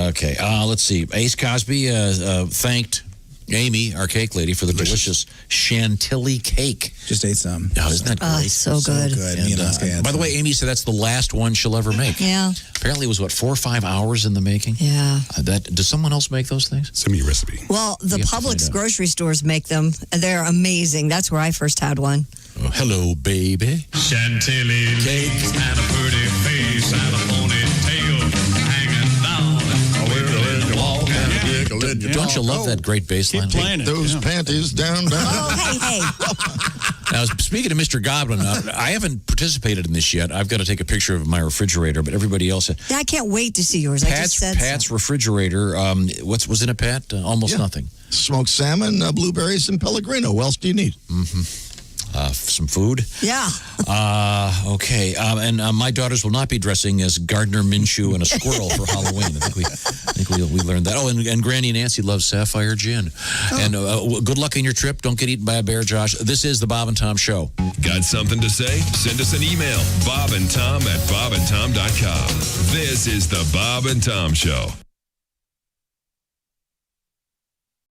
Okay, let's see. Ace Cosby thanked Amy, our cake lady, for the delicious chantilly cake. Just ate some. Oh, isn't that great? So good. And, by the way, Amy said that's the last one she'll ever make. Yeah. Apparently it was, 4 or 5 hours in the making? Yeah. Does someone else make those things? Send me your recipe. Well, the Publix grocery stores make them. They're amazing. That's where I first had one. Oh, hello, baby. Chantilly cake and a pretty face and a ponytail hanging down. Don't you love that great bass line? Take those panties down. Oh, hey. Now, speaking of Mr. Goblin, I haven't participated in this yet. I've got to take a picture of my refrigerator, but everybody else... Yeah, I can't wait to see yours. Pat's refrigerator, what was in it, Pat? Almost nothing. Smoked salmon, blueberries, and Pellegrino. What else do you need? Some food. Yeah. Okay. And my daughters will not be dressing as Gardner Minshew and a squirrel for Halloween. I think we learned that. Oh, and Granny Nancy loves Sapphire Gin. Oh. And good luck on your trip. Don't get eaten by a bear, Josh. This is the Bob and Tom Show. Got something to say? Send us an email. bobandtom@bobandtom.com. This is the Bob and Tom Show.